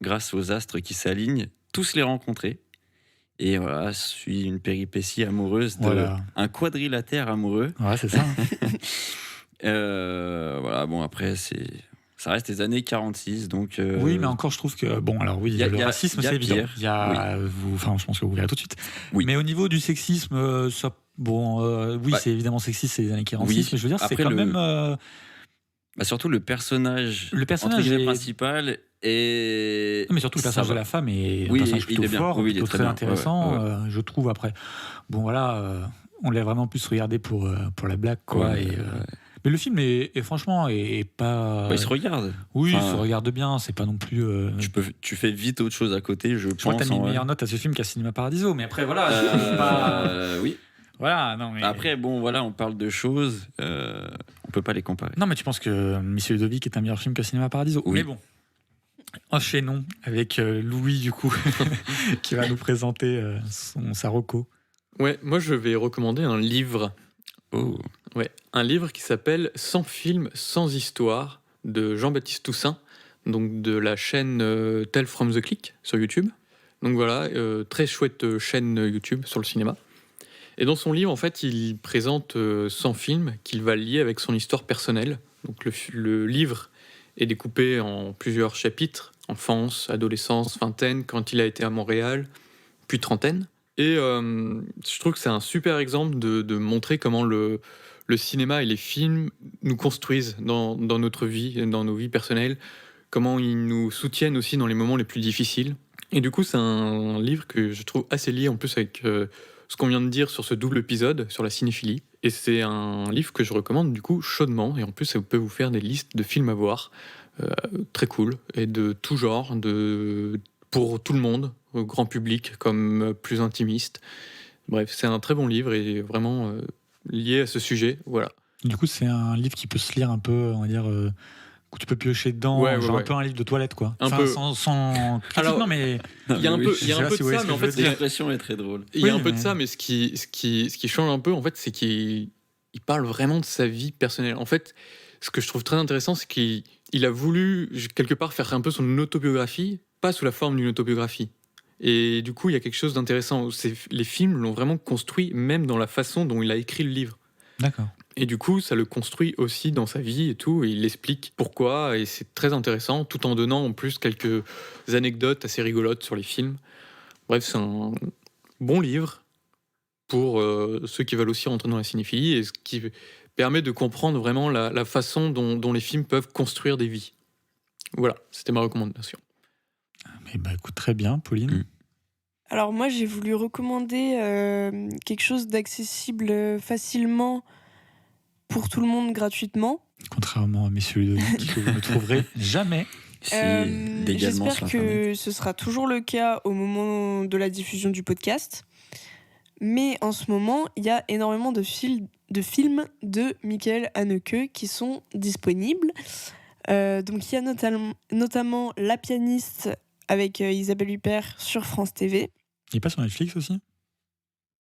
grâce aux astres qui s'alignent, tous les rencontrer. Et voilà, suit une péripétie amoureuse Voilà. un quadrilatère amoureux. Ouais, c'est ça. Voilà, bon, après, ça reste les années 46, donc... Oui, mais encore, je trouve que. Bon, alors oui, Il y a- le il y a- racisme, il y a c'est évident. pire. Il y a. Je pense que vous verrez tout de suite. Oui. Mais au niveau du sexisme, ça. Bon, oui, Bah, c'est évidemment sexiste, c'est les années 46, oui. mais je veux dire, c'est Après, quand le- même. Bah, surtout le personnage, Le personnage entre guillemets, est- principal et... Non, mais surtout le ça personnage va. de la femme est Oui, un personnage il plutôt est bien. fort, Oui, il est plutôt très très bien. intéressant, Ouais, ouais. je trouve après. Bon, voilà, on l'a vraiment plus regardé pour la blague, quoi. Ouais, et, ouais. Mais le film est franchement est pas. Bah, il se regarde. Oui, Enfin, il se regarde bien, c'est pas non plus. Tu fais vite autre chose à côté, je Je crois que pense. t'as mis en une vrai. meilleure note à ce film qu'à Cinéma Paradiso, mais après voilà, c'est pas. Oui. Voilà, non mais. Après, bon, voilà, on parle de choses, on peut pas les comparer. Non, mais tu penses que Monsieur Ludovic est un meilleur film que Cinéma Paradiso. Oui. Mais bon. Enchaînons avec Louis, du coup, qui va nous présenter sa reco. Ouais, moi je vais recommander un livre. Oh. Ouais, un livre qui s'appelle 100 films sans histoire de Jean-Baptiste Toussaint, donc de la chaîne Tell from the Click sur YouTube. Donc voilà, très chouette chaîne YouTube sur le cinéma. Et dans son livre, en fait, il présente 100 films qu'il va lier avec son histoire personnelle. Donc le livre est découpé en plusieurs chapitres, enfance, adolescence, vingtaine, quand il a été à Montréal, puis trentaine. Et je trouve que c'est un super exemple de montrer comment le cinéma et les films nous construisent dans notre vie, dans nos vies personnelles, comment ils nous soutiennent aussi dans les moments les plus difficiles. Et du coup, c'est un livre que je trouve assez lié en plus avec ce qu'on vient de dire sur ce double épisode, sur la cinéphilie. Et c'est un livre que je recommande du coup chaudement. Et en plus, ça peut vous faire des listes de films à voir. Très cool. Et de tout genre, pour tout le monde, au grand public, comme plus intimiste. Bref, c'est un très bon livre et vraiment lié à ce sujet. Voilà. Du coup, c'est un livre qui peut se lire un peu, on va dire, que tu peux piocher dedans, Ouais, genre ouais. un peu un livre de toilette, quoi. Un enfin, peu. sans critique, Alors, non, mais Il y a un Oui, peu, je il y a sais un pas peu si de vous voyez ça, ce mais que en je fait, veux dire. L'expression est très drôle. il y a Oui, un peu de mais- ça, mais ce qui change un peu, en fait, c'est qu'il parle vraiment de sa vie personnelle. En fait, ce que je trouve très intéressant, c'est qu'il a voulu, quelque part, faire un peu son autobiographie, pas sous la forme d'une autobiographie. Et du coup, il y a quelque chose d'intéressant. Les films l'ont vraiment construit, même dans la façon dont il a écrit le livre. d'accord. Et du coup, ça le construit aussi dans sa vie et tout. Et il explique pourquoi, et c'est très intéressant, tout en donnant en plus quelques anecdotes assez rigolotes sur les films. Bref, c'est un bon livre pour ceux qui veulent aussi rentrer dans la cinéphilie et ce qui permet de comprendre vraiment la façon dont les films peuvent construire des vies. Voilà, c'était ma recommandation. Mais bah, écoute, très bien, Pauline. Mm. Alors moi, j'ai voulu recommander quelque chose d'accessible facilement pour tout le monde gratuitement. Contrairement à Messieurs Ludovic, que vous ne trouverez jamais. C'est légalement sur J'espère Internet. que ce sera toujours le cas au moment de la diffusion du podcast. Mais en ce moment, il y a énormément de films de Michael Haneke qui sont disponibles. Donc il y a notamment La pianiste avec Isabelle Huppert sur France TV. Il est pas sur Netflix aussi?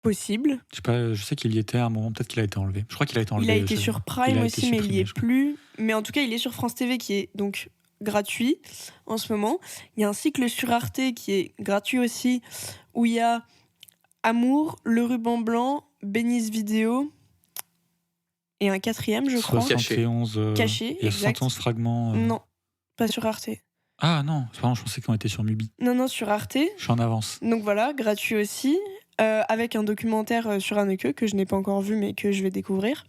Possible. Je sais pas, je sais qu'il y était à un moment, peut-être qu'il a été enlevé. Je crois qu'il a été enlevé. Il a été je- sur il Prime a été aussi, mais il y est supprimé, je crois. plus. Mais en tout cas, il est sur France TV qui est donc gratuit en ce moment. Il y a un cycle sur Arte qui est gratuit aussi, où il y a Amour, Le Ruban Blanc, Bénice Vidéo et un quatrième, je crois. 71, Caché, il y a exact. 71 fragments. Non, pas sur Arte. Ah non, pardon, je pensais qu'on était sur Mubi. Non, sur Arte. Je suis en avance. Donc voilà, gratuit aussi, avec un documentaire sur Haneke que je n'ai pas encore vu mais que je vais découvrir.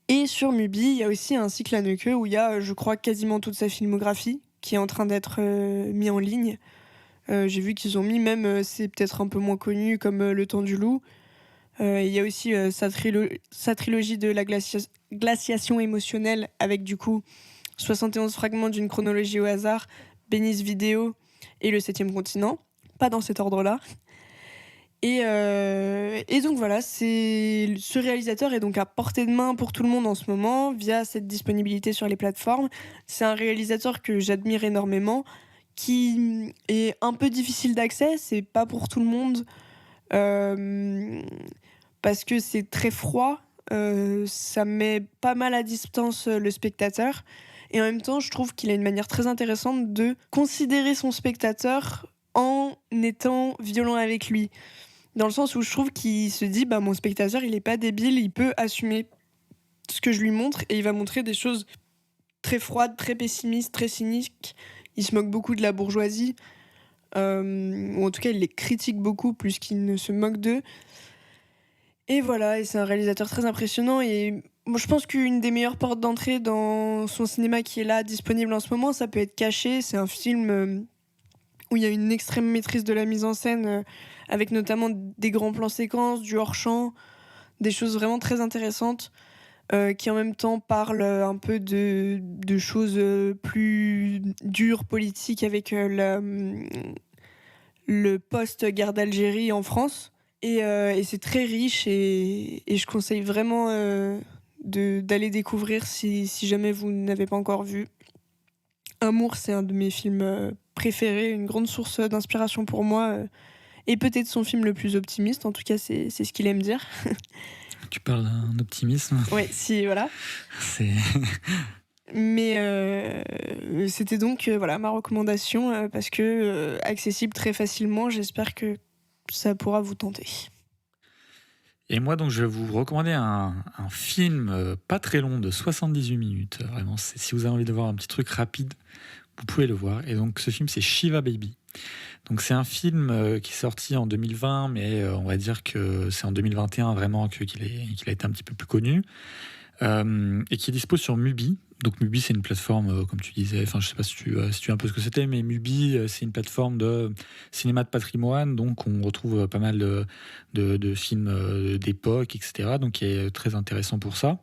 Et sur Mubi, il y a aussi un cycle Haneke où il y a, je crois, quasiment toute sa filmographie qui est en train d'être mis en ligne. J'ai vu qu'ils ont mis même, c'est peut-être un peu moins connu, comme Le Temps du Loup. Il y a aussi sa trilogie de la glaciation émotionnelle avec du coup 71 fragments d'une chronologie au hasard, Bénice Vidéo et Le Septième Continent. Pas dans cet ordre-là. Et donc voilà, ce réalisateur est donc à portée de main pour tout le monde en ce moment via cette disponibilité sur les plateformes. C'est un réalisateur que j'admire énormément, qui est un peu difficile d'accès, c'est pas pour tout le monde, parce que c'est très froid, ça met pas mal à distance le spectateur. Et en même temps, je trouve qu'il a une manière très intéressante de considérer son spectateur en étant violent avec lui. Dans le sens où je trouve qu'il se dit, bah, mon spectateur, il est pas débile, il peut assumer ce que je lui montre et il va montrer des choses très froides, très pessimistes, très cyniques. Il se moque beaucoup de la bourgeoisie, ou en tout cas, il les critique beaucoup plus qu'il ne se moque d'eux. Et voilà, et c'est un réalisateur très impressionnant et moi, je pense qu'une des meilleures portes d'entrée dans son cinéma qui est là, disponible en ce moment, ça peut être Caché. C'est un film où il y a une extrême maîtrise de la mise en scène, avec notamment des grands plans séquences, du hors-champ, des choses vraiment très intéressantes, qui en même temps parlent un peu de choses plus dures, politiques, avec le post-guerre d'Algérie en France. Et c'est très riche et je conseille vraiment d'aller découvrir si jamais vous n'avez pas encore vu. Amour, c'est un de mes films préférés, une grande source d'inspiration pour moi, et peut-être son film le plus optimiste, en tout cas c'est ce qu'il aime dire. Tu parles d'un optimisme. Ouais, si, voilà. C'est... Mais c'était donc voilà, ma recommandation, parce que accessible très facilement, j'espère que ça pourra vous tenter. Et moi, donc, je vais vous recommander un film pas très long de 78 minutes. Vraiment, si vous avez envie de voir un petit truc rapide, vous pouvez le voir. Et donc, ce film, c'est Shiva Baby. Donc, c'est un film qui est sorti en 2020, mais on va dire que c'est en 2021 vraiment qu'il a été un petit peu plus connu. Et qui est dispo sur Mubi. Donc Mubi, c'est une plateforme, comme tu disais, enfin je sais pas si tu un peu ce que c'était, mais Mubi, c'est une plateforme de cinéma de patrimoine, donc on retrouve pas mal de films d'époque, etc. Donc qui est très intéressant pour ça,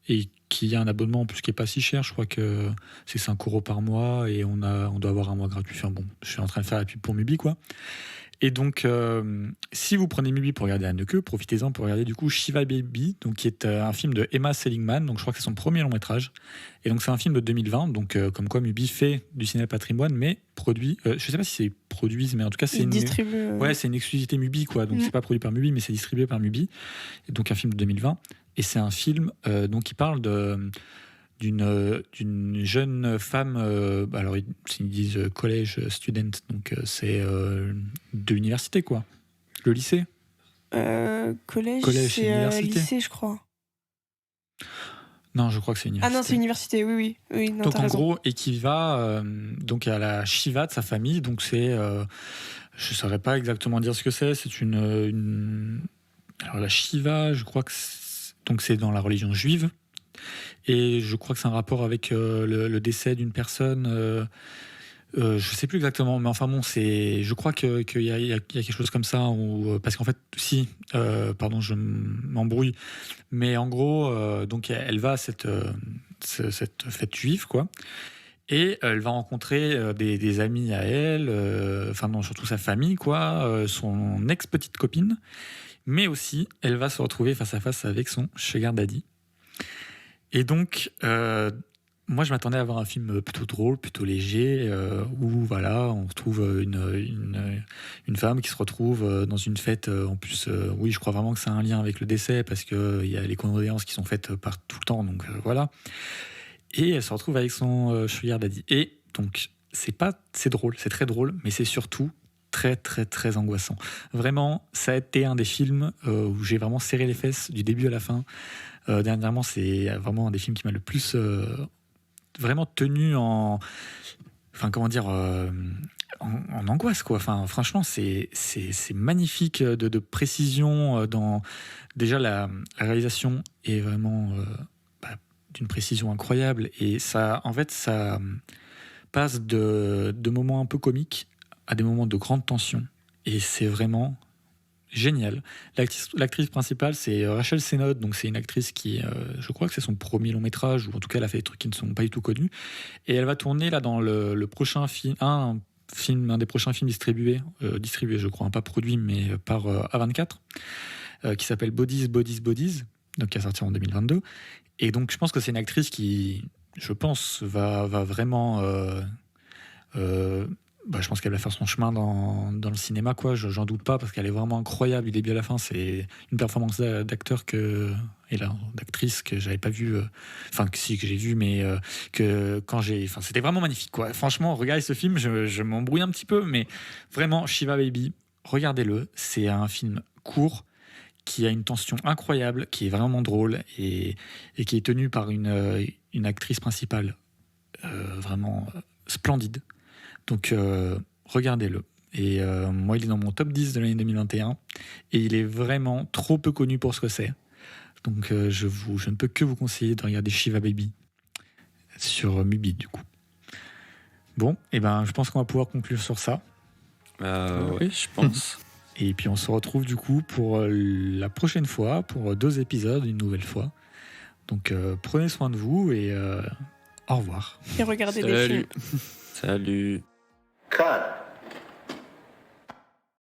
et qui a un abonnement en plus qui est pas si cher, je crois que c'est 5 € par mois, et on doit avoir un mois gratuit. Enfin bon, je suis en train de faire la pub pour Mubi, quoi. Et donc, si vous prenez Mubi pour regarder Haneke, profitez-en pour regarder du coup Shiva Baby, donc qui est un film de Emma Seligman. Donc, je crois que c'est son premier long métrage. Et donc, c'est un film de 2020. Donc, comme quoi Mubi fait du cinéma patrimoine, mais produit. Je sais pas si c'est produit, mais en tout cas, c'est c'est une exclusivité Mubi, quoi. Donc, c'est pas produit par Mubi, mais c'est distribué par Mubi. Et donc, un film de 2020. Et c'est un film donc qui parle d'une jeune femme, alors ils disent collège student, donc c'est de l'université, quoi. Le lycée. Collège, c'est université. lycée, je crois. Non, je crois que c'est université. Ah non, c'est université, oui. Non, donc t'as en raison. gros, et qui va donc à la Shiva de sa famille, donc c'est, je saurais pas exactement dire ce que c'est. C'est une... Alors la Shiva, je crois que donc c'est dans la religion juive. Et je crois que c'est un rapport avec le décès d'une personne. Je sais plus exactement, mais enfin bon, je crois qu'il y a quelque chose comme ça. Parce qu'en fait, pardon, je m'embrouille. Mais en gros, donc elle va à cette fête juive, quoi. Et elle va rencontrer des amis à elle, enfin non, surtout sa famille, quoi, son ex-petite copine. mais aussi elle va se retrouver face à face avec son sugar daddy. Et donc, moi, je m'attendais à voir un film plutôt drôle, plutôt léger, où voilà, on retrouve une femme qui se retrouve dans une fête. En plus, oui, je crois vraiment que ça a un lien avec le décès, parce qu'il y a les condoléances qui sont faites par tout le temps, donc voilà. Et elle se retrouve avec son sugar daddy. Et donc, c'est drôle, c'est très drôle, mais c'est surtout très, très, très angoissant. Vraiment, ça a été un des films où j'ai vraiment serré les fesses du début à la fin. Dernièrement, c'est vraiment un des films qui m'a le plus vraiment tenu en angoisse, quoi. Enfin, franchement, c'est magnifique de précision dans déjà la réalisation est vraiment d'une précision incroyable, et ça, en fait, ça passe de moments un peu comiques à des moments de grande tension, et c'est vraiment génial. L'actrice principale, c'est Rachel Sennott, donc c'est une actrice qui, je crois que c'est son premier long métrage, ou en tout cas elle a fait des trucs qui ne sont pas du tout connus, et elle va tourner là dans le prochain film, un des prochains films distribués, je crois, pas produit, mais par A24, qui s'appelle Bodies, donc qui est sorti en 2022. Et donc je pense que c'est une actrice qui, je pense, va vraiment je pense qu'elle va faire son chemin dans le cinéma, quoi. J'en doute pas, parce qu'elle est vraiment incroyable du début à la fin. C'est une performance d'acteur d'actrice que j'avais pas vue, que j'ai vu, mais c'était vraiment magnifique, quoi. Franchement, regardez ce film, je m'embrouille un petit peu, mais vraiment, Shiva Baby, regardez-le. C'est un film court qui a une tension incroyable, qui est vraiment drôle, et qui est tenu par une actrice principale vraiment splendide. Donc, regardez-le. Et moi, il est dans mon top 10 de l'année 2021. Et il est vraiment trop peu connu pour ce que c'est. Donc, je ne peux que vous conseiller de regarder Shiva Baby sur Mubi, du coup. Bon, et je pense qu'on va pouvoir conclure sur ça. Oui, je pense. Et puis, on se retrouve, du coup, pour la prochaine fois, pour 2 épisodes, une nouvelle fois. Donc, prenez soin de vous, et au revoir. Et regardez des films. Salut. Cut.